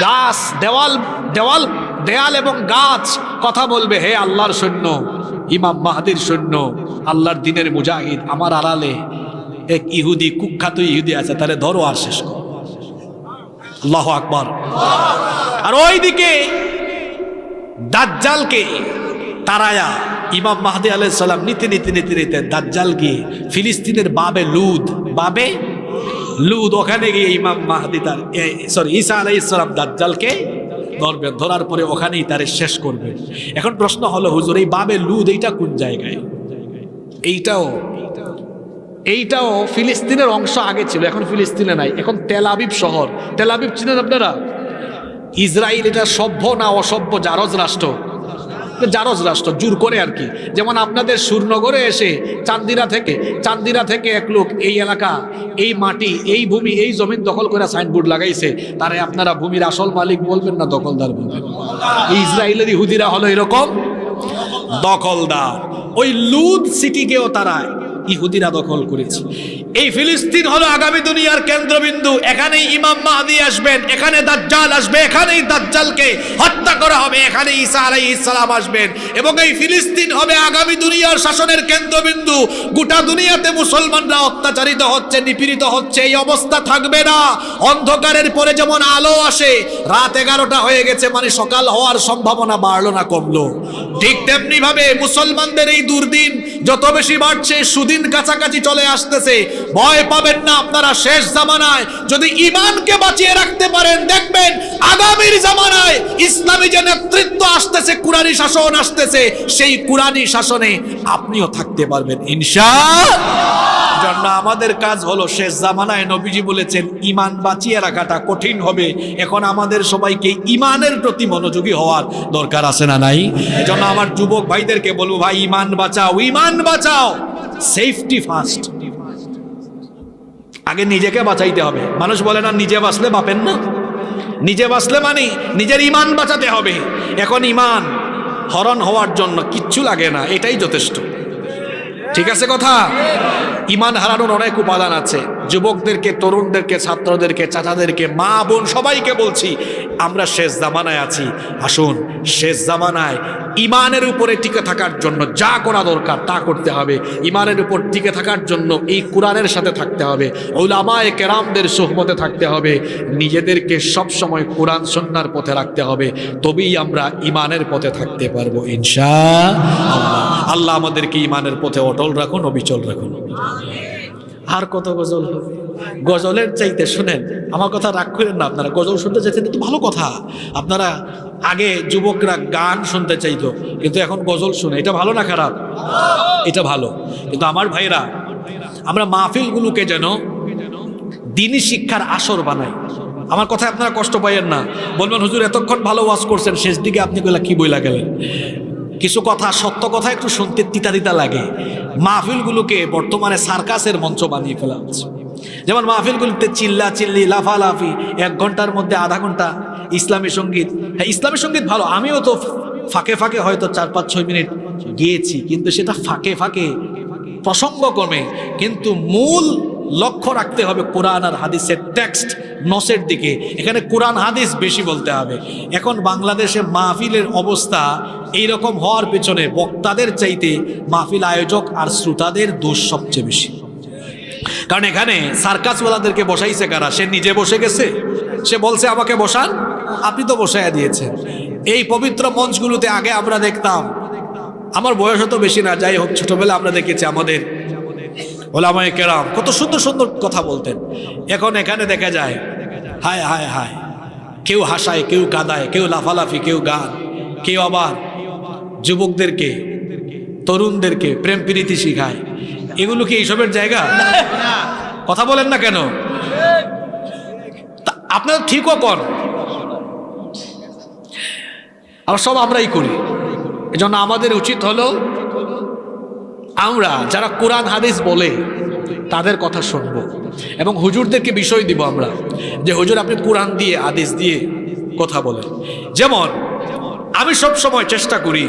গাছ, দেয়াল এবং গাছ কথা বলবে, হে আল্লাহর সৈন্য, ইমাম মাহদির সৈন্য, আল্লাহর দিনের মুজাহিদ, আমার আড়ালে এক ইহুদি, কুখ্যাত ইহুদি আছে, তাহলে ধরো আর শেষ করো। আল্লাহু আকবার। আর ওইদিকে দাজ্জালকে তারায়া ইমাম মাহদী আলাইহিস সালাম নিতে দাজ্জাল গিয়ে ফিলিস্তিনের বাবে লুদ ওখানে গিয়ে ইমাম মাহদী ঈসা আলাইহিস সালাম দাজ্জালকে ধরবেন, ধরার পরে ওখানেই তারে শেষ করবেন। এখন প্রশ্ন হলো হুজুর, এই বাবে লুদ এইটা কোন জায়গায়? এইটাও ফিলিস্তিনের অংশ আগে ছিল, এখন ফিলিস্তিনে নাই, এখন তেল আবিব শহর। তেল আবিব চিনেন আপনারা? ইসরায়েল এটা সভ্য না অসভ্য? জারজ রাষ্ট্র জোর করে আর কি। যেমন আপনাদের সুরনগরে এসে চান্দিরা থেকে এক লোক এই এলাকা, এই মাটি, এই ভূমি, এই জমিন দখল করে সাইনবোর্ড লাগাইছে, তারে আপনারা ভূমির আসল মালিক বলবেন না দখলদার বলবেন? ইসরায়েলের ইহুদিরা হলো এরকম দখলদার। ওই লুদ সিটিকেও তারা ইহুদিরা দখল করেছে। এই ফিলিস্তিন হলো আগামী দুনিয়ার কেন্দ্রবিন্দু। এখানেই ইমাম মাহদী আসবেন, এখানে দাজ্জাল আসবে, এখানেই দাজ্জালকে হত্যা করা হবে, এখানে ঈসা আলাইহিস সালাম আসবেন, এবং এই ফিলিস্তিন হবে আগামী দুনিয়ার শাসনের কেন্দ্রবিন্দু। গোটা দুনিয়াতে মুসলমানরা অত্যাচারিত হচ্ছে, নিপীড়িত হচ্ছে। এই অবস্থা থাকবে না। অন্ধকারের পরে যেমন আলো আসে, রাত 11টা হয়ে গেছে মানে সকাল হওয়ার সম্ভাবনা বাড়লো না কমলো, ঠিক তেমনি ভাবে মুসলমানদের এই দুর্দিন যত বেশি বাড়ছে, সুদিন কাছাকাছি চলে আসতেছে। ভয় পাবেন না, আপনারা শেষ জামানায় যদি ঈমানকে বাঁচিয়ে রাখতে পারেন, দেখবেন আগামীর জামানায় ইসলামী যে নেতৃত্ব আসতেছে, কুরআনী শাসন আসতেছে, সেই কুরআনী শাসনে আপনিও থাকতে পারবেন ইনশাআল্লাহ। জন্য আমাদের কাজ হলো, শেষ জামানায় নবীজি বলেছেন ঈমান বাঁচিয়ে রাখাটা কঠিন হবে। এখন আমাদের সবাইকে ঈমানের প্রতি মনোযোগী হওয়ার দরকার আছে না নাই? এজন্য আমার যুবক ভাইদেরকে বলবো, ভাই ঈমান বাঁচাও, সেফটি ফার্স্ট। আগে নিজেকে বাঁচাইতে হবে। মানুষ বলে না নিজে বাঁচলে বাপেন না, নিজে বাঁচলে মানে নিজের ঈমান বাঁচাতে হবে। এখন ঈমান হরণ হওয়ার জন্য কিচ্ছু লাগে না, এটাই যথেষ্ট। ঠিক আছে কথা? ঈমান হারানোর অনেক উপাদান আছে। যুবকদেরকে, তরুণদেরকে, ছাত্রদেরকে, চাচাদেরকে, মা বোন সবাইকে বলছি, আমরা শেষ জামানায় আছি। আসুন, শেষ জামানায় ঈমানের উপরে টিকে থাকার জন্য যা করা দরকার তা করতে হবে। ঈমানের উপর টিকে থাকার জন্য এই কুরআনের সাথে থাকতে হবে, উলামায়ে কেরামদের সুহবতে থাকতে হবে, নিজেদেরকে সব সময় কুরআন সুন্নাহর পথে রাখতে হবে। তবেই আমরা ঈমানের পথে থাকতে পারবো ইনশাআল্লাহ। আল্লাহ আমাদেরকে ঈমানের পথে অটল রাখুন, অবিচল রাখুন। আর কত গজল হবে? গজলের চাইতে, শুনেন আমার কথা রাগ করেন না, আপনারা গজল শুনতে চাইছেন, তো ভালো কথা। আপনারা আগে যুবকরা গান শুনতে চাইতো, কিন্তু এখন গজল শুনে, এটা ভালো না খারাপ? এটা ভালো। কিন্তু আমার ভাইরা, আমরা মাহফিলগুলোকে যেন দ্বীনি শিক্ষার আসর বানাই। আমার কথা আপনারা কষ্ট পাইয়েন না। বলবেন হুজুর এতক্ষণ ভালো ওয়াজ করছেন, শেষ দিকে আপনি কইলা কি বইলা গেলেন। কিছু কথা, সত্য কথা একটু শুনতে তিতা লাগে। মাহফিলগুলোকে বর্তমানে সার্কাসের মঞ্চ বানিয়ে ফেলা হচ্ছে। যেমন মাহফিলগুলিতে চিল্লাচিল্লি, লাফালাফি, 1 ঘন্টার মধ্যে আধা ঘন্টা ইসলামী সঙ্গীত। হ্যাঁ, ইসলামী সঙ্গীত ভালো, আমিও তো ফাঁকে ফাঁকে হয়তো 4-5-6 মিনিট গিয়েছি, কিন্তু সেটা ফাঁকে ফাঁকে প্রসঙ্গক্রমে। কিন্তু মূল লক্ষ্য রাখতে হবে কোরআন আর হাদিসের টেক্সট নসের দিকে। এখানে কোরআন হাদিস বেশি বলতে হবে। এখন বাংলাদেশে মাহফিলের অবস্থা এইরকম হওয়ার পেছনে বক্তাদের চাইতে মাহফিল আয়োজক আর শ্রোতাদের দোষ সবচেয়ে বেশি। কারণ এখানে সার্কাসওয়ালাদেরকে বসাইছে কারা? সে নিজে বসে গেছে, সে বলছে আমাকে বসান, আপনি তো বসাইয়া দিয়েছেন। এই পবিত্র মঞ্চগুলোতে আগে আমরা দেখতাম, আমার বয়স তো বেশি না, যাই হোক, ছোটবেলা আমরা দেখেছি আমাদের ওলামায়ে কেরাম কত সুন্দর সুন্দর কথা বলতেন। এখন এখানে দেখা যায় হায় হায় হায়, কেউ হাসায়, কেউ কাঁদায়, কেউ লাফালাফি, কেউ গান, কেউ আবার যুবকদেরকে, তরুণদেরকে প্রেম প্রীতি শিখায়। এগুলো কি এইসবের জায়গা? কথা বলেন না কেন? আপনারা ঠিকও কর, আবার সব আমরাই করি। এজন্য আমাদের উচিত হলো আমরা যারা কোরআন হাদিস বলে তাদের কথা শুনব, এবং হুজুরদেরকে বিষয় দিব আমরা যে হুজুর আপনি কোরআন দিয়ে হাদিস দিয়ে কথা বলেন। যেমন আমি সব সময় চেষ্টা করি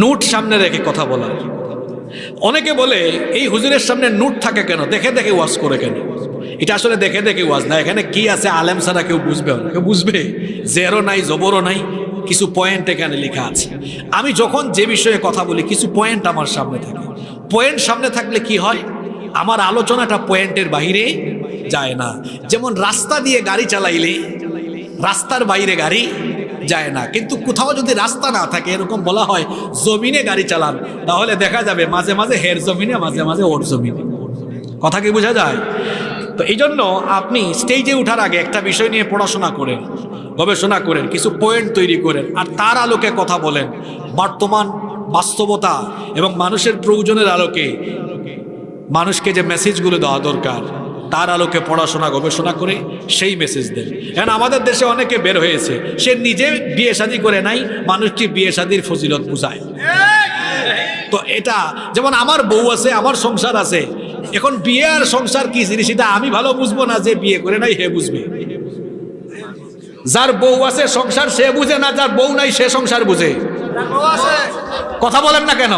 নোট সামনে রেখে কথা বলার। অনেকে বলে এই হুজুরের সামনে নোট থাকে কেন, দেখে দেখে ওয়াজ করে কেন? এটা আসলে দেখে দেখে ওয়াজ না। এখানে কি আছে আলেম ছাড়া কেউ বুঝবে না। কেউ বুঝবে? জেরো নাই, জবরও নাই, কিছু পয়েন্ট এখানে লেখা আছে। আমি যখন যে বিষয়ে কথা বলি কিছু পয়েন্ট আমার সামনে থাকে। পয়েন্ট সামনে থাকলে কি হয়, আমার আলোচনাটা পয়েন্টের বাইরে যায় না। যেমন রাস্তা দিয়ে গাড়ি চালাইলে রাস্তার বাইরে গাড়ি যায় না। কিন্তু কোথাও যদি রাস্তা না থাকে, এরকম বলা হয় জমিনে গাড়ি চালান, তাহলে দেখা যাবে মাঝে মাঝে হের জমিনে, মাঝে মাঝে ওর জমিনে। কথা কি বোঝা যায়? তো এই জন্য আপনি স্টেজে ওঠার আগে একটা বিষয় নিয়ে পড়াশোনা করেন, গবেষণা করেন, কিছু পয়েন্ট তৈরি করেন, আর তার আলোকে কথা বলেন। বর্তমান বাস্তবতা এবং মানুষের প্রয়োজনের আলোকে মানুষকে যে মেসেজগুলো দেওয়া দরকার, তার আলোকে পড়াশোনা গবেষণা করে সেই মেসেজ দেন। এখন আমাদের দেশে অনেকে বের হয়েছে, সে নিজে বিয়ে শাদী করে নাই, মানুষকে বিয়ে শাদীর ফজিলত বুঝায়। তো এটা যেমন আমার বউ আছে, আমার সংসার আছে, এখন বিয়ে আর সংসার কি জিনিস এটা আমি ভালো বুঝবো না, যে বিয়ে করে নাই হে বুঝবে। যার বউ আছে সংসার সে বুঝে না, যার বউ নাই সে সংসার বুঝে। কথা বলেন না কেন?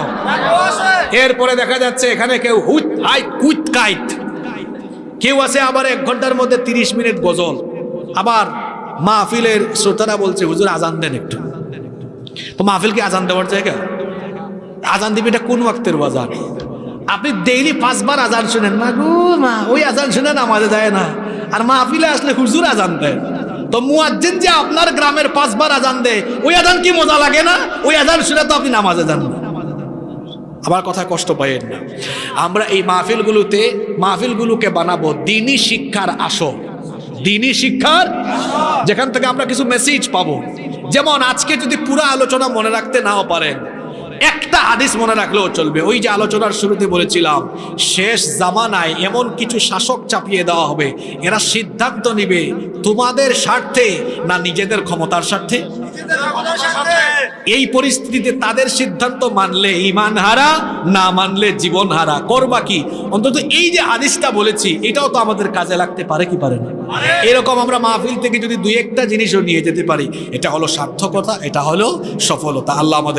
এরপরে দেখা যাচ্ছে এখানে কেউ হুট হাইট কুইট কাইট, কেউ আছে আবার 1 ঘন্টার মধ্যে 30 মিনিট গজল। আবার মাহফিলের শ্রোতারা বলছে হুজুর আজান দেন একটু। তো মাহফিল কি আজান দেওয়ার জায়গা? আজান দিবে এটা কোন ওয়াক্তের আজান? আপনি ডেইলি 5 বার আজান শুনেন না গো মা, ওই আজান শুনে নামাজে যায় না, আর মাহফিলে আসলে হুজুর আজান দেয়। তো মুয়াজ্জিন যে আপনার গ্রামের 5 বার আজান দেয়, ওই আজান কি মজা লাগে না? ওই আজান শুনে তো আপনি নামাজে যান না। আমার কথা কষ্ট পাইয়েন না। আমরা এই মাহফিলগুলোকে বানাবো দ্বীনি শিক্ষার আসর, দ্বীনি শিক্ষার, যেখান থেকে আমরা কিছু মেসেজ পাবো। যেমন আজকে যদি পুরো আলোচনা মনে রাখতে নাও পারেন, একটা হাদিস মনে রাখলেও চলবে। ওই যে আলোচনার শুরুতে বলেছিলাম, শেষ জামানায় এমন কিছু শাসক চাপিয়ে দেওয়া হবে, এরা সিদ্ধান্ত নিবে তোমাদের স্বার্থে না নিজেদের ক্ষমতার স্বার্থে। এই পরিস্থিতিতে তাদের সিদ্ধান্ত মানলে ঈমান হারা, না মানলে জীবন হারা। করবা কি? অন্তত এই যে হাদিসটা বলেছি, এটাও তো আমাদের কাজে লাগতে পারে কি পারে না? এরকম আমরা মাহফিল থেকে যদি 2-1টা জিনিসও নিয়ে যেতে পারি, এটা হলো সার্থকতা, এটা হলো সফলতা। আল্লাহ আমাদের